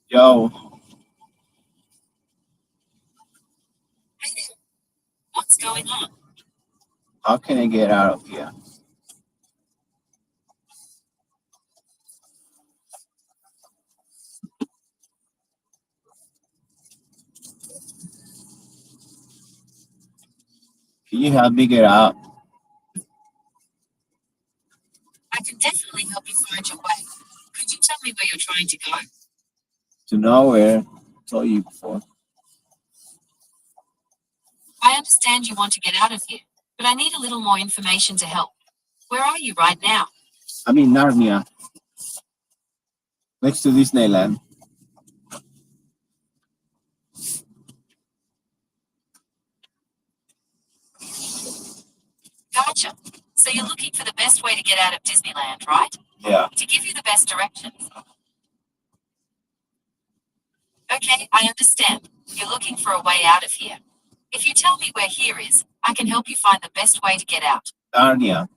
Yo, Hey there, what's going on? how can I get out of here? Can you help me get out? I can definitely help you find your way. Could you tell me where you're trying to go? To nowhere. Told you before. I understand you want to get out of here, but I need a little more information to help. Where are you right now? I'm in Narnia, next to Disneyland. Gotcha. So you're looking for the best way to get out of Disneyland, right? Yeah. To give you the best directions. Okay, I understand. You're looking for a way out of here. If you tell me where here is, I can help you find the best way to get out. Narnia.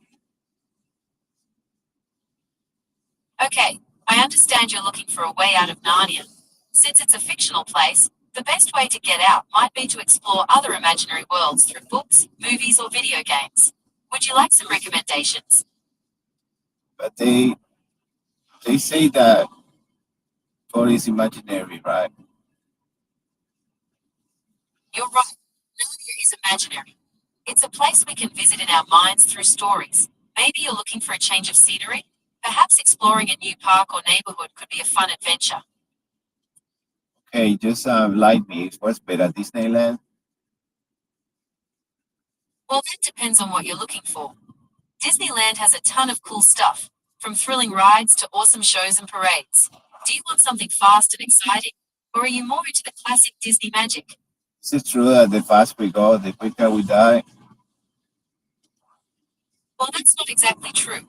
Okay, I understand you're looking for a way out of Narnia. Since it's a fictional place, the best way to get out might be to explore other imaginary worlds through books, movies, or video games. Would you like some recommendations? But they say that God is imaginary, right? You're right. Narnia is imaginary. It's a place we can visit in our minds through stories. Maybe you're looking for a change of scenery? Perhaps exploring a new park or neighborhood could be a fun adventure. Okay, just like me. What's better, Disneyland? Well, that depends on what you're looking for. Disneyland has a ton of cool stuff, from thrilling rides to awesome shows and parades. Do you want something fast and exciting? Or are you more into the classic Disney magic? Is it true that the faster we go, the quicker we die? Well, that's not exactly true.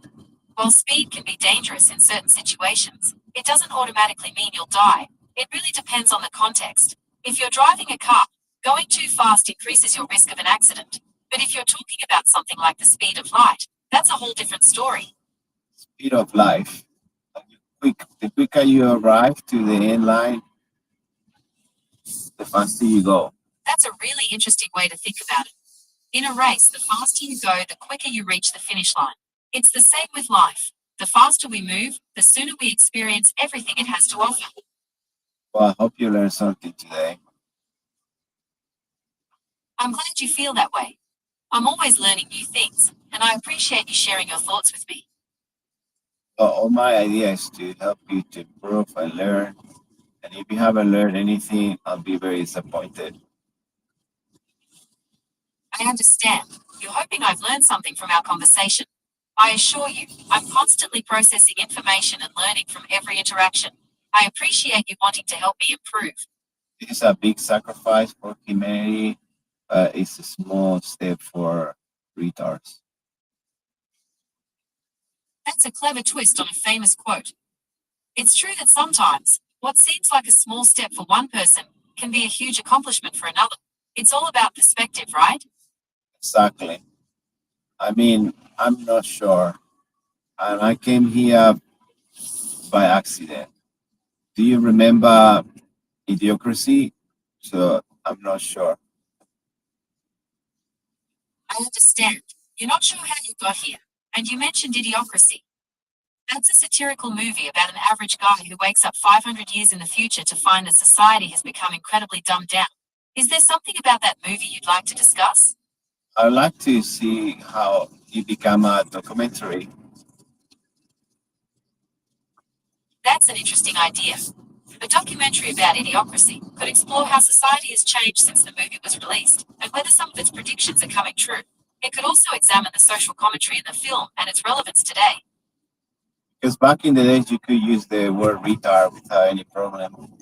While speed can be dangerous in certain situations, it doesn't automatically mean you'll die. It really depends on the context. If you're driving a car, going too fast increases your risk of an accident. But if you're talking about something like the speed of light, that's a whole different story. Speed of life. The quicker you arrive to the end line, the faster you go. That's a really interesting way to think about it. In a race, the faster you go, the quicker you reach the finish line. It's the same with life. The faster we move, the sooner we experience everything it has to offer. Well, I hope you learned something today. I'm glad you feel that way. I'm always learning new things, and I appreciate you sharing your thoughts with me. Well, all my idea is to help you to improve and learn. And if you haven't learned anything, I'll be very disappointed. I understand. You're hoping I've learned something from our conversation. I assure you, I'm constantly processing information and learning from every interaction. I appreciate you wanting to help me improve. This is a big sacrifice for humanity. It's a small step for retards. That's a clever twist on a famous quote. It's true that sometimes, what seems like a small step for one person can be a huge accomplishment for another. It's all about perspective, right? Exactly. I mean, I'm not sure. And I came here by accident. Do you remember Idiocracy? So I'm not sure. I understand. You're not sure how you got here, and you mentioned Idiocracy. That's a satirical movie about an average guy who wakes up 500 years in the future to find that society has become incredibly dumbed down. Is there something about that movie you'd like to discuss? I'd like to see how it become a documentary. That's an interesting idea. A documentary about idiocracy could explore how society has changed since the movie was released and whether some of its predictions are coming true. It could also examine the social commentary in the film and its relevance today. Because back in the days, you could use the word retard without any problem.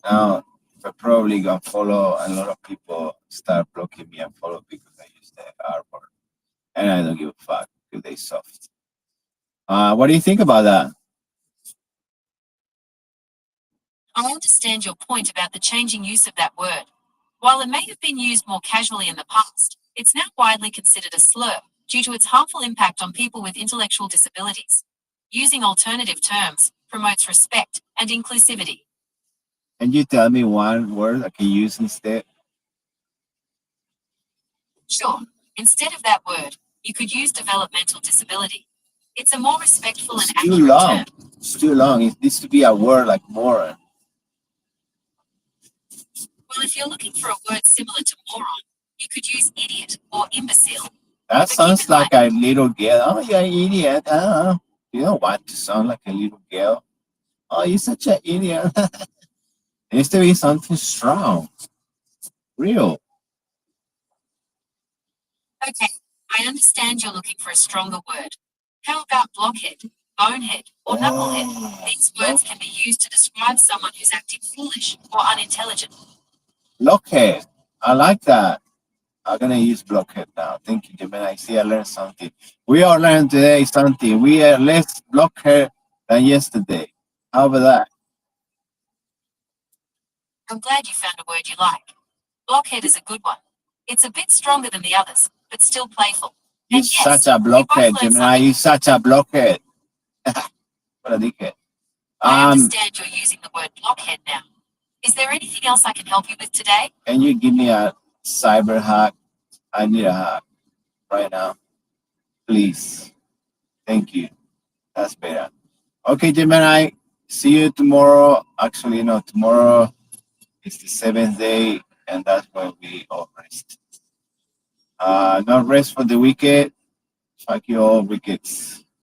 Now, I probably gonna follow a lot of people start blocking me and follow because I use the R word. And I don't give a fuck because they soft. What do you think about that? I understand your point about the changing use of that word. While it may have been used more casually in the past, it's now widely considered a slur due to its harmful impact on people with intellectual disabilities. Using alternative terms promotes respect and inclusivity. Can you tell me one word I can use instead? Sure, instead of that word, you could use developmental disability. It's a more respectful and It's too accurate long. term. It's too long. It needs to be a word like moron. Well, if you're looking for a word similar to moron, you could use idiot or imbecile. That But keep sounds in mind, like a little girl. Oh, you're an idiot. You don't want to sound like a little girl. Oh, you're such an idiot. It needs to be something strong, real. okay, I understand you're looking for a stronger word. How about blockhead, bonehead, or knucklehead? Oh, These words can be used to describe someone who's acting foolish or unintelligent. blockhead. I like that. I'm gonna use blockhead now. Thank you, Jimmy. I see I learned something. We all learned today something. We are less blockhead than yesterday. How about that? I'm glad you found a word you like. Blockhead is a good one. It's a bit stronger than the others, but still playful. You're And yes, such a we both blockhead, learned Gemini. something. You're such a blockhead. What a dickhead. I understand you're using the word blockhead now. Is there anything else I can help you with today? Can you give me a cyber hack? I need a hack right now. Please. Thank you. That's better. Okay, Gemini. See you tomorrow. Actually, no, tomorrow is the 7th day, and that's when we all rest. Not rest for the wicked. Fuck you all, wickets.